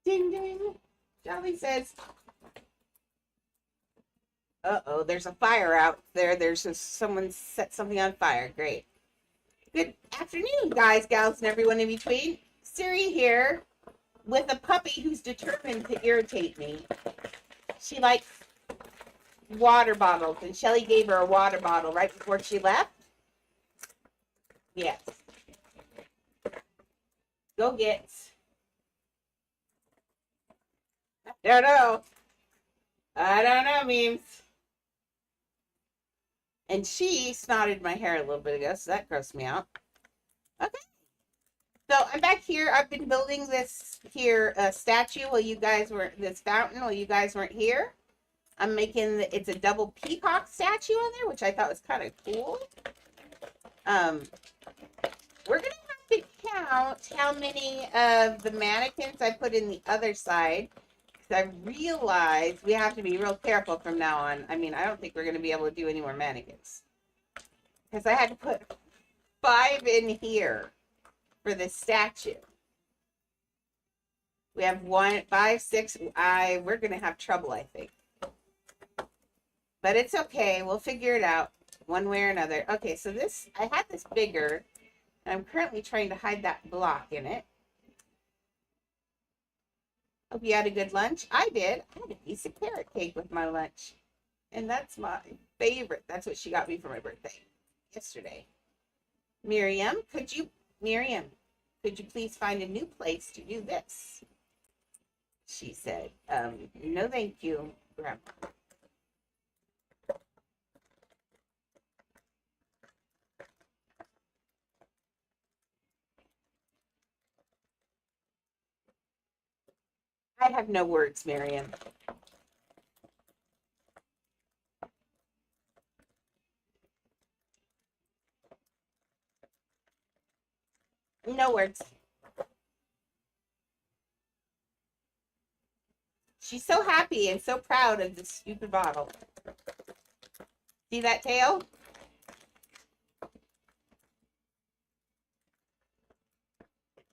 Ding ding. Jolly says, uh-oh, there's a fire out there. Someone set something on fire. Great. Good afternoon, guys, gals, and everyone in between. Siri here with a puppy who's determined to irritate me. She likes water bottles, and Shelly gave her a water bottle right before she left. Yes. Go get. I don't know, memes. And she snotted my hair a little bit ago, so that grossed me out. Okay. So I'm back here. I've been building this here statue while you guys were, this fountain while you guys weren't here. I'm making, it's a double peacock statue on there, which I thought was kind of cool. We're going to have to count how many of the mannequins I put in the other side. Because I realized we have to be real careful from now on. I mean, I don't think we're going to be able to do any more mannequins. Because I had to put 5 in here for this statue. We have 1, 5, 6. We're going to have trouble, I think. But it's okay. We'll figure it out one way or another. Okay, so this, I had this bigger. And I'm currently trying to hide that block in it. Hope you had a good lunch. I did. I had a piece of carrot cake with my lunch. And that's my favorite. That's what she got me for my birthday yesterday. Miriam, could you please find a new place to do this? She said, no thank you, Grandma. I have no words, Miriam. No words. She's so happy and so proud of this stupid bottle. See that tail?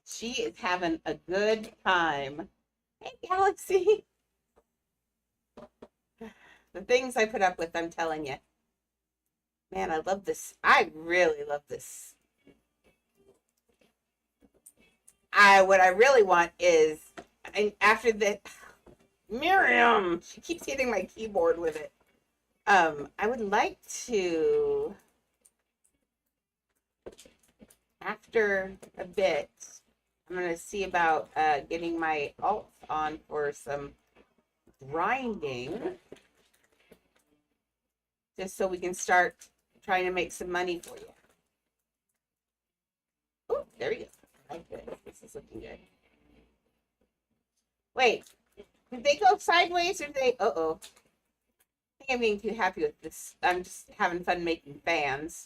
She is having a good time. Hey, Galaxy. The things I put up with, I'm telling you. Man, I love this. I really love this. What I really want is, and after the, Miriam, she keeps hitting my keyboard with it. I would like to, after a bit, I'm going to see about getting my alts on for some grinding, just so we can start trying to make some money for you. Oh, there we go. I like this. This is looking good. Wait, did they go sideways or did they? Uh-oh. I think I'm being too happy with this. I'm just having fun making fans.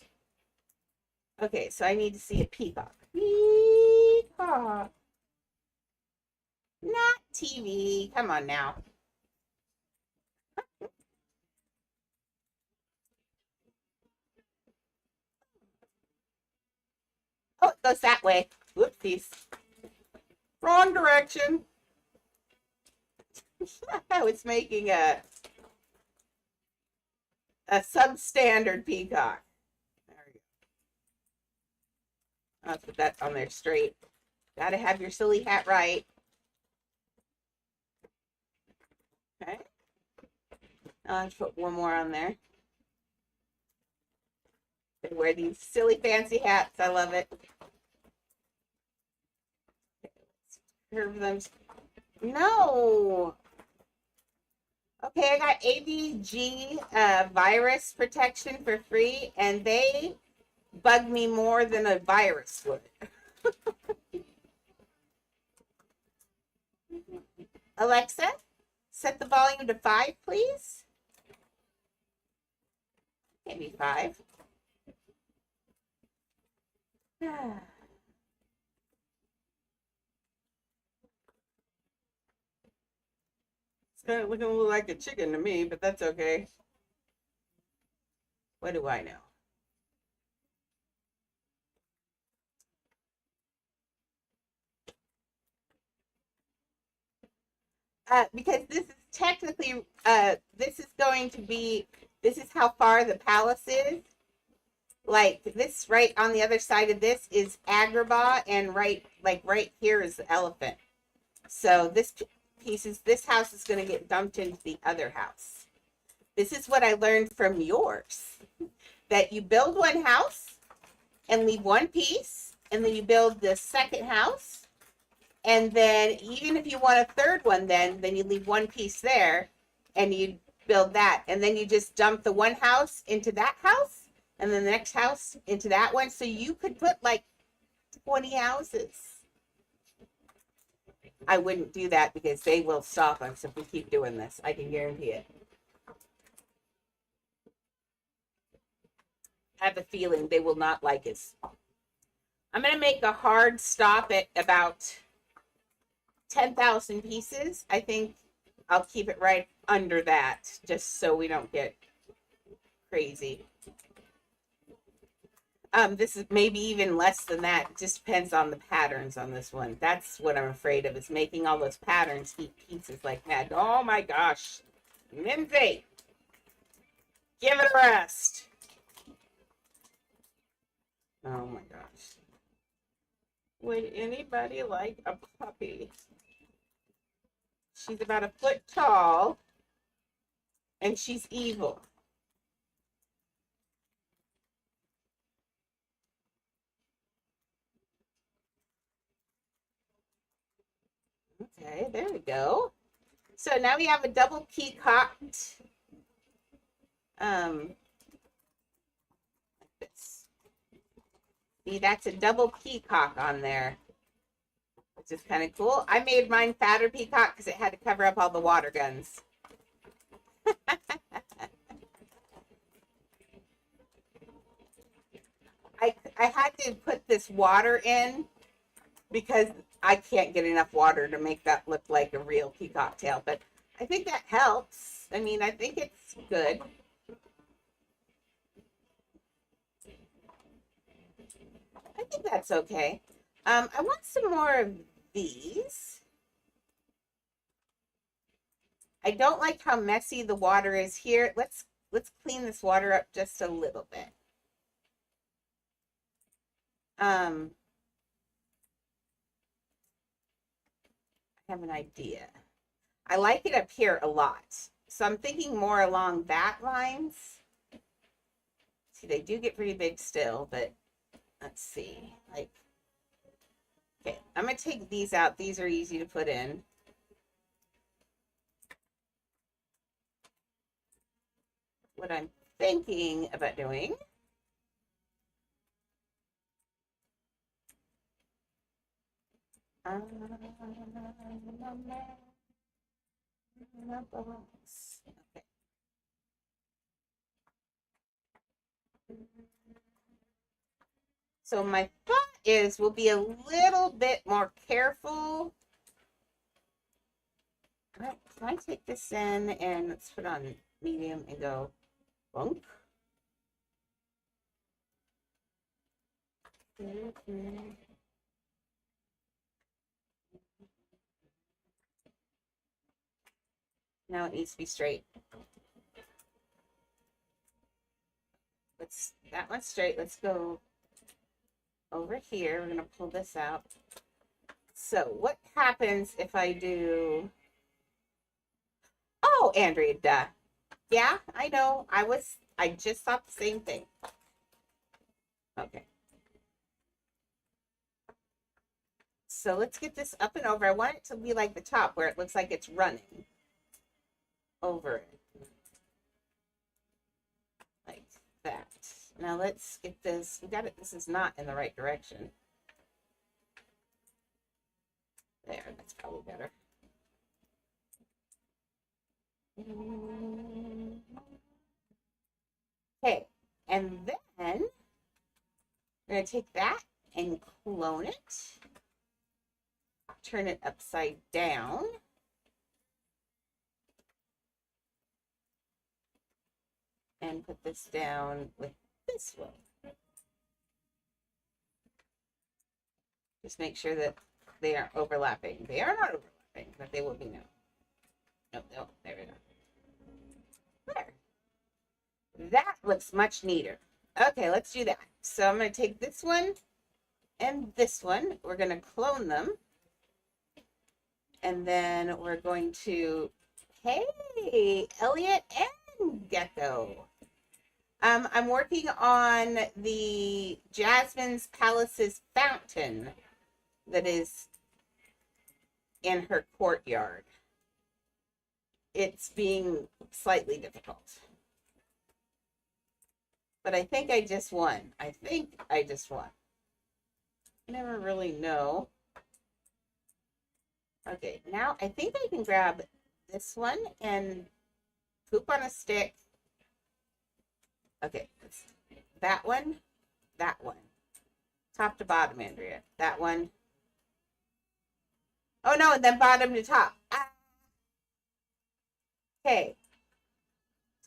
Okay, so I need to see a peacock. Peacock. Not TV. Come on now. Oh, it goes that way. Whoopsies. Wrong direction. I was making a substandard peacock. There we go. I'll put that on there straight. Gotta have your silly hat right. Okay. I'll just put one more on there. They wear these silly fancy hats. I love it. Curve them. No. Okay, I got AVG virus protection for free, and they bug me more than a virus would. Alexa, set the volume to 5, please. Maybe 5. It's kind of looking a little like a chicken to me, but that's okay. What do I know? because this is technically, this is going to be, this is how far the palace is. Like this right on the other side of this is Agrabah, and right here is the elephant. So this house is going to get dumped into the other house. This is what I learned from yours, that you build one house and leave one piece, and then you build the second house, and then even if you want a third one, then you leave one piece there, and you build that, and then you just dump the one house into that house, and then the next house into that one. So you could put like 20 houses. I wouldn't do that because they will stop us if we keep doing this. I can guarantee it. I have a feeling they will not like us. I'm going to make a hard stop at about 10,000 pieces. I think I'll keep it right under that just so we don't get crazy. This is maybe even less than that. It just depends on the patterns on this one. That's what I'm afraid of, is making all those patterns eat pieces like that. Oh my gosh. Lindsay, give it a rest. Oh my gosh. Would anybody like a puppy? She's about 1 foot tall, and she's evil. Okay, there we go. So now we have a double peacocked, like this. See, that's a double peacock on there, which is kind of cool. I made mine fatter peacock because it had to cover up all the water guns. I had to put this water in because I can't get enough water to make that look like a real peacock tail, but I think that helps. I mean, I think it's good. I think that's okay. I want some more of these. I don't like how messy the water is here. Let's clean this water up just a little bit. I have an idea. I like it up here a lot. So I'm thinking more along that lines. See, they do get pretty big still, but let's see. Like, okay, I'm going to take these out. These are easy to put in. What I'm thinking about doing okay. So my thought is we'll be a little bit more careful. All right, can I take this in and let's put on medium and go bonk. Now it needs to be straight. That one's straight. Let's go over here. We're going to pull this out. So what happens if I do... Oh, Andrea, duh. Yeah, I know. I just thought the same thing. Okay. So let's get this up and over. I want it to be like the top where it looks like it's running over it. Like that. Now let's get this. We got it. This is not in the right direction. There, that's probably better. Okay, and then we're going to take that and clone it. Turn it upside down. And put this down with this one. Just make sure that they aren't overlapping. They are not overlapping, but they will be now. No, no, there we go. There. That looks much neater. Okay, let's do that. So I'm going to take this one and this one. We're going to clone them. And then we're going to, hey, Elliot and Gecko. I'm working on the Jasmine's Palace's fountain that is in her courtyard. It's being slightly difficult. But I think I just won. I never really know. Okay, now I think I can grab this one and poop on a stick. Okay, that one, top to bottom, Andrea. That one. Oh no, and then bottom to top. Ah. Okay,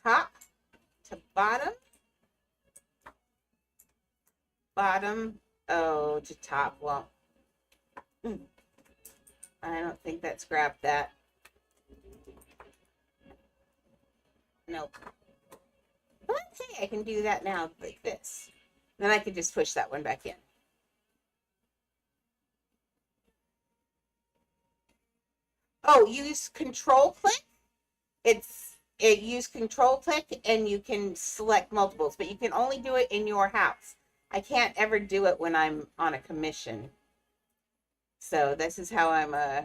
top to bottom, oh, to top. Well, I don't think that's grabbed that. Nope. But hey, I can do that now like this. Then I can just push that one back in. Oh, use control click. Use control click and you can select multiples, but you can only do it in your house. I can't ever do it when I'm on a commission. So this is how I'm I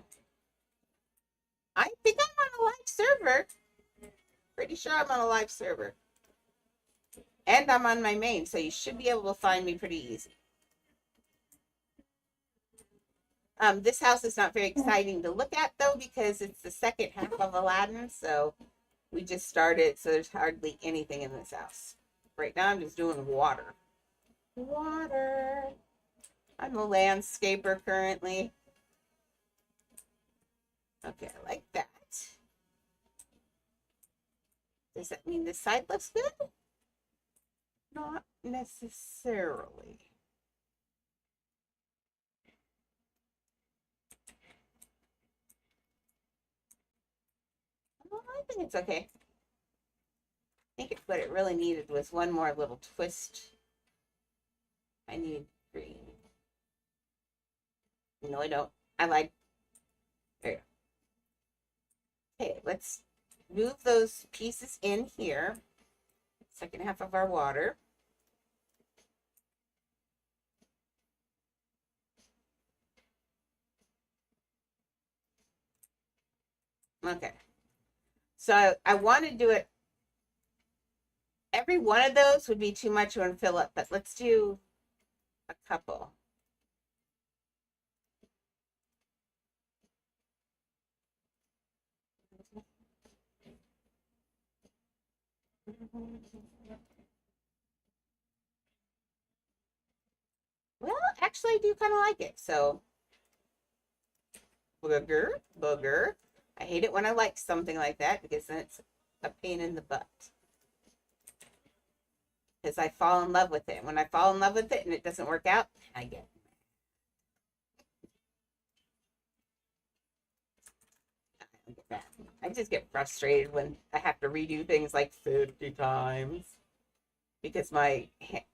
think I'm on a live server. Pretty sure I'm on a live server. And I'm on my main, so you should be able to find me pretty easy. This house is not very exciting to look at, though, because it's the second half of Aladdin, so we just started, so there's hardly anything in this house. Right now, I'm just doing water. Water. I'm a landscaper currently. Okay, I like that. Does that mean this side looks good? Not necessarily. Well, I think it's okay. I think what it really needed was one more little twist. I need green. No, I don't. I lied. There you go. Okay, let's move those pieces in here. Second half of our water. Okay. So I want to do it. Every one of those would be too much to fill up, but let's do a couple. Well, actually, I do kind of like it. So, booger. I hate it when I like something like that because then it's a pain in the butt. Because I fall in love with it. When I fall in love with it and it doesn't work out, I get mad. I just get frustrated when I have to redo things like 50 times because my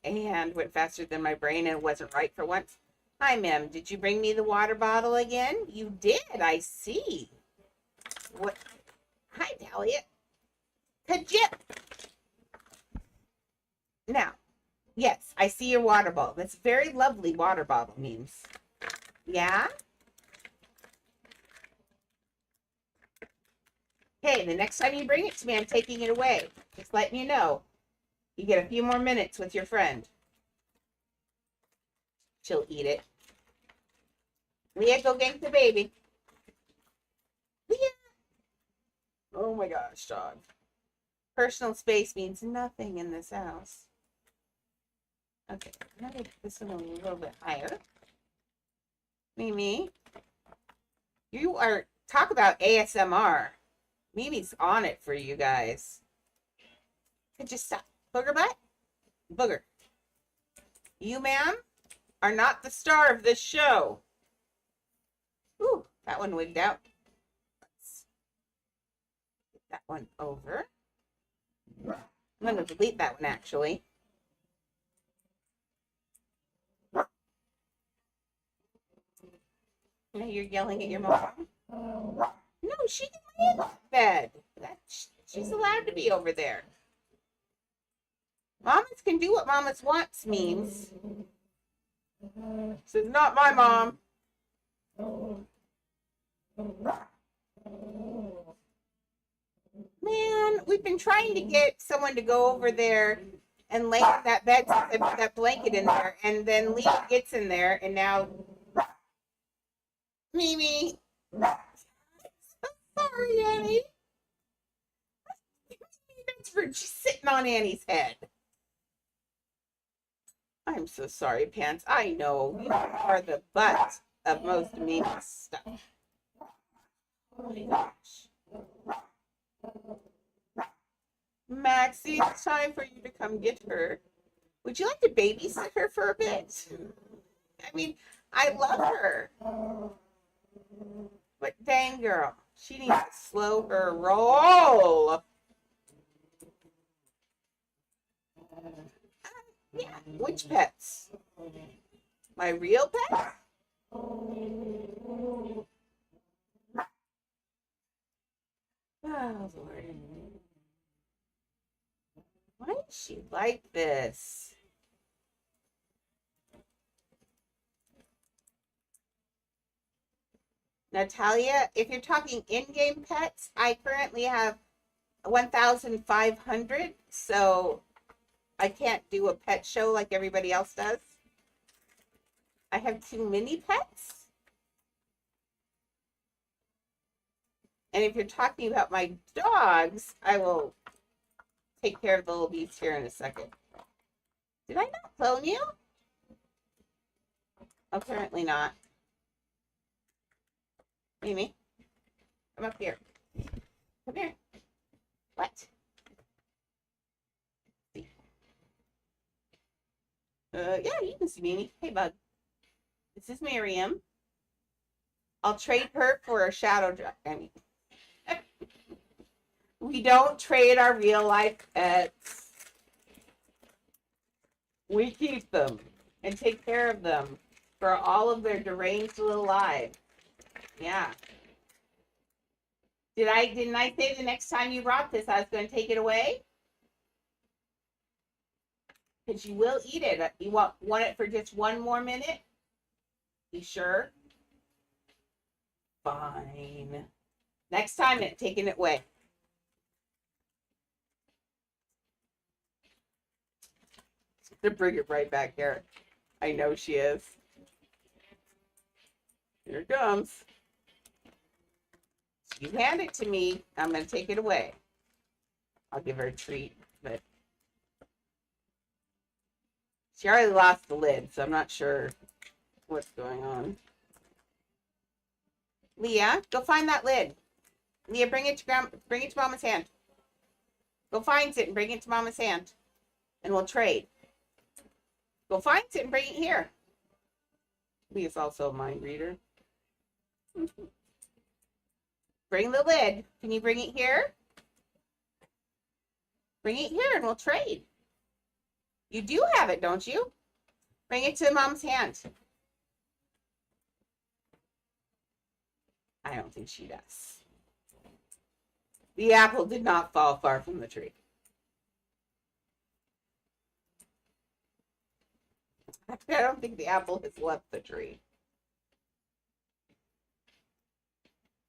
hand went faster than my brain and it wasn't right for once. Hi, ma'am. Did you bring me the water bottle again? You did. I see. What? Hi, Dahlia. Kajip. Now, yes, I see your water bottle. That's very lovely water bottle memes. Yeah? Hey, the next time you bring it to me, I'm taking it away. Just letting you know. You get a few more minutes with your friend. She'll eat it. Leah, go gank the baby. Leah. Oh my gosh, dog. Personal space means nothing in this house. Okay, I'm gonna get this one a little bit higher. Mimi, you are, talk about ASMR. Mimi's on it for you guys. Could you stop? Booger butt? Booger. You, ma'am, are not the star of this show. Ooh, that one wigged out. that one over. I'm going to delete that one, actually. Now you're yelling at your mom. No, she can lay in the bed. She's allowed to be over there. Mamas can do what mamas wants means. This is not my mom. Man, we've been trying to get someone to go over there and lay in that bed, that blanket in there, and then Leah gets in there, and now Mimi. Sorry, Annie. She's sitting on Annie's head. I'm so sorry, Pants. I know you are the butt of most Mimi's stuff. Oh my gosh. Maxie, it's time for you to come get her. Would you like to babysit her for a bit? I mean, I love her. But dang, girl, she needs to slow her roll. Yeah, which pets? My real pets? Oh, Lord. Why is she like this? Natalia, if you're talking in-game pets, I currently have 1,500, so I can't do a pet show like everybody else does. I have too many pets. And if you're talking about my dogs, I will take care of the little beast here in a second. Did I not clone you? Apparently not. Mimi, come up here. Come here. What? Yeah, you can see Mimi. Hey, bud. This is Miriam. I'll trade her for a shadow drop. I mean, we don't trade our real life pets. We keep them and take care of them for all of their deranged little lives. Yeah. Didn't I say the next time you brought this, I was going to take it away? Because you will eat it. You want it for just one more minute? You sure? Fine. Next time, taking it away. To bring it right back here. I know she is. Here it comes. You hand it to me, I'm going to take it away. I'll give her a treat, but she already lost the lid, so I'm not sure what's going on. Leah, go find that lid. Leah, bring it to Mama's hand. Go find it and bring it to Mama's hand, and we'll trade. Go find it and bring it here. Leah's also a mind reader. Bring the lid. Can you bring it here? Bring it here and we'll trade. You do have it, don't you? Bring it to Mom's hand. I don't think she does. The apple did not fall far from the tree. I don't think the apple has left the tree.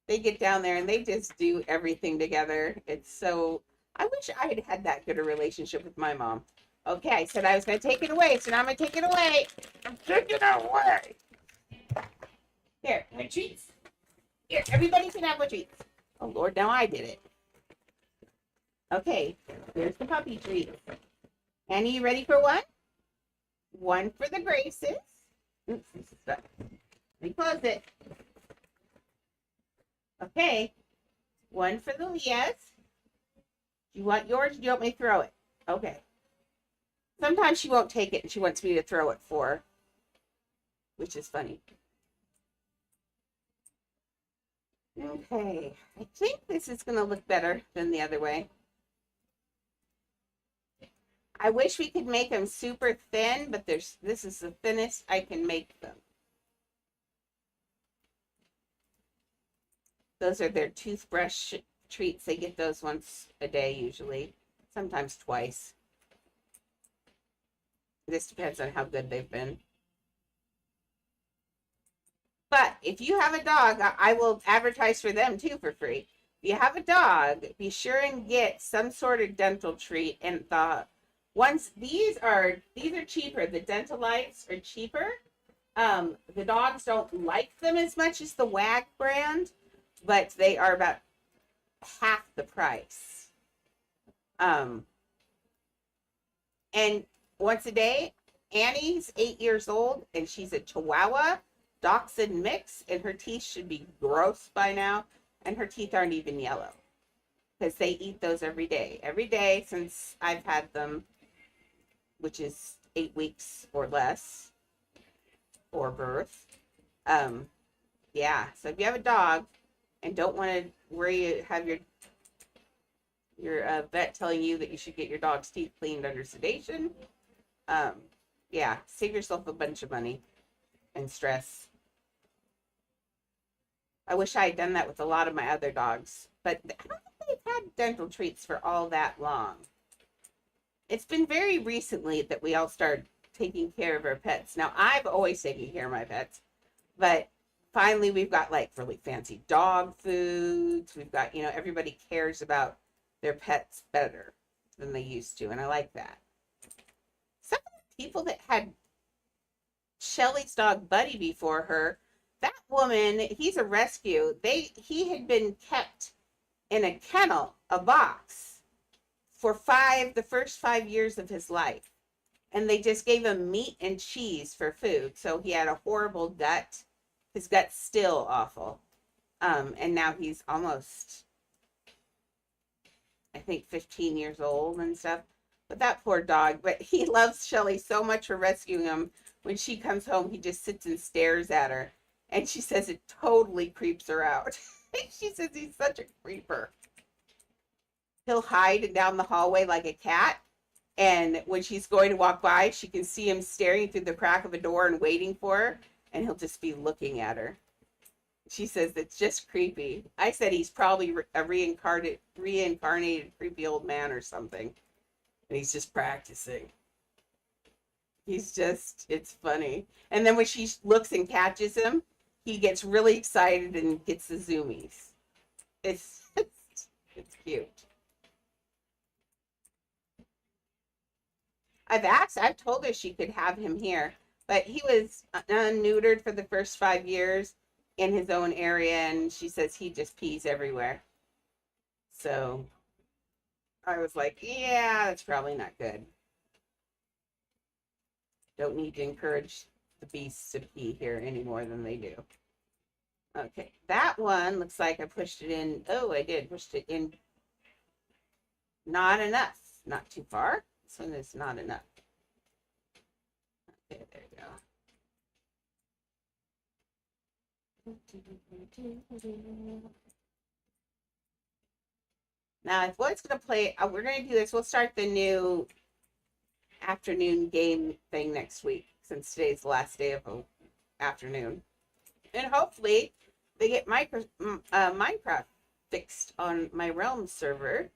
They get down there and they just do everything together. It's so, I wish I had had that good a relationship with my mom. Okay, I said I was going to take it away, so now I'm going to take it away. I'm taking it away. Here, my treats. Here, everybody can have my treats. Oh, Lord, now I did it. Okay, here's the puppy treat. Annie, you ready for one? One for the Graces. Oops, this is stuck. Let me close it. Okay, one for the Leahs. Do you want yours? Do you want me to throw it? Okay. Sometimes she won't take it and she wants me to throw it for her, which is funny. Okay, I think this is going to look better than the other way. I wish we could make them super thin, but this is the thinnest I can make them. Those are their toothbrush treats. They get those once a day usually, sometimes twice. This depends on how good they've been. But if you have a dog, I will advertise for them too for free. If you have a dog, be sure and get some sort of dental treat. And these are cheaper. The dental lights are cheaper. The dogs don't like them as much as the WAG brand, but they are about half the price. Um, and once a day, Annie's 8 years old, and she's a Chihuahua Dachshund mix, and her teeth should be gross by now, and her teeth aren't even yellow because they eat those every day. Every day since I've had them, which is 8 weeks or less, or birth. Yeah. So if you have a dog and don't want to worry, have your vet telling you that you should get your dog's teeth cleaned under sedation, yeah, save yourself a bunch of money and stress. I wish I had done that with a lot of my other dogs, but I don't think they've had dental treats for all that long. It's been very recently that we all started taking care of our pets. Now, I've always taken care of my pets, but finally we've got like really fancy dog foods. We've got, everybody cares about their pets better than they used to, and I like that. Some of the people that had Shelly's dog Buddy before her, that woman, he's a rescue. He had been kept in a kennel, a box, for the first 5 years of his life. And they just gave him meat and cheese for food. So he had a horrible gut. His gut's still awful. And now he's almost, I think, 15 years old and stuff. But that poor dog, but he loves Shelly so much for rescuing him. When she comes home, he just sits and stares at her. And she says it totally creeps her out. She says he's such a creeper. He'll hide down the hallway like a cat. And when she's going to walk by, she can see him staring through the crack of a door and waiting for her. And he'll just be looking at her. She says it's just creepy. I said he's probably a reincarnated creepy old man or something. And he's just practicing. It's funny. And then when she looks and catches him, he gets really excited and gets the zoomies. It's cute. I've told her she could have him here, but he was neutered for the first 5 years in his own area, and she says he just pees everywhere. So I was like, yeah, that's probably not good. Don't need to encourage the beasts to pee here any more than they do. Okay, that one looks like I pushed it in. Oh, I did. Pushed it in. Not enough. Not too far. This one is not enough. Okay, there you go. Now, if Lloyd's going to play, we're going to do this. We'll start the new afternoon game thing next week, since today's the last day of the afternoon. And hopefully they get Minecraft fixed on my Realm server.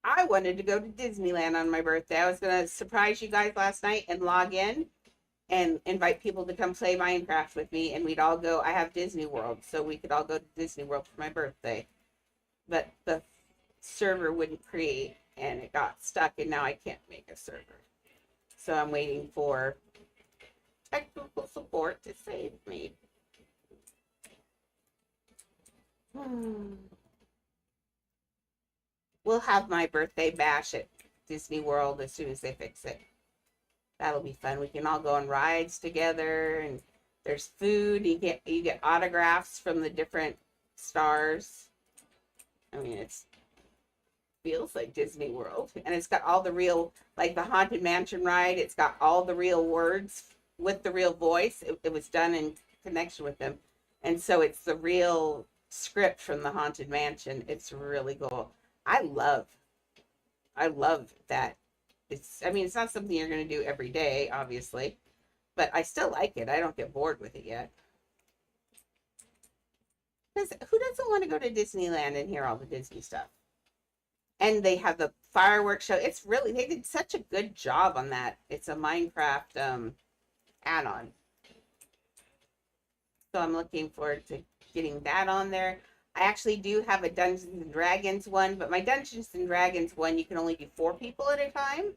I wanted to go to Disneyland on my birthday. I was going to surprise you guys last night and log in and invite people to come play Minecraft with me, and we'd all go. I have Disney World, so we could all go to Disney World for my birthday. But the server wouldn't create, and it got stuck, and now I can't make a server. So I'm waiting for technical support to save me. We'll have my birthday bash at Disney World as soon as they fix it. That'll be fun. We can all go on rides together, and there's food. You get autographs from the different stars. I mean, it feels like Disney World, and it's got all the real, like the Haunted Mansion ride. It's got all the real words with the real voice. It was done in connection with them. And so it's the real script from the Haunted Mansion. It's really cool. I love I love that. I mean, it's not something you're going to do every day, obviously, but I still like it. I don't get bored with it yet. Because who doesn't want to go to Disneyland and hear all the Disney stuff? And they have the fireworks show. It's really, they did such a good job on that. It's a Minecraft add-on. So I'm looking forward to getting that on there. I actually do have a Dungeons and Dragons one, but my Dungeons and Dragons one, you can only do 4 people at a time.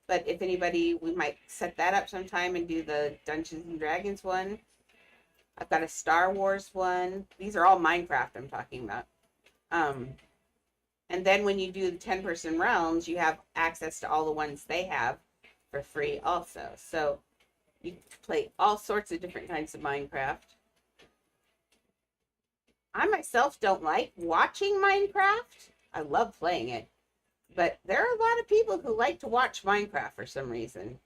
But if anybody, we might set that up sometime and do the Dungeons and Dragons one. I've got a Star Wars one. These are all Minecraft I'm talking about. And then when you do the 10-person realms, you have access to all the ones they have for free also. So you play all sorts of different kinds of Minecraft. I myself don't like watching Minecraft. I love playing it. But there are a lot of people who like to watch Minecraft for some reason.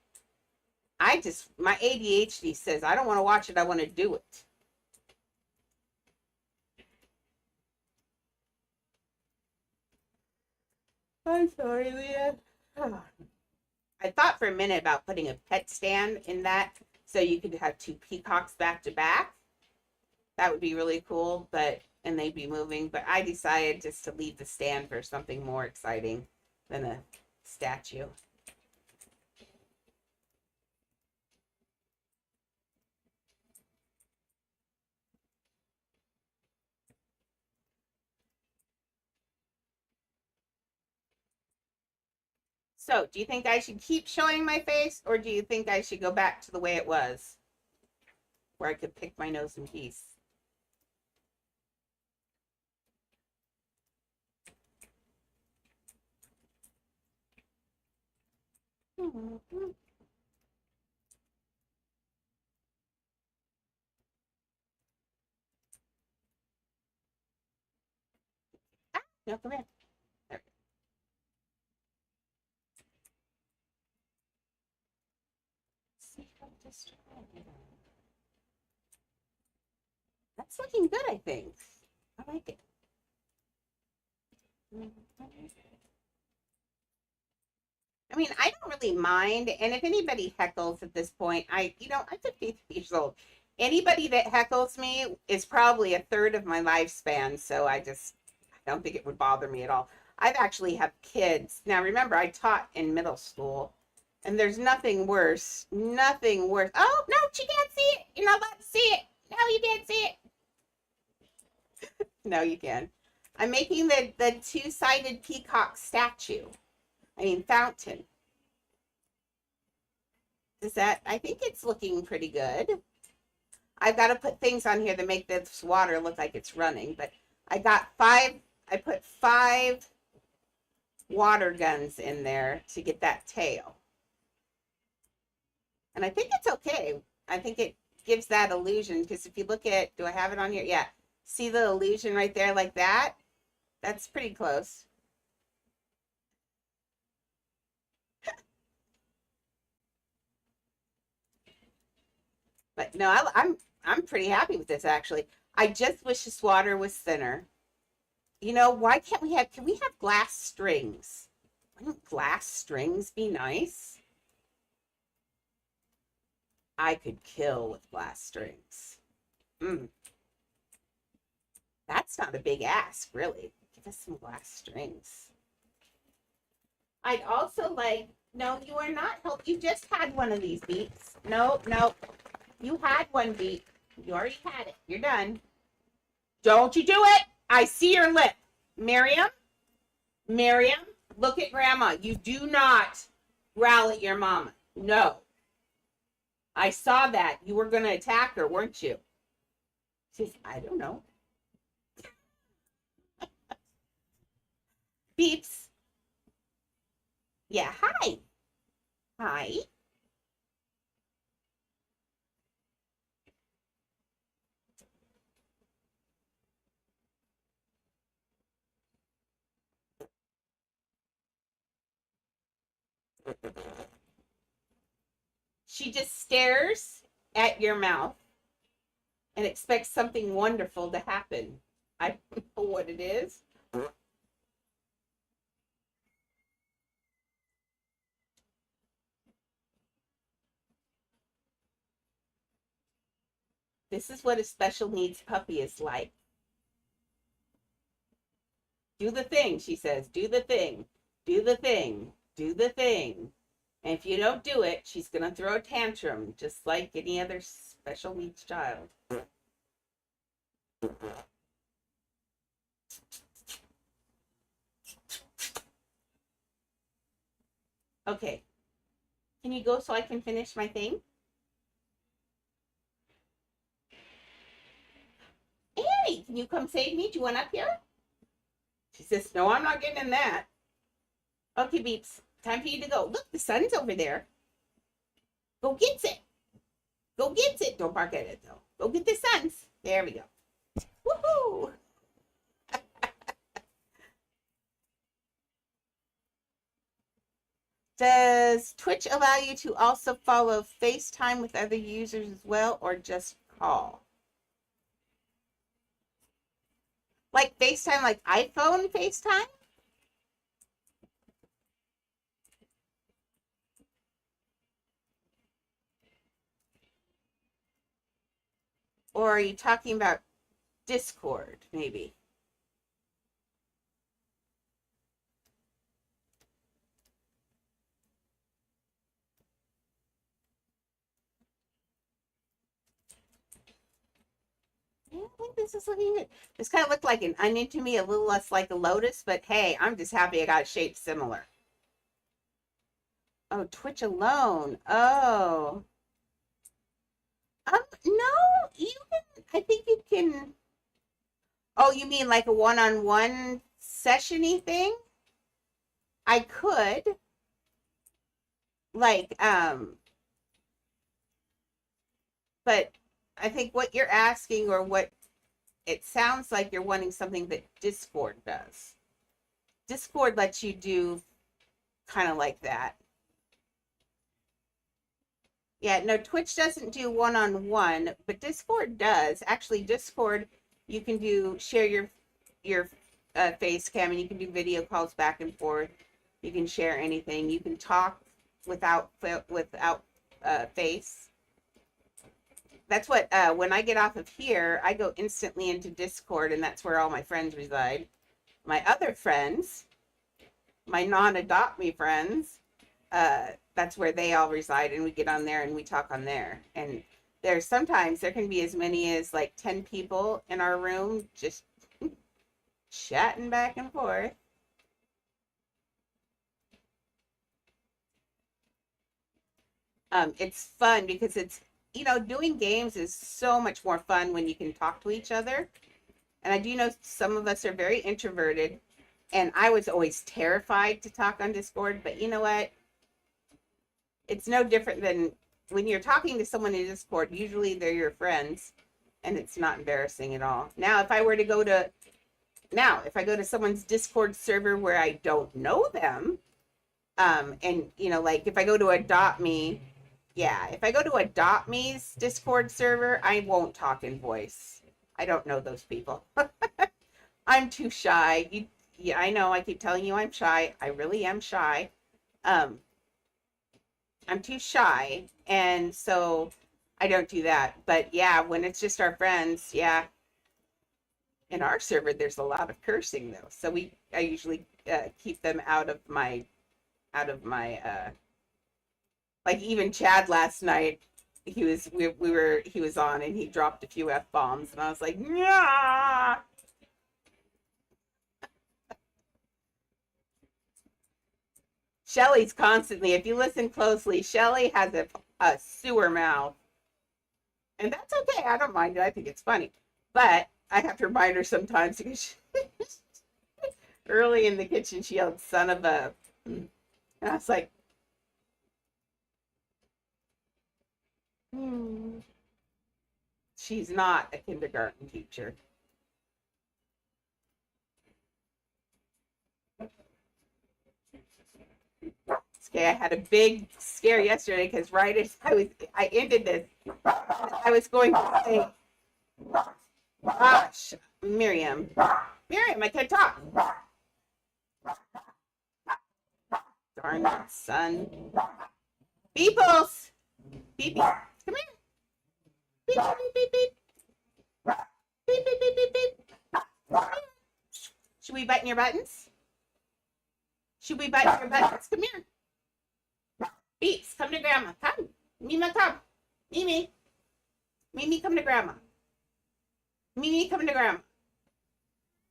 My ADHD says, I don't want to watch it, I want to do it. I'm sorry, Leah. I thought for a minute about putting a pet stand in that so you could have 2 peacocks back to back. That would be really cool, and they'd be moving. But I decided just to leave the stand for something more exciting than a statue. So, do you think I should keep showing my face, or do you think I should go back to the way it was, where I could pick my nose in peace? No, come here. There. See how distracted. That's looking good, I think. I like it. I mean, I don't really mind. And if anybody heckles at this point, I'm 53 years old. Anybody that heckles me is probably a third of my lifespan. So I don't think it would bother me at all. I've actually have kids. Now, remember, I taught in middle school, and there's nothing worse. Nothing worse. Oh, no, she can't see it. You're not allowed to see it. No, you can't see it. No, you can. I'm making the 2-sided peacock statue. Fountain. I think it's looking pretty good. I've got to put things on here to make this water look like it's running, but I put 5 water guns in there to get that tail. And I think it's okay. I think it gives that illusion, because if you look at, do I have it on here? Yeah. See the illusion right there like that? That's pretty close. But no, I'm pretty happy with this actually. I just wish this water was thinner. Why can't can we have glass strings? Wouldn't glass strings be nice? I could kill with glass strings. That's not a big ask, really. Give us some glass strings. I'd also like, no, you are not help. You just had one of these beats. No, no. You had one beat. You already had it. You're done. Don't you do it. I see your lip. Miriam, look at Grandma. You do not growl at your mama. No. I saw that. You were going to attack her, weren't you? She says, I don't know. Beeps. Yeah, hi. Hi. She just stares at your mouth and expect something wonderful to happen. I don't know what it is. This is what a special needs puppy is like. Do the thing, she says. Do the thing. Do the thing. Do the thing. And if you don't do it, she's going to throw a tantrum, just like any other special needs child. Okay. Can you go so I can finish my thing? Annie, can you come save me? Do you want up here? She says, no, I'm not getting in that. Okay, Beeps. Time for you to go. Look, the sun's over there. Go get it. Go get it. Don't bark at it, though. Go get the suns. There we go. Woohoo! Does Twitch allow you to also follow FaceTime with other users as well, or just call? Like FaceTime, like iPhone FaceTime? Or are you talking about Discord, maybe? Yeah, I think this is looking good. This kind of looked like an onion to me, a little less like a lotus, but hey, I'm just happy I got a shape similar. Oh, Twitch alone. Oh. No, you can, I think you can. Oh, you mean like a one-on-one session-y thing? I could. Like, but I think what you're asking, or what it sounds like you're wanting, something that Discord does. Discord lets you do kind of like that. Yeah, no, Twitch doesn't do one-on-one, but Discord does. Actually, Discord, you can share your face cam, and you can do video calls back and forth. You can share anything. You can talk without face. That's what when I get off of here, I go instantly into Discord, and that's where all my friends reside. My other friends, my non-Adopt Me friends, that's where they all reside, and we get on there and we talk on there. And sometimes there can be as many as like 10 people in our room just chatting back and forth. It's fun because it's, doing games is so much more fun when you can talk to each other. And I do know some of us are very introverted, and I was always terrified to talk on Discord, but you know what? It's no different than when you're talking to someone in Discord. Usually they're your friends, and it's not embarrassing at all. Now, if I go to someone's Discord server where I don't know them, and like if I go to Adopt Me, yeah, if I go to Adopt Me's Discord server, I won't talk in voice. I don't know those people. I'm too shy. Yeah, I know. I keep telling you I'm shy. I really am shy. I'm too shy, and so I don't do that. But yeah, when it's just our friends, yeah. In our server, there's a lot of cursing though, so I usually keep them out of my like even Chad last night. He was on, and he dropped a few F-bombs, and I was like, yeah. Shelly's constantly, if you listen closely, Shelly has a sewer mouth. And that's okay. I don't mind it. I think it's funny. But I have to remind her sometimes, because early in the kitchen, she yelled, son of a. And I was like, she's not a kindergarten teacher. Okay, I had a big scare yesterday because right as I ended this, I was going to say, Gosh, Miriam. Miriam, I can't talk. Darn it, son. Beeples. Beep, beep. Come here. Beep, beep, beep, beep. Beep, beep, beep, beep, beep. Should we button your buttons? Should we button your buttons? Come here. Beeps, come to Grandma. Come. Mima, come. Mimi. Mimi, come to Grandma. Mimi, come to Grandma.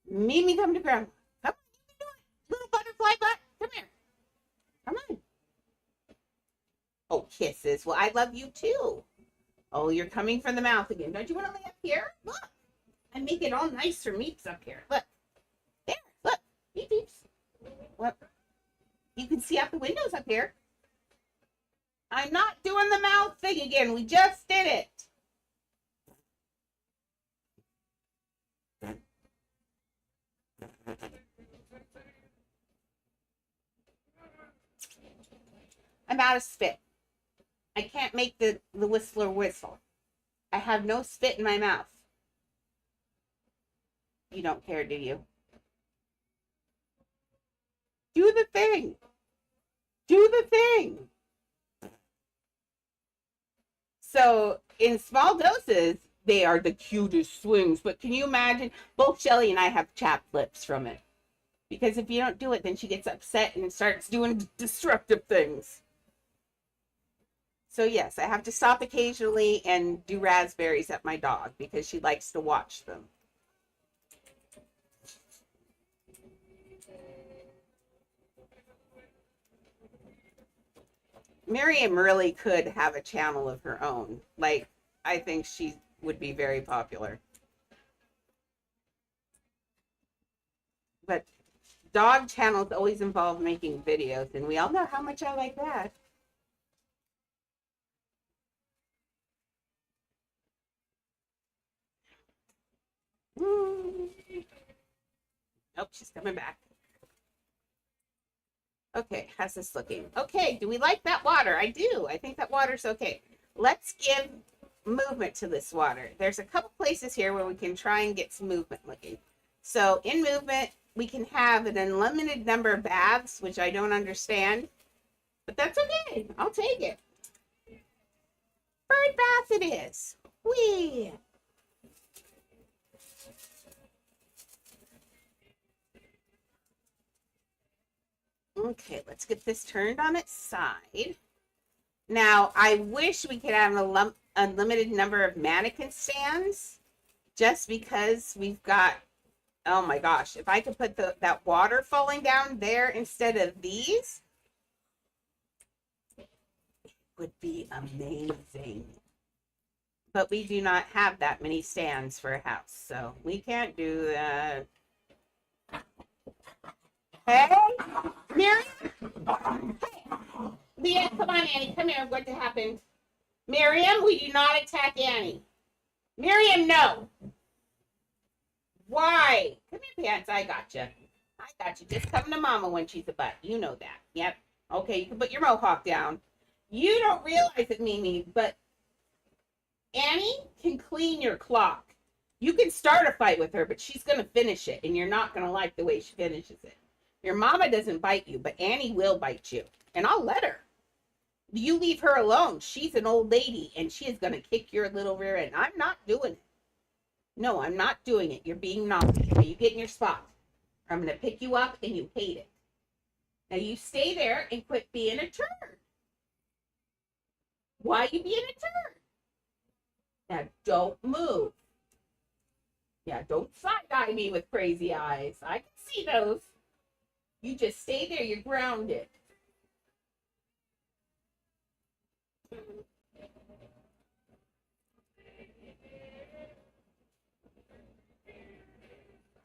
Mimi, come to Grandma. Come on, you can do it. Little butterfly butt. Come here. Come on. Oh, kisses. Well, I love you too. Oh, you're coming from the mouth again. Don't you want to lay up here? Look. I make it all nice for meeps up here. Look. There. Look. Beep, beeps. What? You can see out the windows up here. I'm not doing the mouth thing again. We just did it. I'm out of spit. I can't make the whistler whistle. I have no spit in my mouth. You don't care, do you? Do the thing. Do the thing. So in small doses, they are the cutest swings. But can you imagine? Both Shelly and I have chapped lips from it. Because if you don't do it, then she gets upset and starts doing destructive things. So yes, I have to stop occasionally and do raspberries at my dog because she likes to watch them. Miriam really could have a channel of her own. Like, I think she would be very popular. But dog channels always involve making videos, and we all know how much I like that. Oh, she's coming back. Okay, how's this looking? Okay, do we like that water? I do. I think that water's okay. Let's give movement to this water. There's a couple places here where we can try and get some movement looking. So in movement, we can have an unlimited number of baths, which I don't understand, but that's okay. I'll take it. Bird bath it is. Whee! Okay, let's get this turned on its side. Now, I wish we could have an unlimited number of mannequin stands, just because we've got, oh my gosh, if I could put that water falling down there instead of these, it would be amazing. But we do not have that many stands for a house, so we can't do that. Hey, Miriam? Hey. Leah, come on, Annie. Come here. What happened? Miriam, we do not attack Annie. Miriam, no. Why? Come here, Pants. I got you. I got you. Just come to Mama when she's a butt. You know that. Yep. Okay, you can put your mohawk down. You don't realize it, Mimi, but Annie can clean your clock. You can start a fight with her, but she's going to finish it, and you're not going to like the way she finishes it. Your mama doesn't bite you, but Annie will bite you, and I'll let her. You leave her alone. She's an old lady, and she is going to kick your little rear end. I'm not doing it. No, I'm not doing it. You're being naughty. Now you get in your spot. I'm going to pick you up, and you hate it. Now you stay there and quit being a turd. Why are you being a turd? Now don't move. Yeah, don't side-eye me with crazy eyes. I can see those. You just stay there. You're grounded.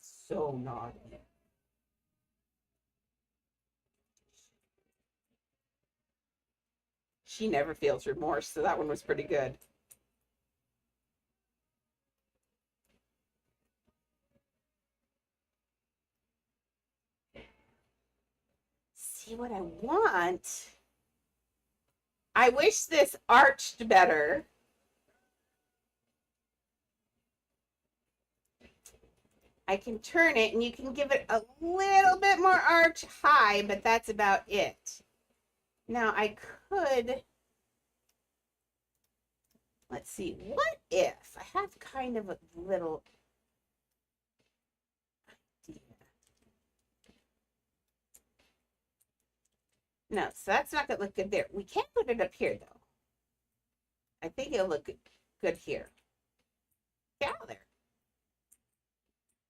So naughty. She never feels remorse, so that one was pretty good. See what I want? I wish this arched better. I can turn it and you can give it a little bit more arch high, but that's about it. Now I could, let's see, what if I have kind of a little idea. No, so that's not going to look good there. We can put it up here though. I think it'll look good here. Get out of there.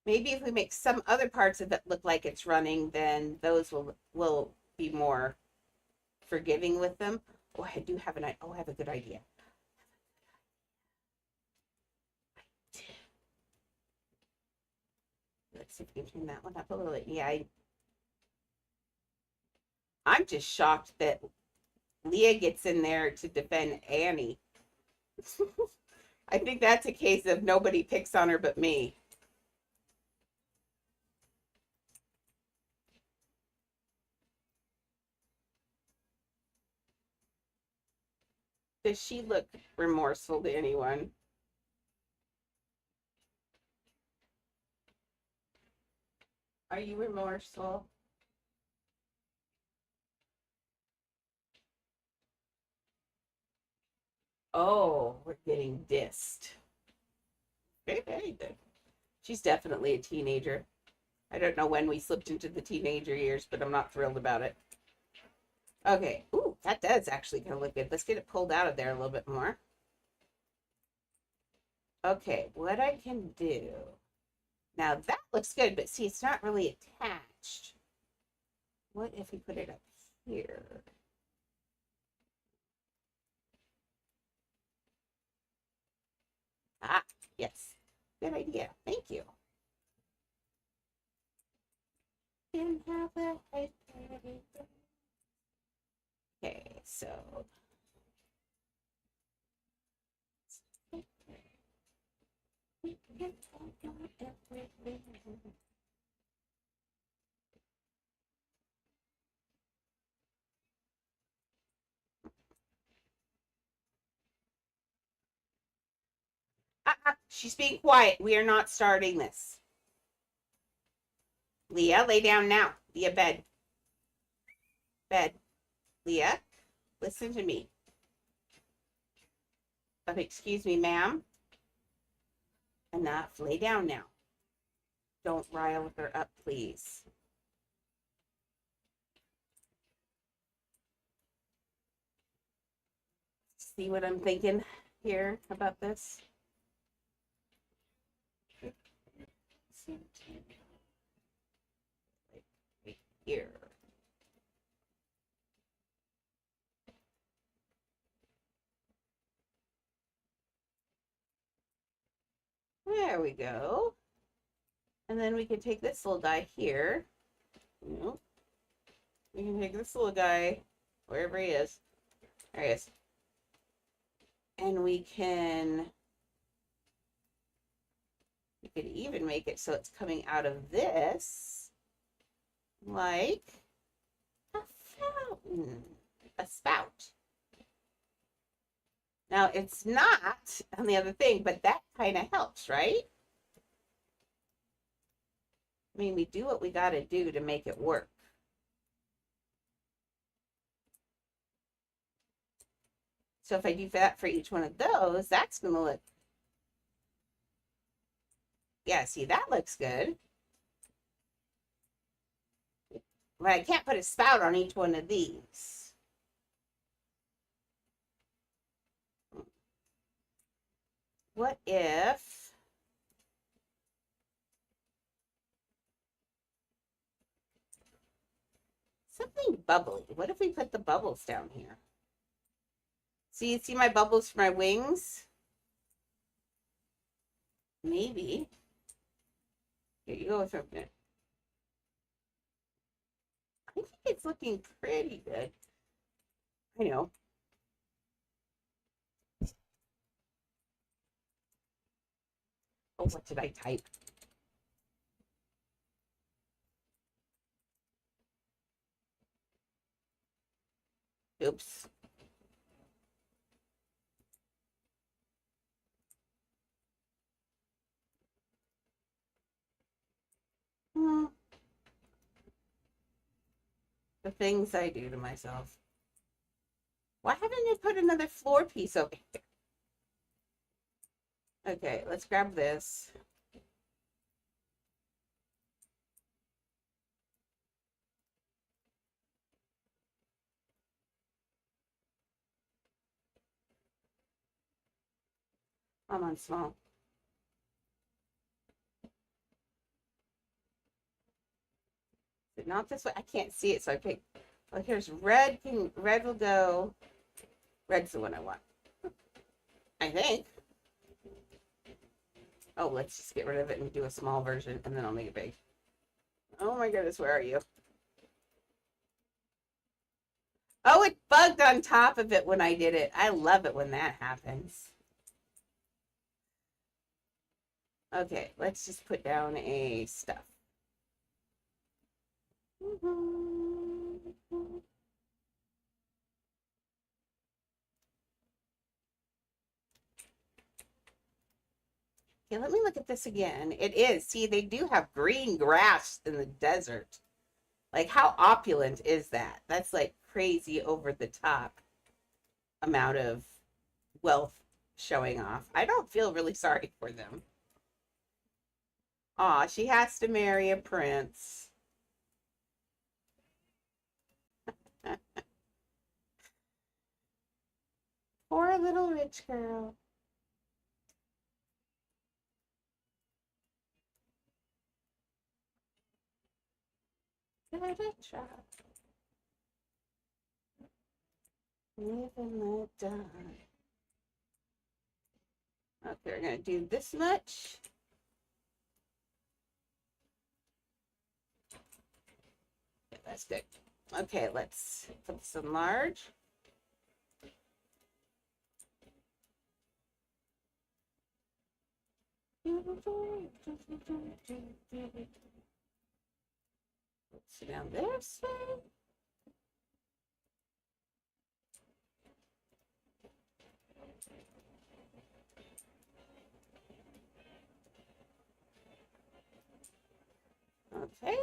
Maybe if we make some other parts of it look like it's running, then those will be more forgiving with them. Oh, I do have I have a good idea. Let's see if we can turn that one up a little bit. Yeah, I'm just shocked that Leah gets in there to defend Annie. I think that's a case of nobody picks on her but me. Does she look remorseful to anyone? Are you remorseful? Oh, we're getting dissed. Very, very good. She's definitely a teenager. I don't know when we slipped into the teenager years, but I'm not thrilled about it. Okay. Ooh, that does actually kind of look good. Let's get it pulled out of there a little bit more. Okay, what I can do. Now that looks good, but see, it's not really attached. What if we put it up here? Ah, yes. Good idea. Thank you. Okay, so she's being quiet. We are not starting this. Leah, lay down now. Leah, bed. Bed. Leah, listen to me. Excuse me, ma'am. Enough. Lay down now. Don't rile her up, please. See what I'm thinking here about this? Right here. There we go. And then we can take this little guy here. Nope. We can take this little guy, wherever he is. There he is. And we could even make it so it's coming out of this like a fountain, a spout. Now it's not on the other thing, but that kind of helps, right? I mean, we do what we got to do to make it work. So if I do that for each one of those, that's going to look, yeah, see, that looks good. But I can't put a spout on each one of these. What if something bubbly? What if we put the bubbles down here? See, my bubbles for my wings? Maybe. Here you go with it. I think it's looking pretty good. I know. Oh, what did I type? Oops. The things I do to myself. Why haven't you put another floor piece over here? Okay, let's grab this. I'm on small. Is it not this way? I can't see it, so I pick. Oh, here's red. Red will go. Red's the one I want. I think. Oh, let's just get rid of it and do a small version, and then I'll make it big. Oh my goodness, where are you? Oh, it bugged on top of it when I did it. I love it when that happens. Okay, let's just put down a stuff. Okay, let me look at this again. It is. See, they do have green grass in the desert. Like, how opulent is that? That's like crazy over the top amount of wealth showing off. I don't feel really sorry for them. Aw, she has to marry a prince. Poor little rich girl. Live and let die. Okay, we're gonna do this much. Yeah, that's good. Okay, let's put this in large. Sit down there, so. Okay.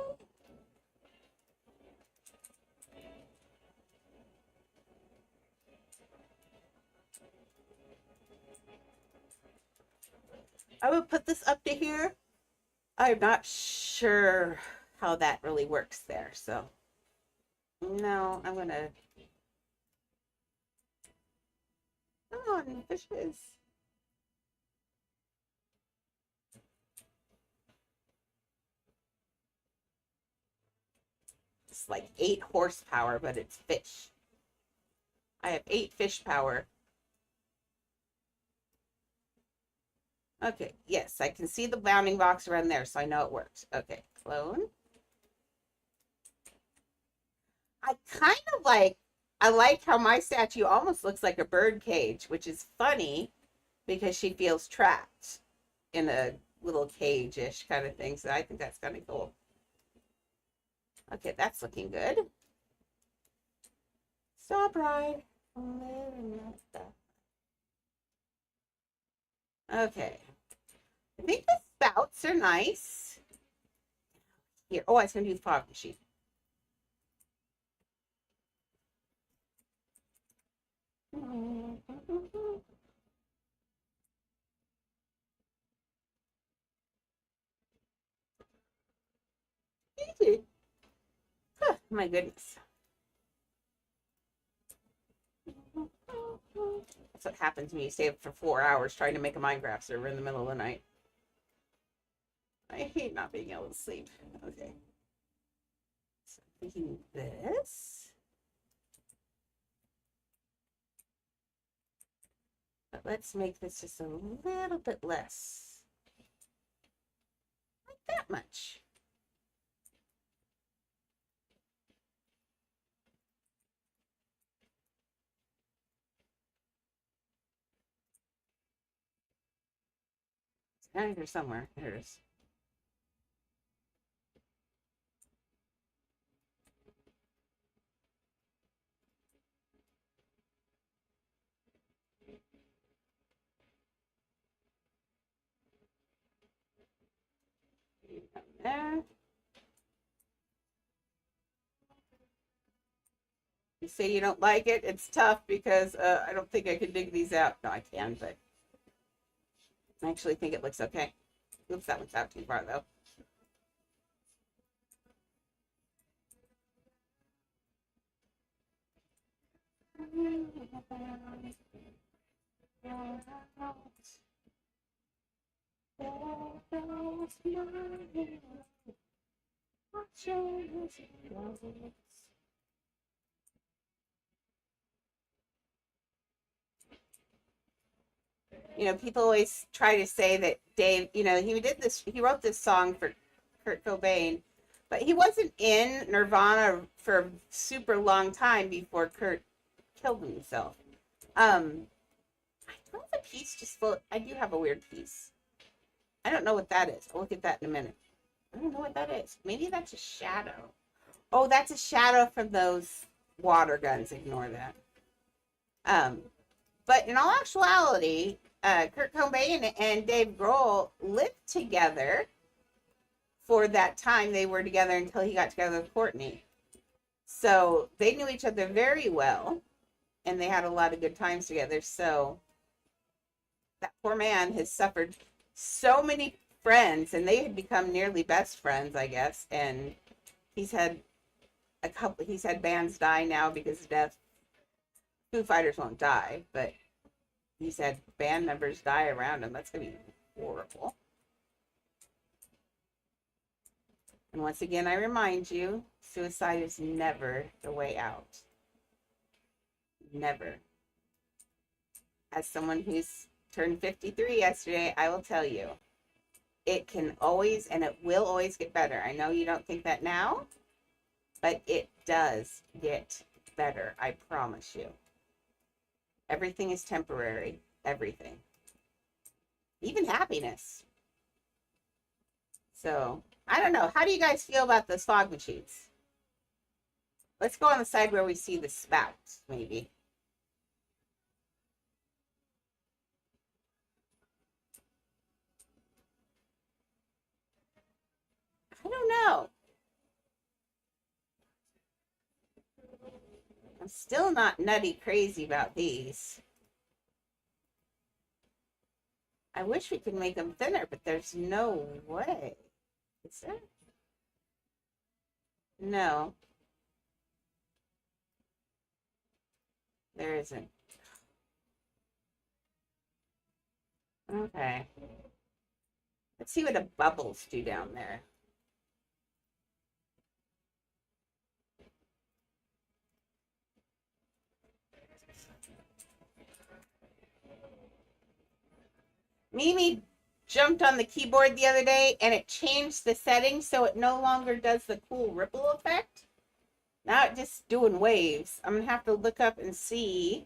I would put this up to here. I'm not sure how that really works there, so no, I'm gonna. Come on, fishes. It's like 8 horsepower, but it's fish. I have 8 fish power. Okay, yes, I can see the bounding box around there, so I know it works. Okay, clone. I kind of like, I like how my statue almost looks like a bird cage, which is funny because she feels trapped in a little cage-ish kind of thing. So I think that's kind of cool. Okay, that's looking good. So bright. Okay. I think the spouts are nice. Here. Oh, I was going to do the fog machine. Oh, my goodness. That's what happens when you stay up for 4 hours trying to make a Minecraft server in the middle of the night. I hate not being able to sleep. Okay. So thinking this. But let's make this just a little bit less. Like that much. It's down here somewhere. There it is. There. You say you don't like it. It's tough because I don't think I can dig these out. No, I can, but I actually think it looks okay. Oops, that one's out too far though. You know, people always try to say that Dave, you know, he wrote this song for Kurt Cobain, but he wasn't in Nirvana for a super long time before Kurt killed himself. I have a piece just full. I do have a weird piece. I don't know what that is. I'll look at that in a minute. I don't know what that is. Maybe that's a shadow. Oh, that's a shadow from those water guns. Ignore that. Um, but in all actuality, Kurt Cobain and Dave Grohl lived together for that time they were together until he got together with Courtney. So they knew each other very well and they had a lot of good times together. So that poor man has suffered so many friends and they had become nearly best friends, I guess. And he's had he's had bands die now because of death. Foo Fighters won't die, but he's had band members die around him. That's going to be horrible. And once again, I remind you, suicide is never the way out. Never. As someone who's turned 53 yesterday, I will tell you, it can always and it will always get better. I know you don't think that now, but it does get better. I promise you. Everything is temporary. Everything. Even happiness. So, I don't know. How do you guys feel about those fog machines? Let's go on the side where we see the spouts, maybe. I don't know. I'm still not nutty crazy about these. I wish we could make them thinner, but there's no way. Is there? No. There isn't. Okay. Let's see what the bubbles do down there. Mimi jumped on the keyboard the other day and it changed the settings so it no longer does the cool ripple effect. Now it's just doing waves. I'm going to have to look up and see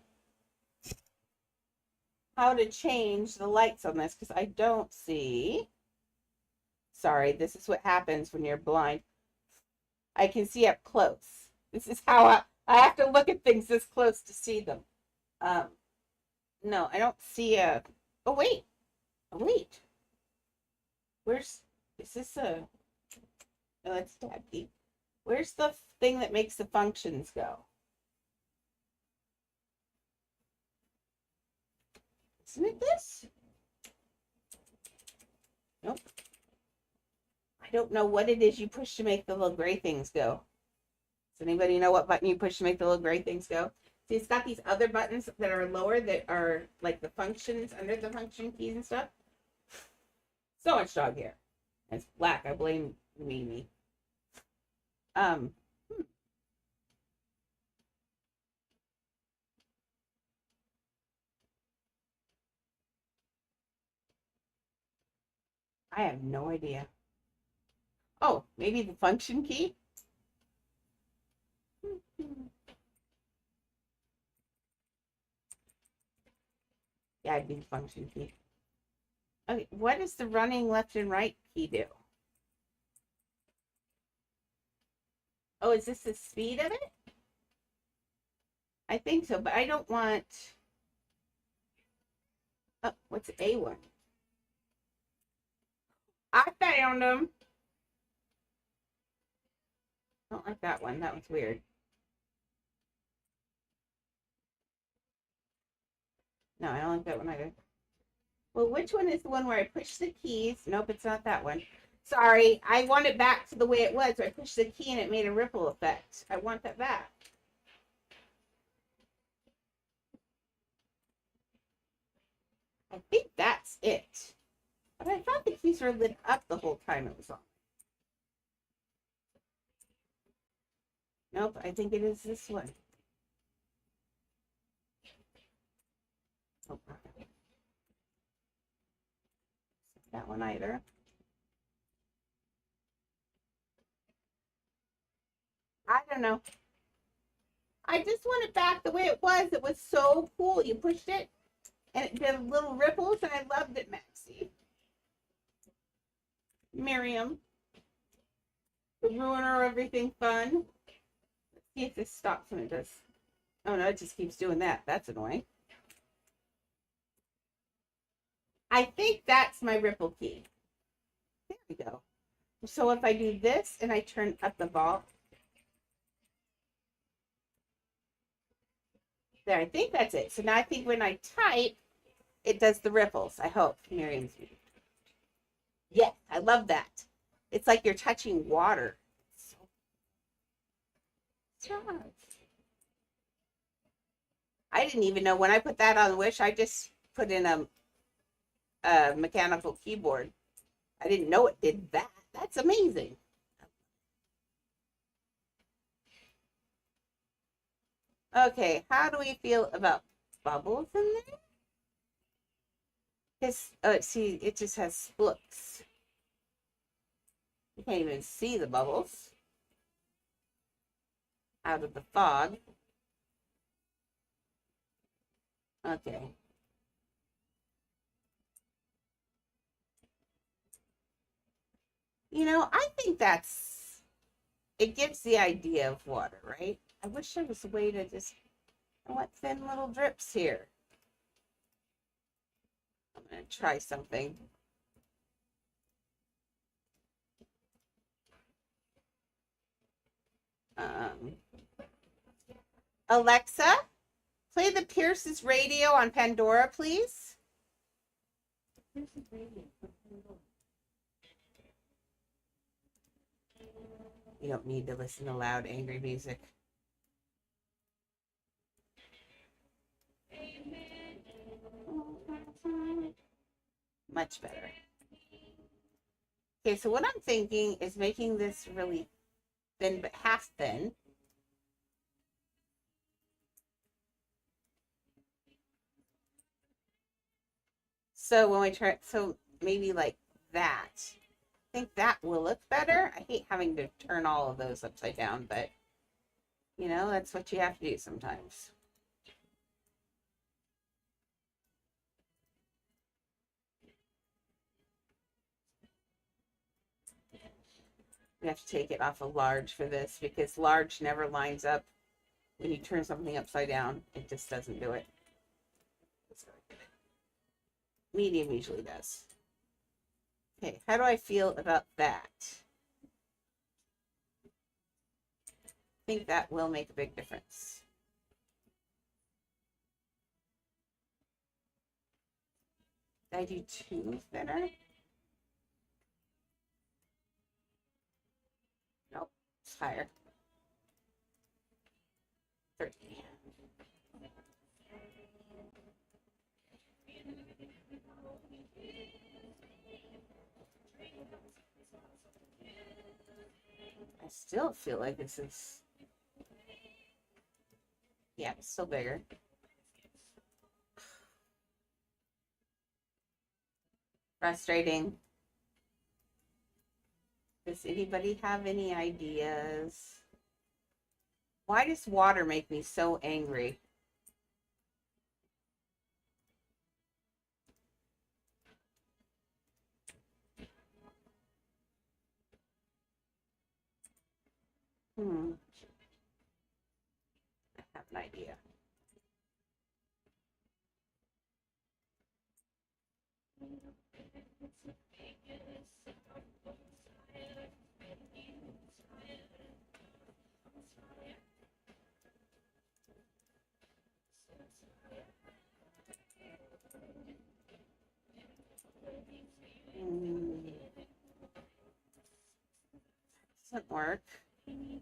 how to change the lights on this because I don't see. Sorry, this is what happens when you're blind. I can see up close. This is how I have to look at things this close to see them. Um, no, I don't see a. Oh wait, oh, wait. Where's is this a? No, that's tab key. Where's the thing that makes the functions go? Isn't it this? Nope. I don't know what it is you push to make the little gray things go. Does anybody know what button you push to make the little gray things go? See, it's got these other buttons that are lower that are like the functions under the function keys and stuff. So much dog hair. It's black. I blame Mimi. Hmm. I have no idea. Oh, maybe the function key? Yeah, it'd be the function key. Okay, what does the running left and right key do? Oh, is this the speed of it? I think so, but I don't want. Oh, what's A1? I found them. I don't like that one. That one's weird. No, I don't like that one either. Well, which one is the one where I push the keys? Nope, it's not that one. Sorry, I want it back to the way it was. I pushed the key and it made a ripple effect. I want that back. I think that's it. But I thought the keys were lit up the whole time it was on. Nope, I think it is this one. Oh, that one either. I don't know. I just want it back the way it was. It was so cool. You pushed it and it did little ripples and I loved it, Maxie. Miriam, the ruiner of everything fun. Let's see if this stops when it does. Oh no, it just keeps doing that. That's annoying. I think that's my ripple key. There we go. So if I do this and I turn up the ball, there, I think that's it. So now I think when I type, it does the ripples. I hope. Miriam's. Yes, I love that. It's like you're touching water. So I didn't even know when I put that on Wish. I just put in a mechanical keyboard. I didn't know it did that. That's amazing. Okay, how do we feel about bubbles in there? Because, see, it just has splooks. You can't even see the bubbles out of the fog. Okay. You know, I think it gives the idea of water, right? I wish there was a way to just, I want thin little drips here. I'm going to try something. Alexa, play the Pierce's radio on Pandora, please. Pierce's radio. You don't need to listen to loud, angry music. Much better. Okay, so what I'm thinking is making this really thin, but half thin. So when we try, so maybe like that. I think that will look better. I hate having to turn all of those upside down, but you know, that's what you have to do sometimes. We have to take it off of large for this because large never lines up when you turn something upside down. It just doesn't do it. Medium usually does. Okay, how do I feel about that? I think that will make a big difference. Did I do too thinner? Nope, it's higher. 30. I still feel like this is, yeah, it's still bigger. Frustrating. Does anybody have any ideas? Why does water make me so angry? I have an idea. doesn't work. I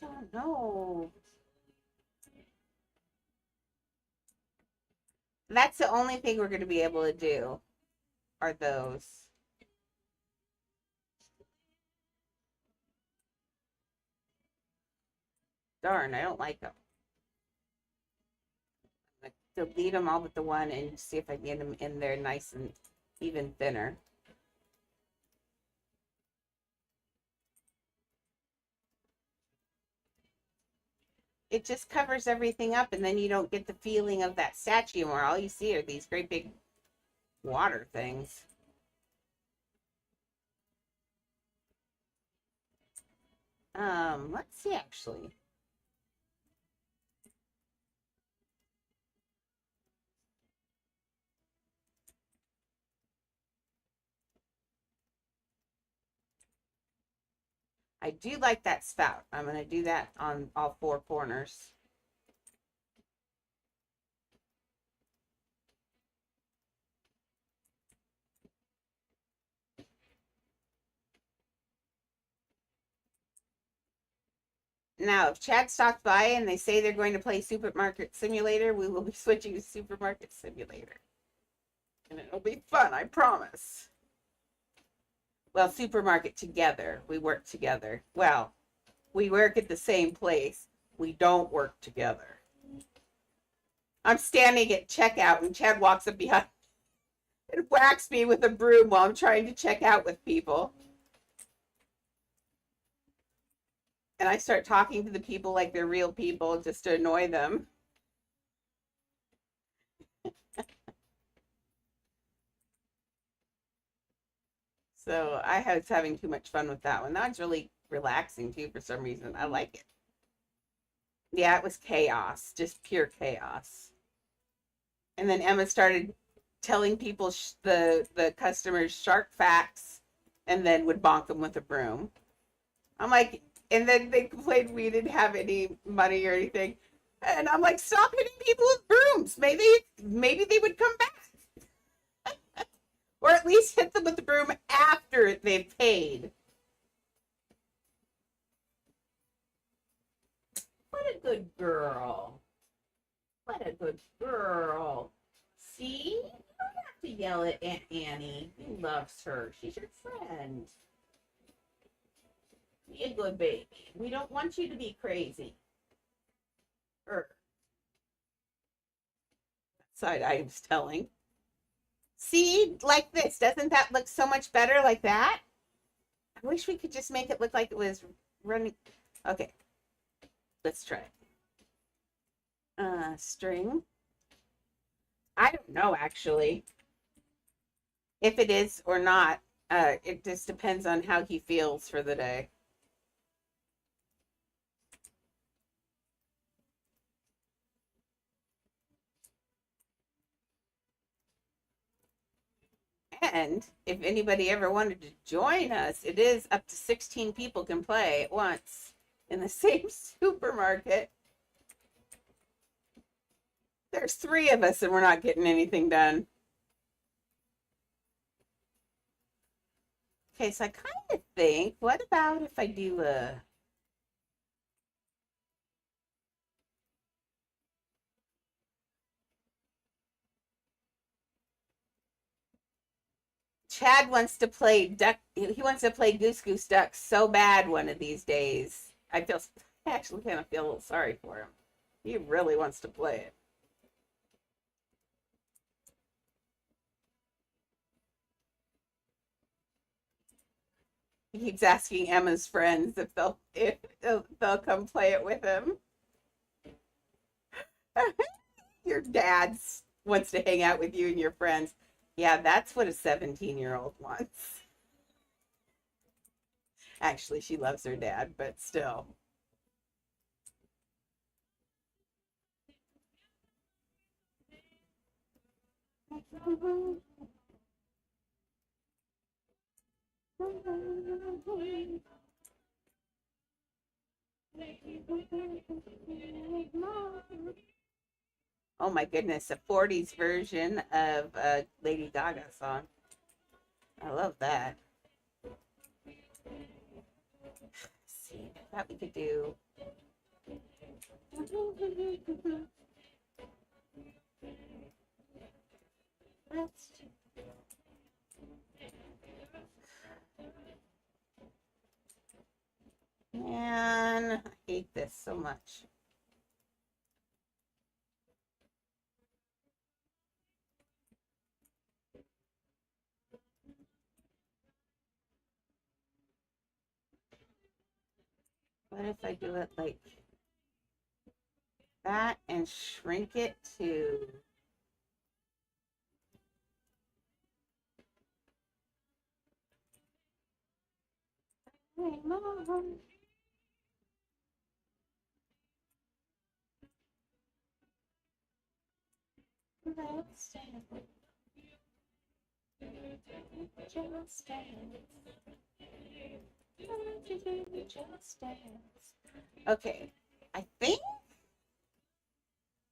don't know. That's the only thing we're going to be able to do are those. Darn, I don't like them. I'm going to delete them all but the one and see if I can get them in there nice and even thinner. It just covers everything up and then you don't get the feeling of that statue anymore. All you see are these great big water things. Let's see actually. I do like that spout. I'm going to do that on all four corners. Now, if Chad stops by and they say they're going to play Supermarket Simulator, we will be switching to Supermarket Simulator. And it'll be fun, I promise. Well, supermarket together. We work together. Well, we work at the same place. We don't work together. I'm standing at checkout and Chad walks up behind and whacks me with a broom while I'm trying to check out with people. And I start talking to the people like they're real people just to annoy them. So I was having too much fun with that one. That one's really relaxing too for some reason. I like it. Yeah, it was chaos, just pure chaos. And then Emma started telling people the customers shark facts and then would bonk them with a broom. I'm like, and then they complained we didn't have any money or anything. And I'm like, stop hitting people with brooms. Maybe they would come back. Or at least hit them with the broom after they've paid. What a good girl. What a good girl. See? You don't have to yell at Aunt Annie. He loves her. She's your friend. Be a good baby. We don't want you to be crazy. Side I was telling. See, like this. Doesn't that look so much better like that? I wish we could just make it look like it was running. Okay. Let's try it. String. I don't know, actually. If it is or not. It just depends on how he feels for the day. And if anybody ever wanted to join us, it is up to 16 people can play at once in the same supermarket. There's 3 of us and we're not getting anything done. Okay, so I kind of think, what about if I do a... Chad wants to play duck. He wants to play Goose Goose Duck so bad one of these days. I actually kind of feel a little sorry for him. He really wants to play it. He keeps asking Emma's friends if they'll come play it with him. Your dad wants to hang out with you and your friends. Yeah, that's what a 17-year-old wants. Actually, she loves her dad, but still. Oh my goodness, a 40s version of a Lady Gaga song. I love that. Let's see, I thought we could do. Let's do. Man, I hate this so much. What if I do it like that and shrink it to let's dance. Just dance. Just dance. Okay, I think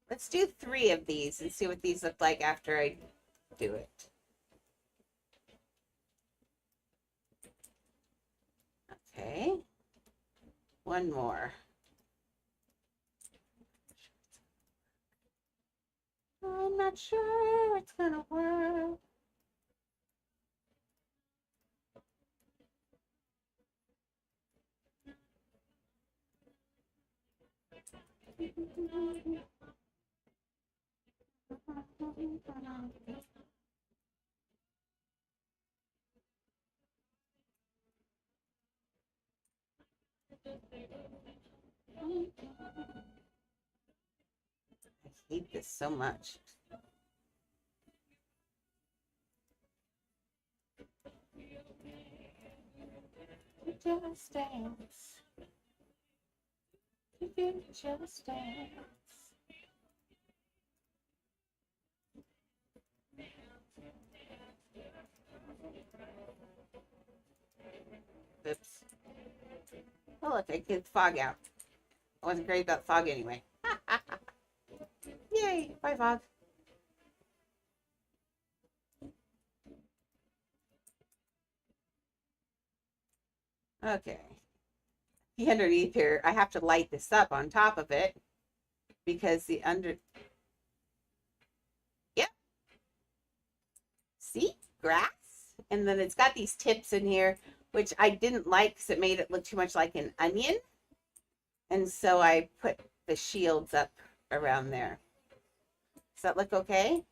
let's do 3 of these and see what these look like after I do it. Okay, one more. I'm not sure it's gonna work. I hate this so much. Just dance. Just dance. Oops. Oh, look, I get fog out. I wasn't great about fog anyway. Yay! Bye, fog. Okay. The underneath here, I have to light this up on top of it because the under. Yep. See? Grass. And then it's got these tips in here, which I didn't like because it made it look too much like an onion. And so I put the shields up around there. Does that look okay?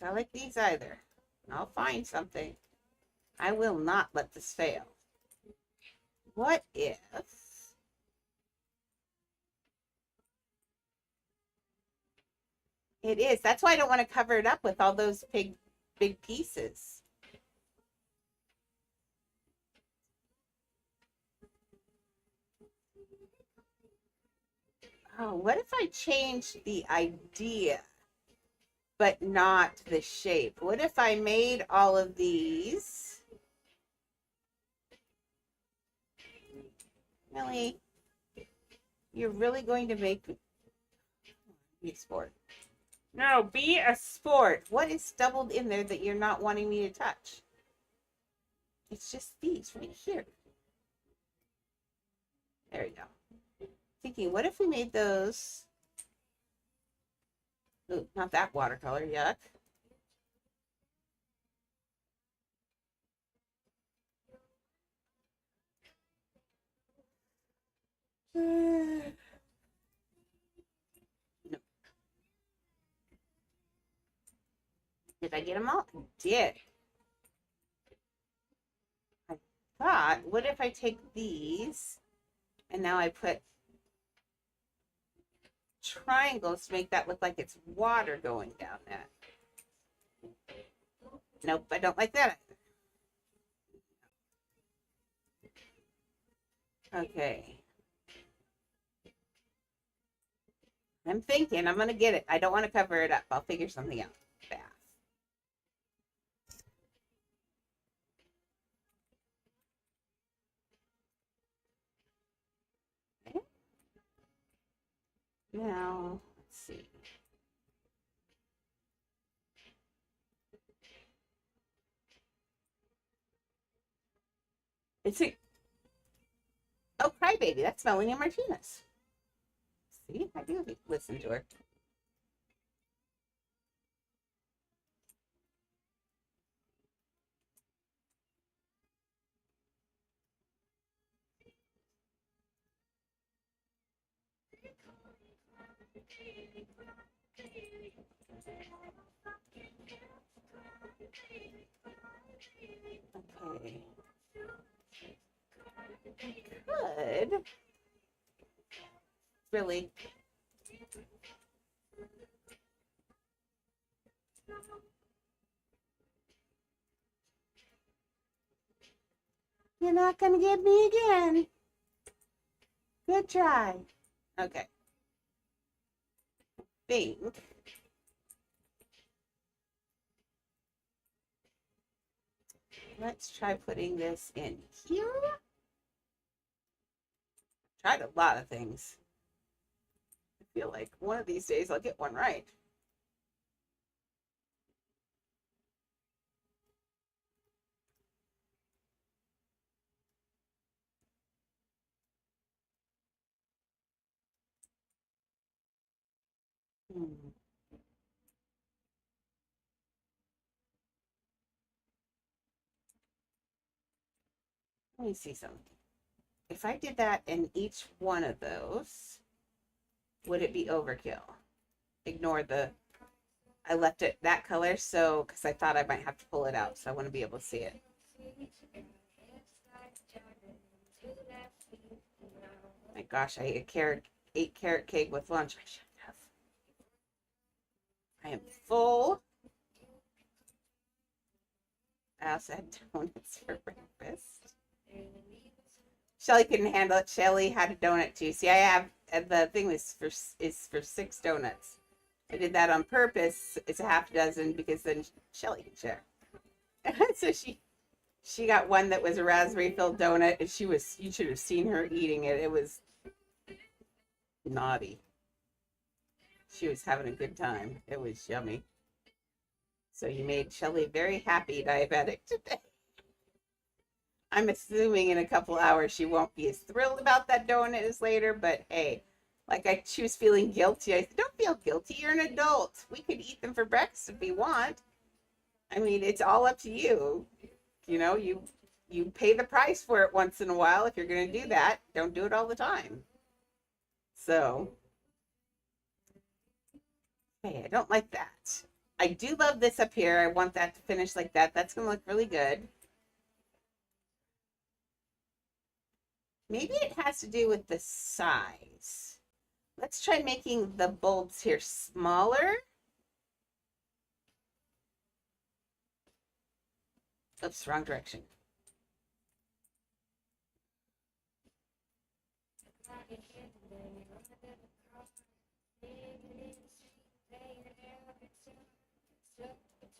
I like these either. I'll find something. I will not let this fail. What if it is? That's why I don't want to cover it up with all those big pieces. Oh, what if I change the idea, but not the shape? What if I made all of these? Really? You're really going to make me a sport? No, be a sport. What is doubled in there that you're not wanting me to touch? It's just these right here. There we go. Thinking, what if we made those? Ooh, not that watercolor, yuck. No. Did I get them all? I did. I thought, what if I take these and now I put triangles to make that look like it's water going down that? Nope, I don't like that either. Okay. I'm thinking I'm going to get it. I don't want to cover it up. I'll figure something out fast. Okay. Now, let's see. It's a oh, crybaby. That's Melanie Martinez. See, I do listen to her. Okay. Good. Really. You're not gonna get me again. Good try. Okay. Think. Let's try putting this in here. Tried a lot of things. I feel like one of these days I'll get one right. Hmm. Let me see something. If I did that in each one of those, would it be overkill? Ignore the, I left it that color so, because I thought I might have to pull it out, so I want to be able to see it. My gosh, I ate carrot cake with lunch. I should have. I am full. I also had donuts for breakfast. Shelly couldn't handle it. Shelly had a donut too. See, I have the thing is for 6 donuts. I did that on purpose. It's a half dozen because then Shelly can share. So she got one that was a raspberry filled donut, and you should have seen her eating it. It was naughty. She was having a good time. It was yummy. So you made Shelly very happy diabetic today. I'm assuming in a couple hours she won't be as thrilled about that donut as later, but hey, she was feeling guilty. I said, don't feel guilty. You're an adult. We could eat them for breakfast if we want. I mean, it's all up to you. You know, you pay the price for it once in a while. If you're going to do that, don't do it all the time. So, hey, I don't like that. I do love this up here. I want that to finish like that. That's going to look really good. Maybe it has to do with the size. Let's try making the bulbs here smaller. Oops, wrong direction.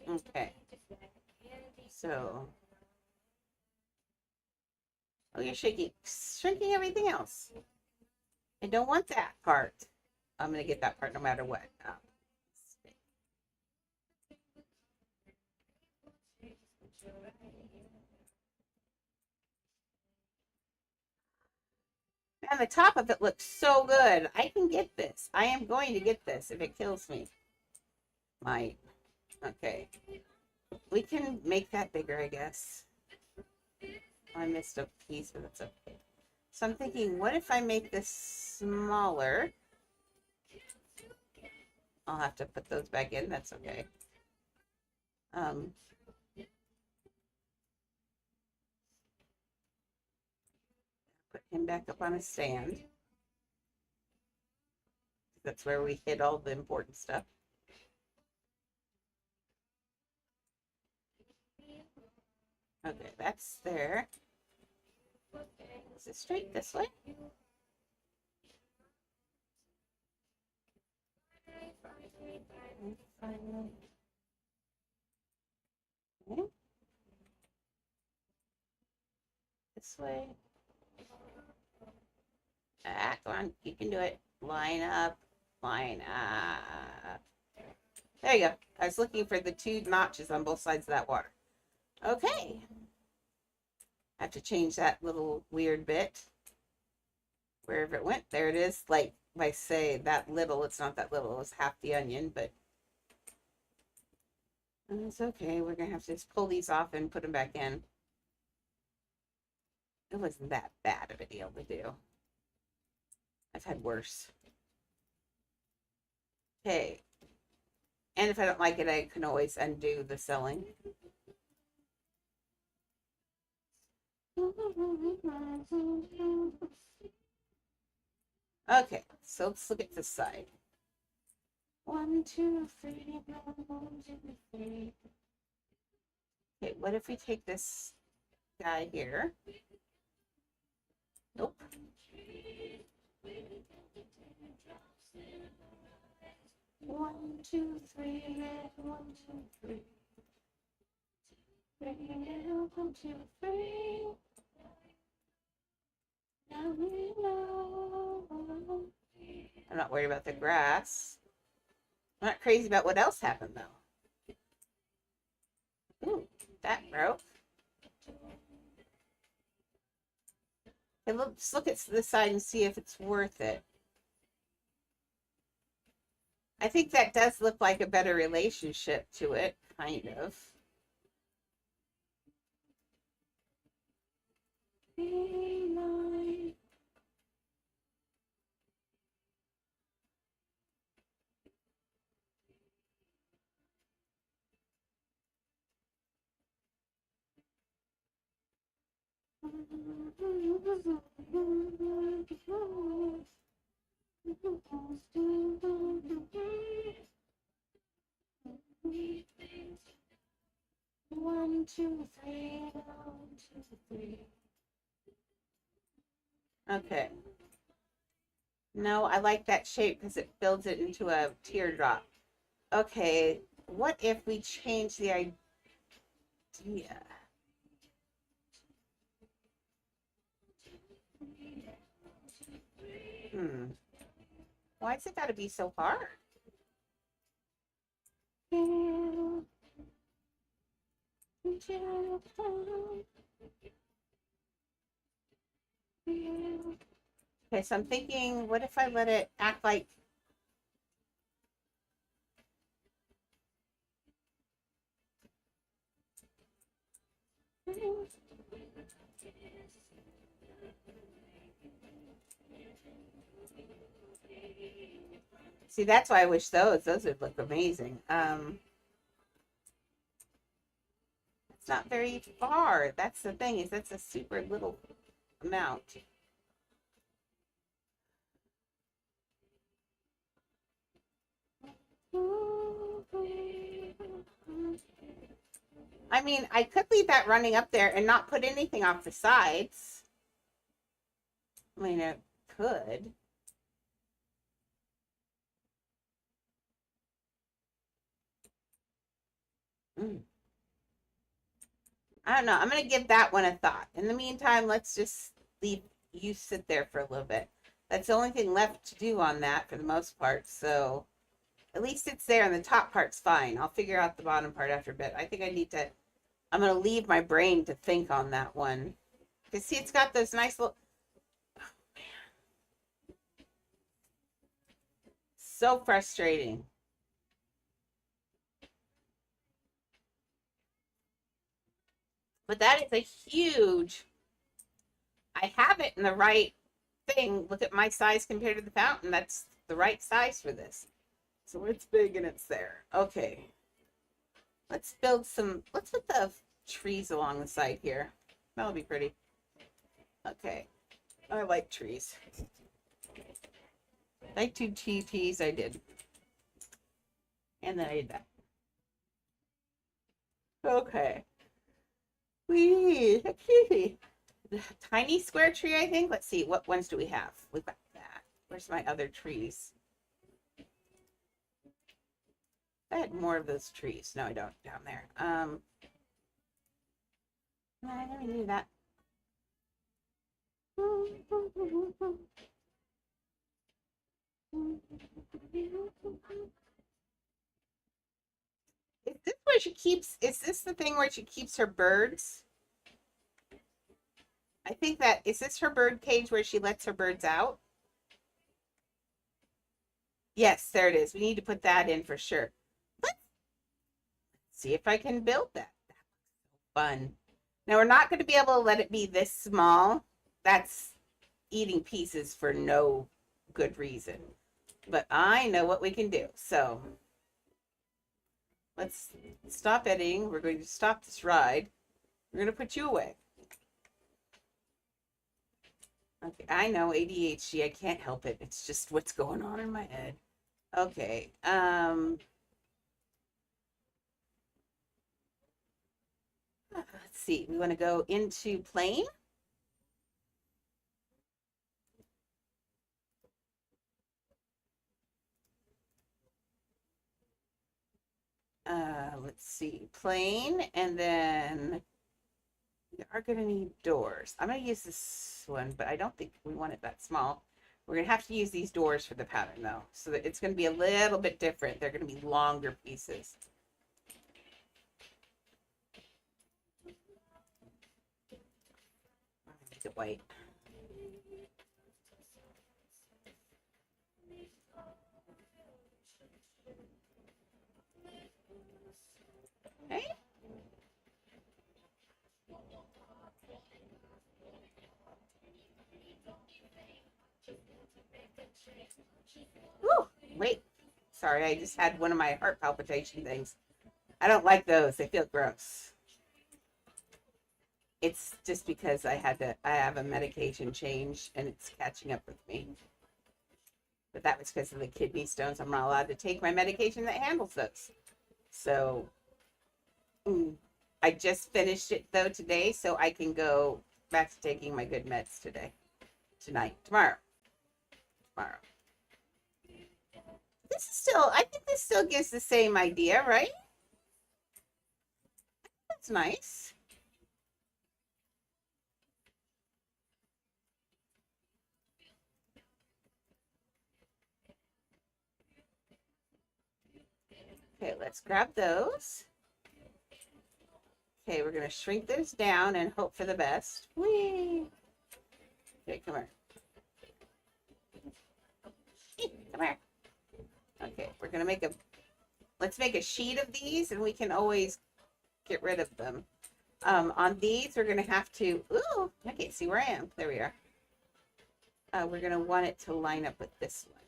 Okay. So, oh, you're shrinking everything else. I don't want that part. I'm going to get that part no matter what. And the top of it looks so good. I can get this. I am going to get this if it kills me. Might. Okay. We can make that bigger, I guess. I missed a piece, but that's okay. So I'm thinking, what if I make this smaller? I'll have to put those back in. That's okay. Put him back up on a stand. That's where we hid all the important stuff. Okay, that's there. Is it straight this way? Okay. This way. Come on, you can do it. Line up, line up. There you go. I was looking for the 2 notches on both sides of that water. Okay. I have to change that little weird bit. Wherever it went, there it is. Like if I say that little, it's not that little, it's half the onion, but it's okay. We're gonna have to just pull these off and put them back in. It wasn't that bad of a deal to do. I've had worse. Okay. And if I don't like it, I can always undo the selling. Okay, so let's look at this side. 1, 2, 3, 1, 2, 3. Okay, what if we take this guy here? Nope. 1, 2, 3, 1, 2, 3. 1, 2, 3. I'm not worried about the grass. I'm not crazy about what else happened though. Ooh, that broke. Okay, let's look at the side and see if it's worth it. I think that does look like a better relationship to it, kind of. One, two, three, 1, 2, 3. Okay. No, I like that shape because it builds it into a teardrop. Okay, what if we change the idea? Why's it gotta be so hard? Okay, so I'm thinking, what if I let it act like see, that's why I wish those would look amazing. It's not very far. That's the thing, is that's a super little amount. I mean, I could leave that running up there and not put anything off the sides. I mean, it could. I don't know. I'm going to give that one a thought. In the meantime, let's just leave you sit there for a little bit. That's the only thing left to do on that for the most part. So at least it's there and the top part's fine. I'll figure out the bottom part after a bit. I think I need to, I'm going to leave my brain to think on that one. Because see, it's got those nice little, oh, man. So frustrating. But that is a huge, I have it in the right thing. Look at my size compared to the fountain. That's the right size for this. So it's big and it's there. Okay. Let's build some, let's put the trees along the side here. That'll be pretty. Okay. I like trees. I like 2 TTs, I did. And then I did that. Okay. Wee, tiny square tree, I think. Let's see, what ones do we have? We've got that. Where's my other trees? I had more of those trees. No, I don't. Down there. No, I never knew that. Is this where she keeps? Is this the thing where she keeps her birds? I think that, is this her bird cage where she lets her birds out? Yes, there it is. We need to put that in for sure. Let's see if I can build that. Fun. Now we're not going to be able to let it be this small. That's eating pieces for no good reason. But I know what we can do. So let's stop editing. We're going to stop this ride. We're going to put you away. Okay, I know ADHD. I can't help it. It's just what's going on in my head. Okay. Let's see. We want to go into plane. Let's see. Plane, and then we are going to need doors. I'm going to use this one, but I don't think we want it that small. We're going to have to use these doors for the pattern, though. So that it's going to be a little bit different. They're going to be longer pieces. Make it white. Okay. Ooh, wait. Sorry, I just had one of my heart palpitation things. I don't like those. They feel gross. It's just because I have a medication change and it's catching up with me. But that was because of the kidney stones. I'm not allowed to take my medication that handles those. So I just finished it though today, so I can go back to taking my good meds tomorrow. I think this still gives the same idea, right? That's nice. Okay, let's grab those. Okay, we're gonna shrink those down and hope for the best. Whee! Okay, come here. Come here. Okay, we're gonna let's make a sheet of these and we can always get rid of them. On these, we're gonna have to, ooh, I can't see where I am. There we are. We're gonna want it to line up with this one.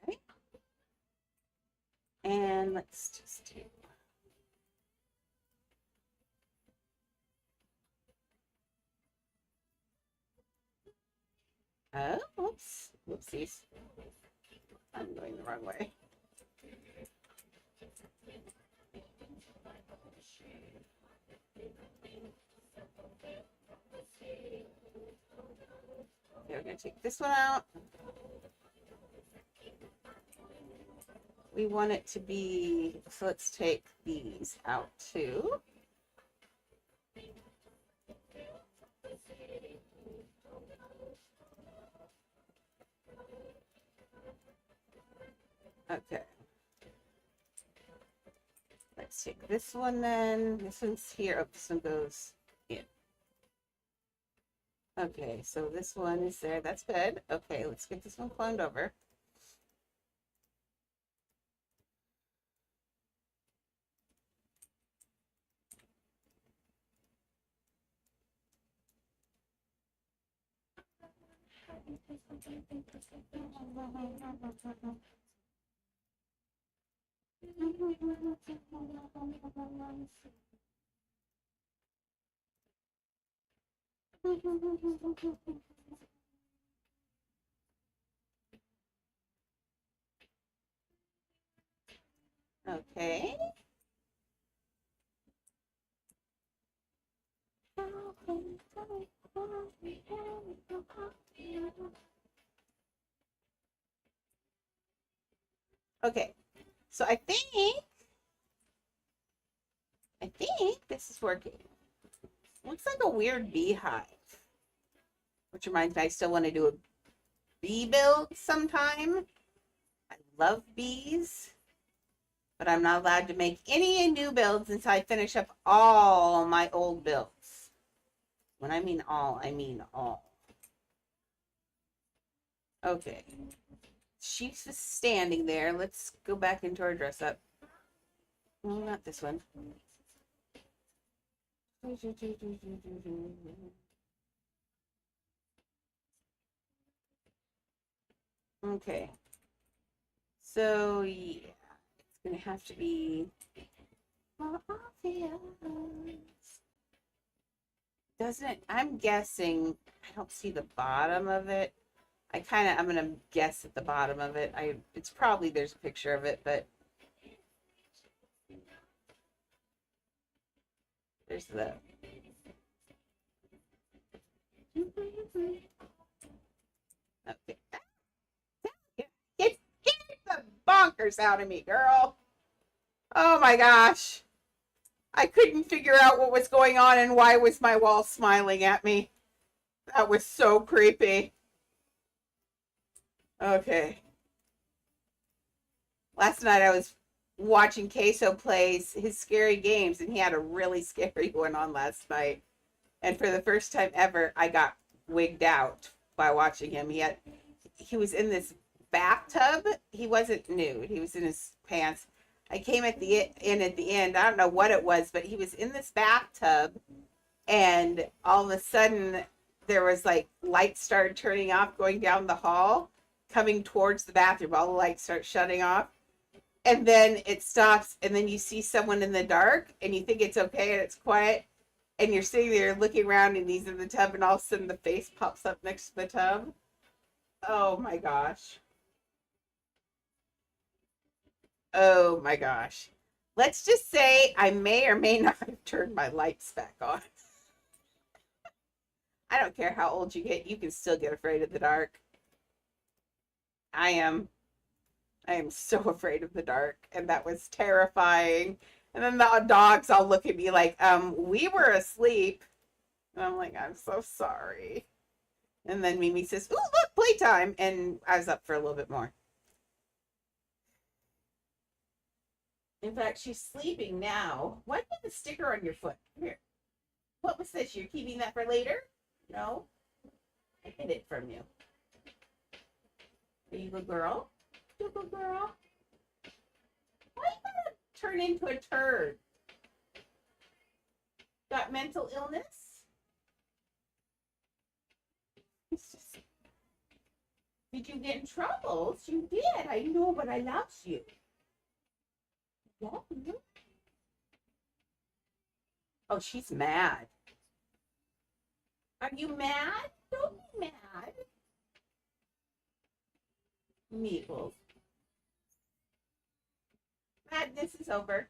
Okay. And let's just do. Oh, whoops, whoopsies. I'm going the wrong way. Okay, we're gonna take this one out. We want it to be, so let's take these out too. Okay. Let's take this one then. This one's here. Oh, this one goes in. Okay, so this one is there. That's good. Okay, let's get this one cloned over. Okay. Okay, so I think this is working. Looks like a weird beehive. Which reminds me, I still want to do bee build sometime. I love bees, but I'm not allowed to make any new builds until I finish up all my old builds. When I mean all, I mean all. Okay. She's just standing there. Let's go back into our dress up. No, not this one. Okay. So, yeah. It's going to have to be more obvious. Doesn't it? I'm guessing. I don't see the bottom of it. I'm going to guess at the bottom of it. It's probably, there's a picture of it, but there's the. Okay. Get the bonkers out of me, girl. Oh my gosh. I couldn't figure out what was going on and why was my wall smiling at me. That was so creepy. Okay. Last night I was watching Queso plays his scary games, and he had a really scary one on last night. And for the first time ever, I got wigged out by watching him. He was in this bathtub. He wasn't nude. He was in his pants. I came at the end. I don't know what it was, but he was in this bathtub, and all of a sudden there was like lights started turning off going down the hall, coming towards the bathroom. All the lights start shutting off. And then it stops, and then you see someone in the dark, and you think it's okay, and it's quiet, and you're sitting there looking around, and he's in the tub, and all of a sudden the face pops up next to the tub. Oh my gosh. Oh my gosh. Let's just say I may or may not have turned my lights back on. I don't care how old you get, you can still get afraid of the dark. I am so afraid of the dark, and that was terrifying. And then the dogs all look at me like, we were asleep. And I'm like, I'm so sorry. And then Mimi says, ooh, look, playtime. And I was up for a little bit more. In fact, she's sleeping now. Why put the sticker on your foot? Come here. What was this? You're keeping that for later? No? I hid it from you. Are you a good girl? You a good girl? Why are you gonna turn into a turd? Got mental illness? It's just... Did you get in trouble? You did. I know, but I love you. Yeah. Oh, she's mad. Are you mad? Don't be mad. Meeples. Madness is over.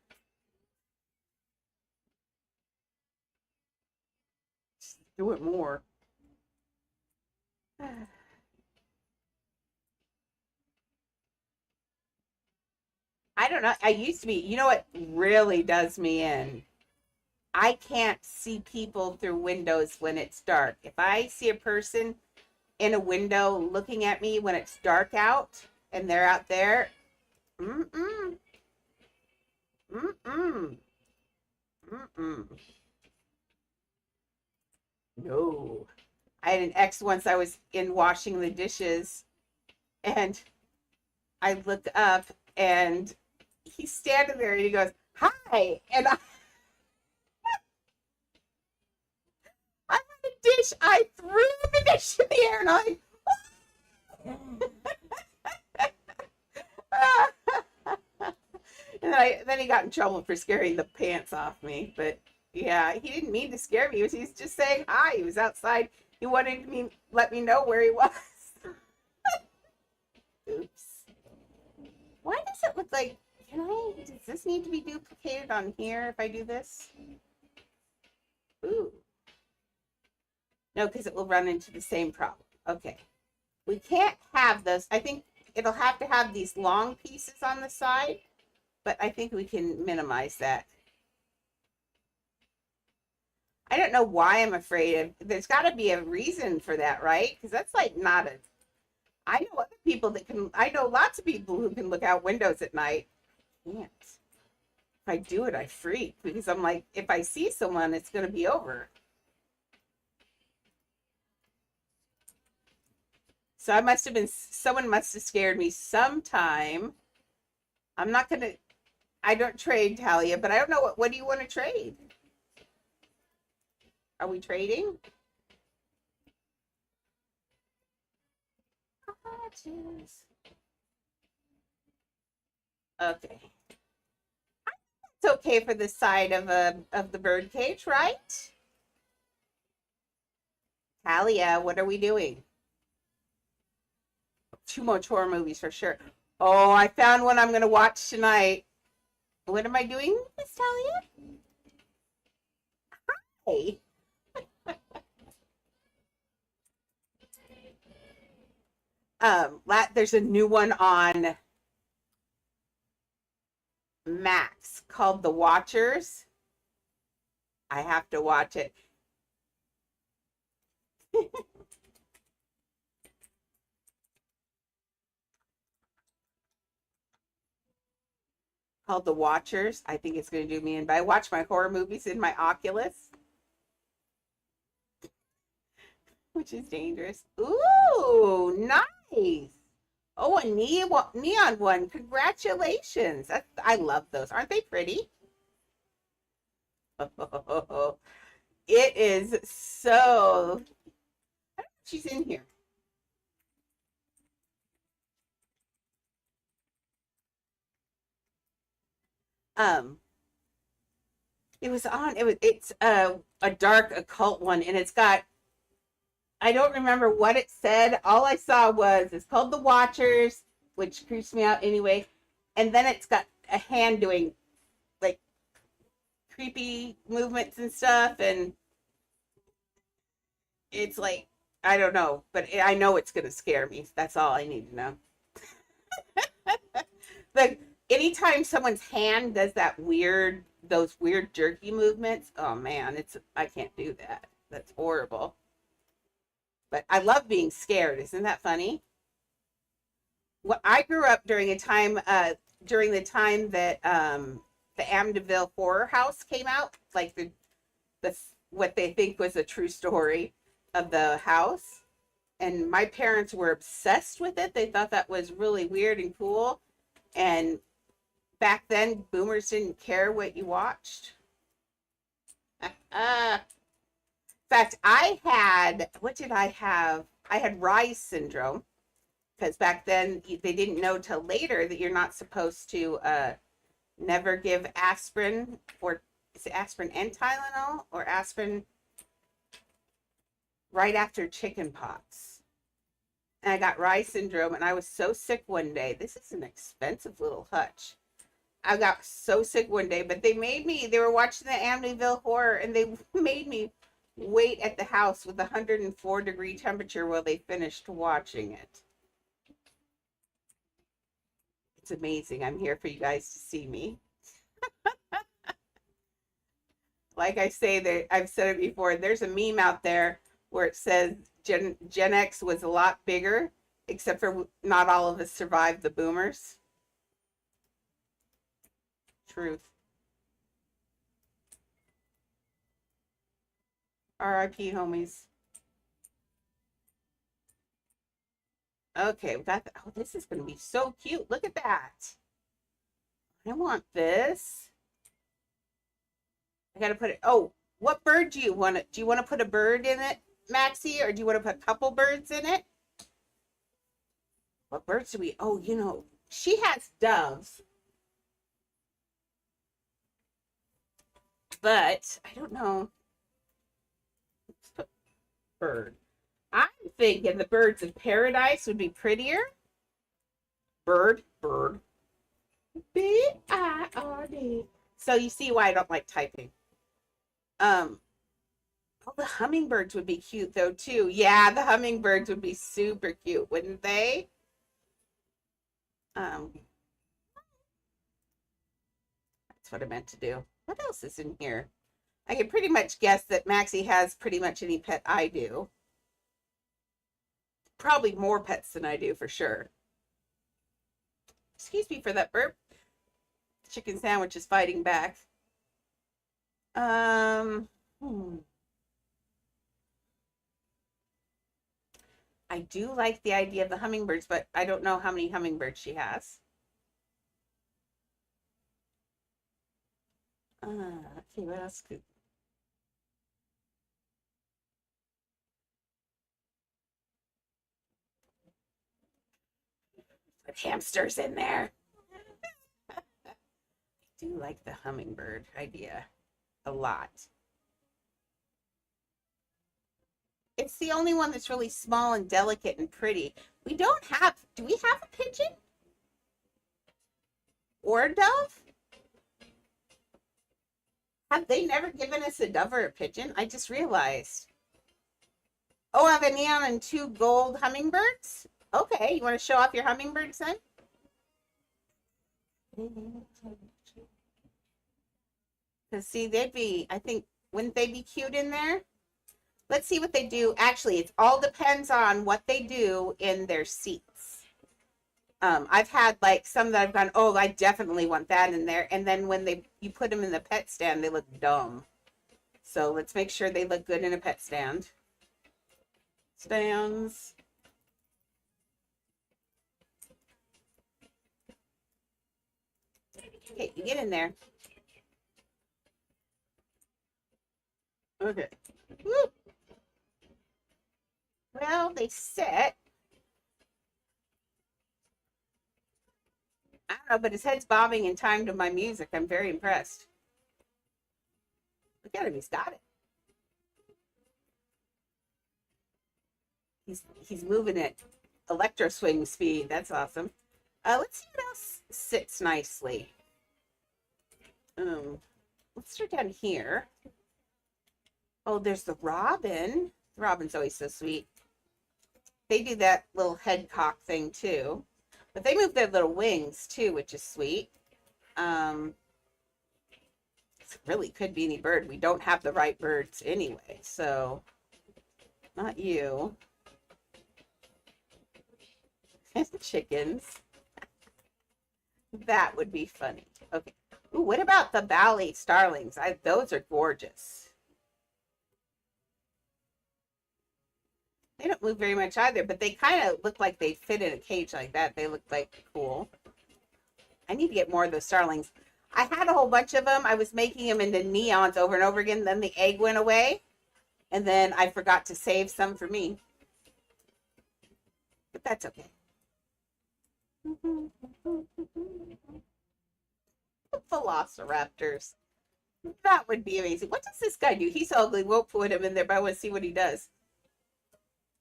Just do it more. I don't know. I used to be, you know what really does me in? I can't see people through windows when it's dark. If I see a person in a window looking at me when it's dark out and they're out there, mm-mm, mm-mm, mm-mm. No. I had an ex once, I was in washing the dishes, and I looked up, and he's standing there, and he goes, hi, and I had a dish, I threw the dish in the air, and and then he got in trouble for scaring the pants off me. But yeah, he didn't mean to scare me. He's just saying hi. He was outside. He wanted me let me know where he was. Oops. Why does it look like? Does this need to be duplicated on here if I do this? Ooh. No, because it will run into the same problem. Okay. We can't have those. I think it'll have to have these long pieces on the side, but I think we can minimize that. I don't know why I'm afraid of. There's got to be a reason for that, right? Because that's like not a. I know other people that can. I know lots of people who can look out windows at night. I can't. If I do it, I freak because I'm like, if I see someone, it's gonna be over. So I must have been. Someone must have scared me sometime. I'm not gonna. I don't trade, Talia, but I don't know what do you want to trade? Are we trading? Oh, jeez. Okay. It's okay for the side of the bird cage, right? Talia, what are we doing? Too much horror movies for sure. Oh, I found one I'm gonna watch tonight. What am I doing, Miss Talia? Hey. There's a new one on Max called The Watchers. I have to watch it. Called The Watchers. I think it's going to do me in. But I watch my horror movies in my Oculus, which is dangerous. Ooh, nice. Oh, a neon one. Congratulations. I love those. Aren't they pretty? It is so. She's in here. Um, it was on. It's a dark occult one, and it's got. I don't remember what it said. All I saw was it's called The Watchers, which creeps me out anyway. And then it's got a hand doing like creepy movements and stuff, and it's like I don't know, but I know it's gonna scare me. That's all I need to know. Like anytime someone's hand does those weird jerky movements, oh man, it's I can't do that. That's horrible. But I love being scared. Isn't that funny? Well, I grew up during the time that the Amityville Horror House came out, like the what they think was a true story of the house. And my parents were obsessed with it. They thought that was really weird and cool. And back then, boomers didn't care what you watched. In fact, what did I have? I had Rise syndrome because back then they didn't know till later that you're not supposed to never give aspirin, or is it aspirin and Tylenol, or aspirin right after chicken pox. And I got Rise syndrome, and I was so sick one day. This is an expensive little hutch. I got so sick one day, but they were watching the Amityville Horror, and they made me wait at the house with a 104-degree temperature while they finished watching it. It's amazing. I'm here for you guys to see me. Like I say, I've said it before, there's a meme out there where it says Gen X was a lot bigger, except for not all of us survived the boomers. Truth. RIP, homies. Okay, we got that. Oh, this is going to be so cute. Look at that. I want this. I got to put it. Oh, what bird do you want? Do you want to put a bird in it, Maxie, or do you want to put a couple birds in it? What birds do we? Oh, she has doves, but I don't know. Let's put bird. I'm thinking the birds of paradise would be prettier. Bird, bird. B-I-R-D. So you see why I don't like typing. Oh, the hummingbirds would be cute though too. Yeah, the hummingbirds would be super cute, wouldn't they? Um, that's what I meant to do. What else is in here? I can pretty much guess that Maxie has pretty much any pet I do. probably more pets than I do for sure. Excuse me for that burp. Chicken sandwich is fighting back. Hmm. I do like the idea of the hummingbirds, but I don't know how many hummingbirds she has. Okay, what else could... Put hamsters in there. I do like the hummingbird idea a lot. It's the only one that's really small and delicate and pretty. We don't have, do we have a pigeon? Or a dove? Have they never given us a dove or a pigeon? I just realized. Oh, I have a neon and 2 gold hummingbirds? Okay, you want to show off your hummingbirds then? Because see, they'd be, I think, wouldn't they be cute in there? Let's see what they do. Actually, it all depends on what they do in their seats. I've had like some that I've gone, oh, I definitely want that in there. And then when you put them in the pet stand, they look dumb. So let's make sure they look good in a pet stand. Stands. Okay, you get in there. Okay. Woo. Well, they sit. I don't know, but his head's bobbing in time to my music. I'm very impressed. Look at him, he's got it. He's moving at electro swing speed. That's awesome. Let's see what else sits nicely. Let's start down here. Oh, there's the robin. The robin's always so sweet. They do that little head cock thing too. But they move their little wings too, which is sweet. It really could be any bird. We don't have the right birds anyway, so not you. And chickens. That would be funny. Okay. Ooh, what about the ballet starlings? Those are gorgeous. They don't move very much either, but they kind of look like they fit in a cage like that. They look like cool. I need to get more of those starlings. I had a whole bunch of them. I was making them into neons over and over again. Then the egg went away. And then I forgot to save some for me. But that's okay. Velociraptors. That would be amazing. What does this guy do? He's ugly. Won't put him in there, but I want to see what he does.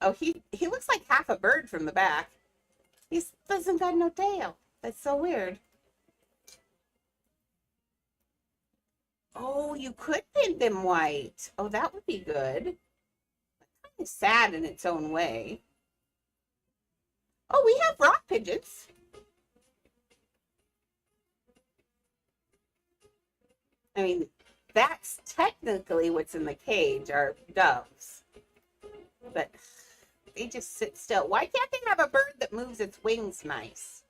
Oh, he looks like half a bird from the back. He doesn't got no tail. That's so weird. Oh, you could paint them white. Oh, that would be good. Kind of sad in its own way. Oh, we have rock pigeons. I mean, that's technically what's in the cage are doves. But they just sit still. Why can't they have a bird that moves its wings nice?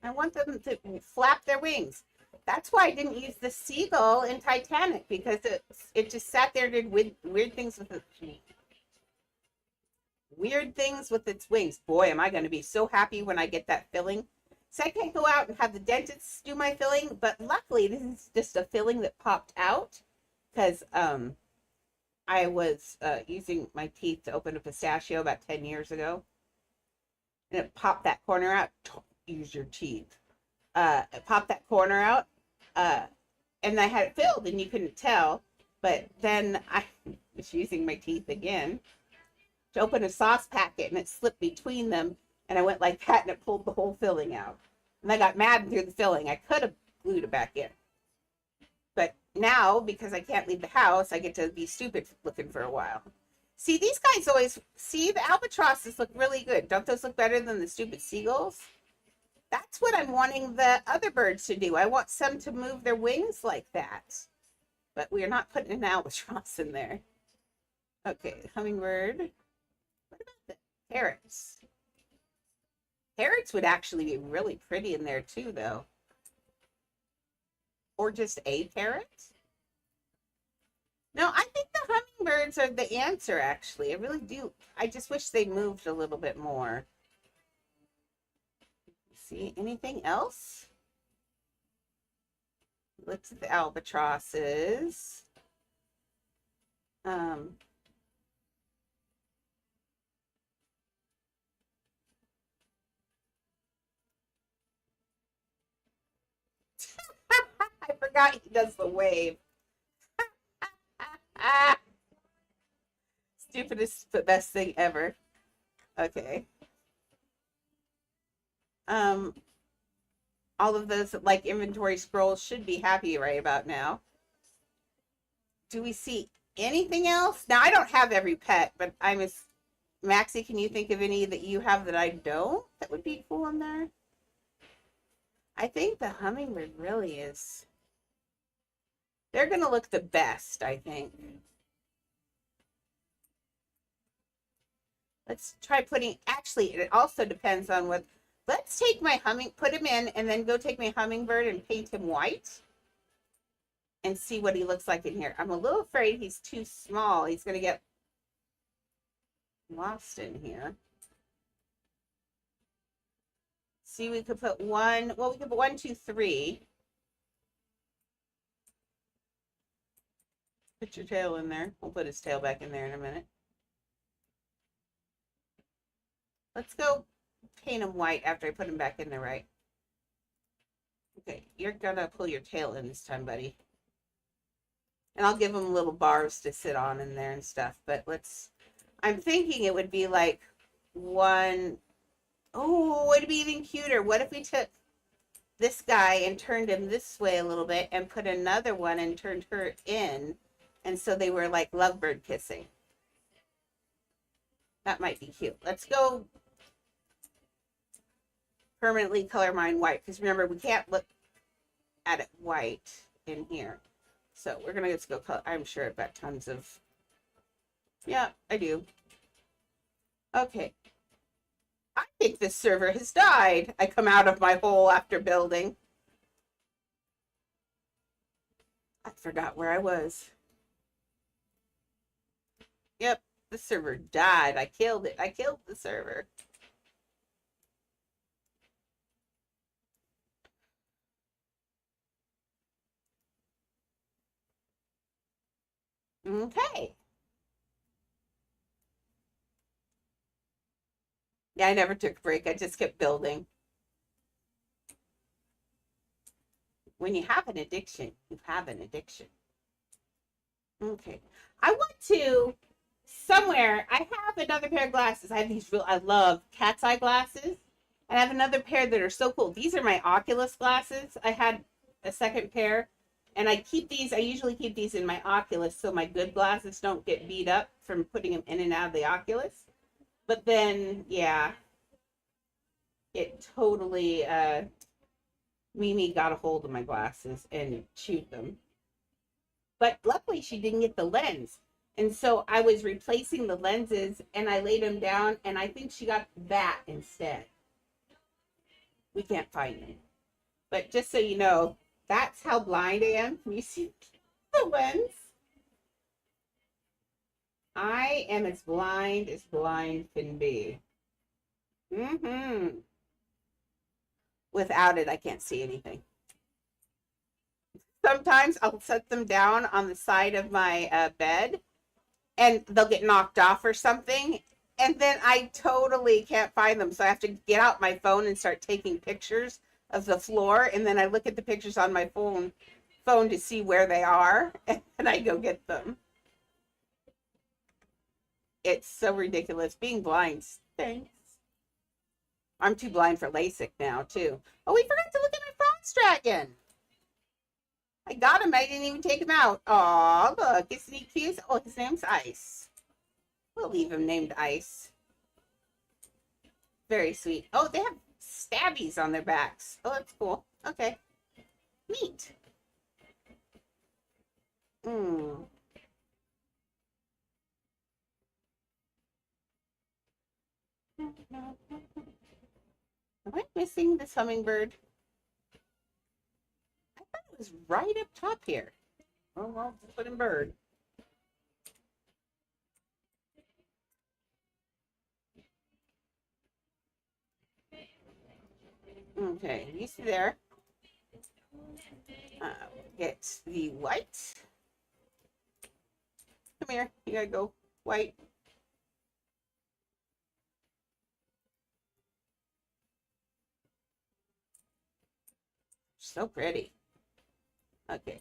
I want them to flap their wings. That's why I didn't use the seagull in Titanic, because it just sat there and did weird things with its wings. Boy, am I going to be so happy when I get that filling. So I can't go out and have the dentist do my filling, but luckily this is just a filling that popped out because I was using my teeth to open a pistachio about 10 years ago, and it popped that corner out. Don't use your teeth. It popped that corner out, and I had it filled, and you couldn't tell. But then I was using my teeth again to open a sauce packet, and it slipped between them, and I went like that, and it pulled the whole filling out. And I got mad and threw the filling. I could have glued it back in. But now, because I can't leave the house, I get to be stupid looking for a while. See, these guys always... See, the albatrosses look really good. Don't those look better than the stupid seagulls? That's what I'm wanting the other birds to do. I want some to move their wings like that. But we are not putting an albatross in there. Okay, hummingbird. Parrots. Parrots would actually be really pretty in there too, though. Or just a parrot. No, I think the hummingbirds are the answer, actually. I really do. I just wish they moved a little bit more. See, anything else? Let's at the albatrosses. I forgot he does the wave. Stupidest but best thing ever. Okay. All of those like inventory scrolls should be happy right about now. Do we see anything else? Now I don't have every pet, but I'm as Maxie, can you think of any that you have that I don't that would be cool in there? I think the hummingbird really is. They're gonna look the best, I think. Let's try putting, actually, it also depends on what, let's take my put him in and then go take my hummingbird and paint him white and see what he looks like in here. I'm a little afraid he's too small. He's going to get lost in here. See, we could put one, well, we could put 1, 2, 3. Put your tail in there. We'll put his tail back in there in a minute. Let's go paint him white after I put him back in there, right? Okay, you're gonna pull your tail in this time, buddy. And I'll give him little bars to sit on in there and stuff, but I'm thinking it would be like one, oh, it'd be even cuter. What if we took this guy and turned him this way a little bit and put another one and turned her in, and so they were like lovebird kissing. That might be cute. Let's go permanently color mine white, because remember, we can't look at it white in here. So we're gonna just go color. I'm sure I've got tons of, yeah, I do. Okay. I think this server has died. I come out of my hole after building. I forgot where I was. Yep, the server died. I killed it. I killed the server. Okay. Yeah, I never took a break. I just kept building. When you have an addiction, you have an addiction. Okay. I want to somewhere. I have another pair of glasses. I have these I love cat's eye glasses. And I have another pair that are so cool. These are my Oculus glasses. I had a second pair. And I keep these, I usually keep these in my Oculus so my good glasses don't get beat up from putting them in and out of the Oculus. But then, yeah, it totally, Mimi got a hold of my glasses and chewed them. But luckily she didn't get the lens. And so I was replacing the lenses and I laid them down and I think she got that instead. We can't find them. But just so you know, that's how blind I am. Can you see the lens? I am as blind can be. Without it, I can't see anything. Sometimes I'll set them down on the side of my bed and they'll get knocked off or something. And then I totally can't find them. So I have to get out my phone and start taking pictures of the floor. And then I look at the pictures on my phone to see where they are. And I go get them. It's so ridiculous. Being blind stinks. I'm too blind for LASIK now, too. Oh, we forgot to look at my frost dragon. I got him. I didn't even take him out. Aw, look. Isn't he cute? Oh, his name's Ice. We'll leave him named Ice. Very sweet. Oh, they have stabbies on their backs. Oh, that's cool. Okay. Neat. Am I missing this hummingbird? I thought it was right up top here. Oh, well, just put in bird. Okay, you see there. Get the white. Come here. You gotta go white. So pretty. Okay.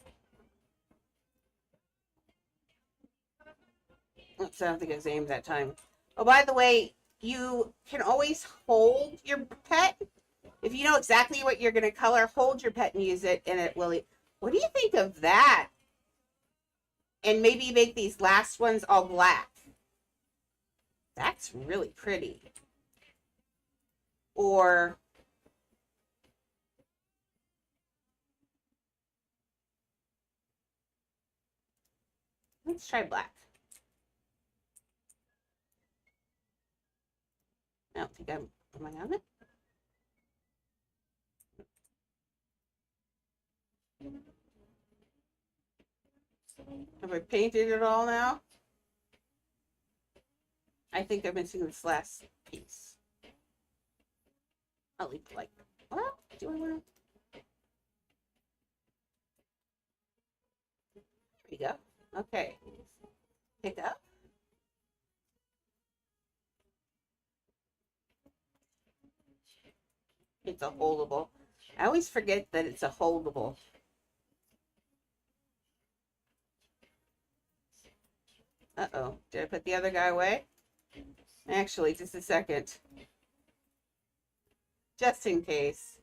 Oops, I don't think it was aimed that time. Oh, by the way, you can always hold your pet. If you know exactly what you're going to color, hold your pet and use it, and it will. What do you think of that? And maybe make these last ones all black. That's really pretty. Or let's try black. I don't think am I on it? Have I painted it all now? I think I'm missing this last piece. I'll leave it like that. Well, do I want to? There we go. Okay. Pick up. It's a holdable. I always forget that it's a holdable. Uh-oh. Did I put the other guy away? Actually, just a second. Just in case.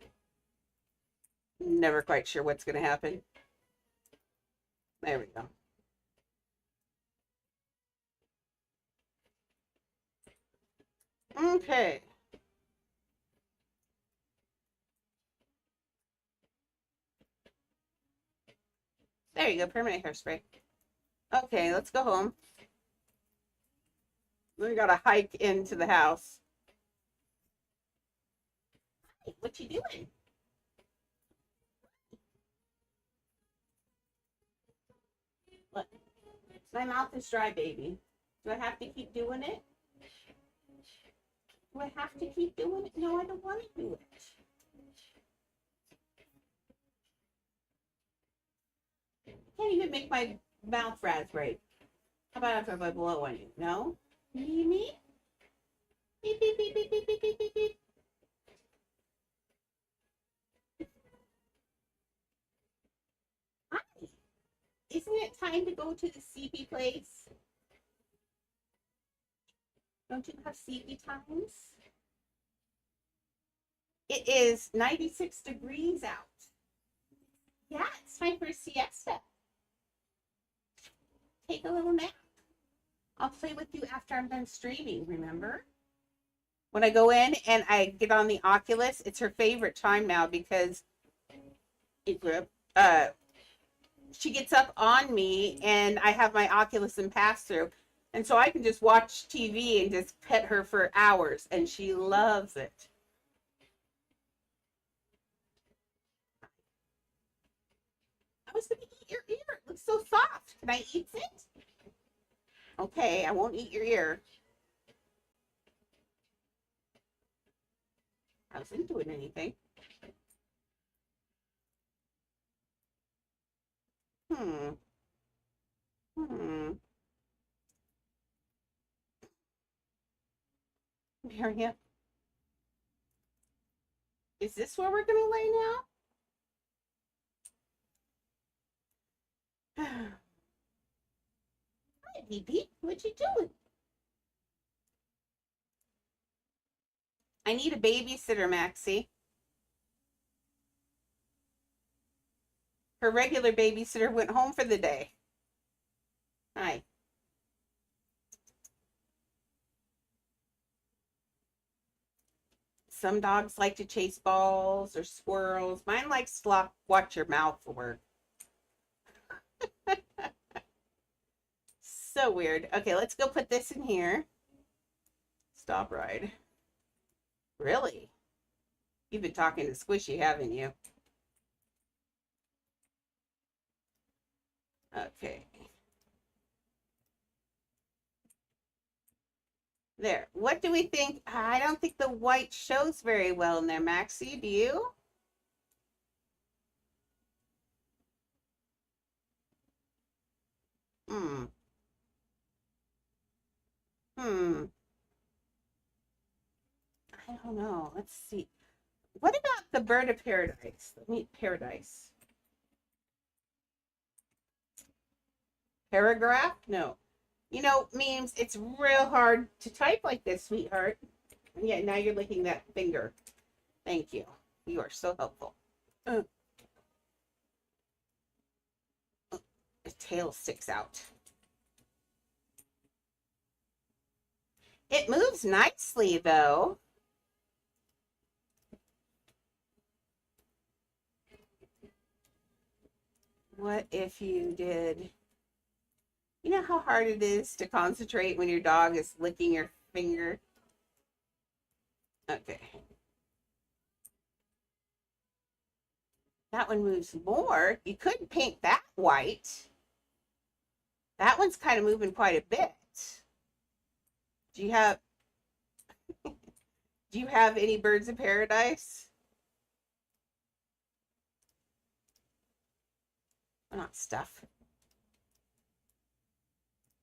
Never quite sure what's going to happen. There we go. Okay. There you go, permanent hairspray. Okay, let's go home. We gotta hike into the house. Hey, what you doing? Look, my mouth is dry, baby. Do I have to keep doing it? Do I have to keep doing it? No, I don't want to do it. Can't even make my mouth raspberry. How about if I blow on you? No? Me? Beep, beep, beep, beep, beep, beep, beep, beep, beep. Hi. Isn't it time to go to the sleepy place? Don't you have sleepy times? It is 96 degrees out. Yeah, it's time for a siesta. Take a little nap. I'll play with you after I'm done streaming, remember? When I go in and I get on the Oculus, it's her favorite time now because she gets up on me and I have my Oculus and pass through. And so I can just watch TV and just pet her for hours, and she loves it. I was going to eat your ear. It looks so soft. Can I eat it? Okay, I won't eat your ear. I wasn't doing anything. Hmm. Mariah, is this where we're gonna lay now? Hi, Pee. What you doing? I need a babysitter, Maxie. Her regular babysitter went home for the day. Hi. Some dogs like to chase balls or squirrels. Mine likes to watch your mouth work. So weird. Okay, let's go put this in here. Stop ride. Really? You've been talking to Squishy, haven't you? Okay. There. What do we think? I don't think the white shows very well in there, Maxie. Do you? Hmm. Hmm. I don't know. Let's see. What about the bird of paradise? Let me paradise. Paragraph? No. You know, memes, it's real hard to type like this, sweetheart. And yet now you're licking that finger. Thank you. You are so helpful. Uh, the tail sticks out. It moves nicely, though. What if you did? You know how hard it is to concentrate when your dog is licking your finger? Okay. That one moves more. You could paint that white. That one's kind of moving quite a bit. Do you have do you have any birds of paradise? Well, not stuff.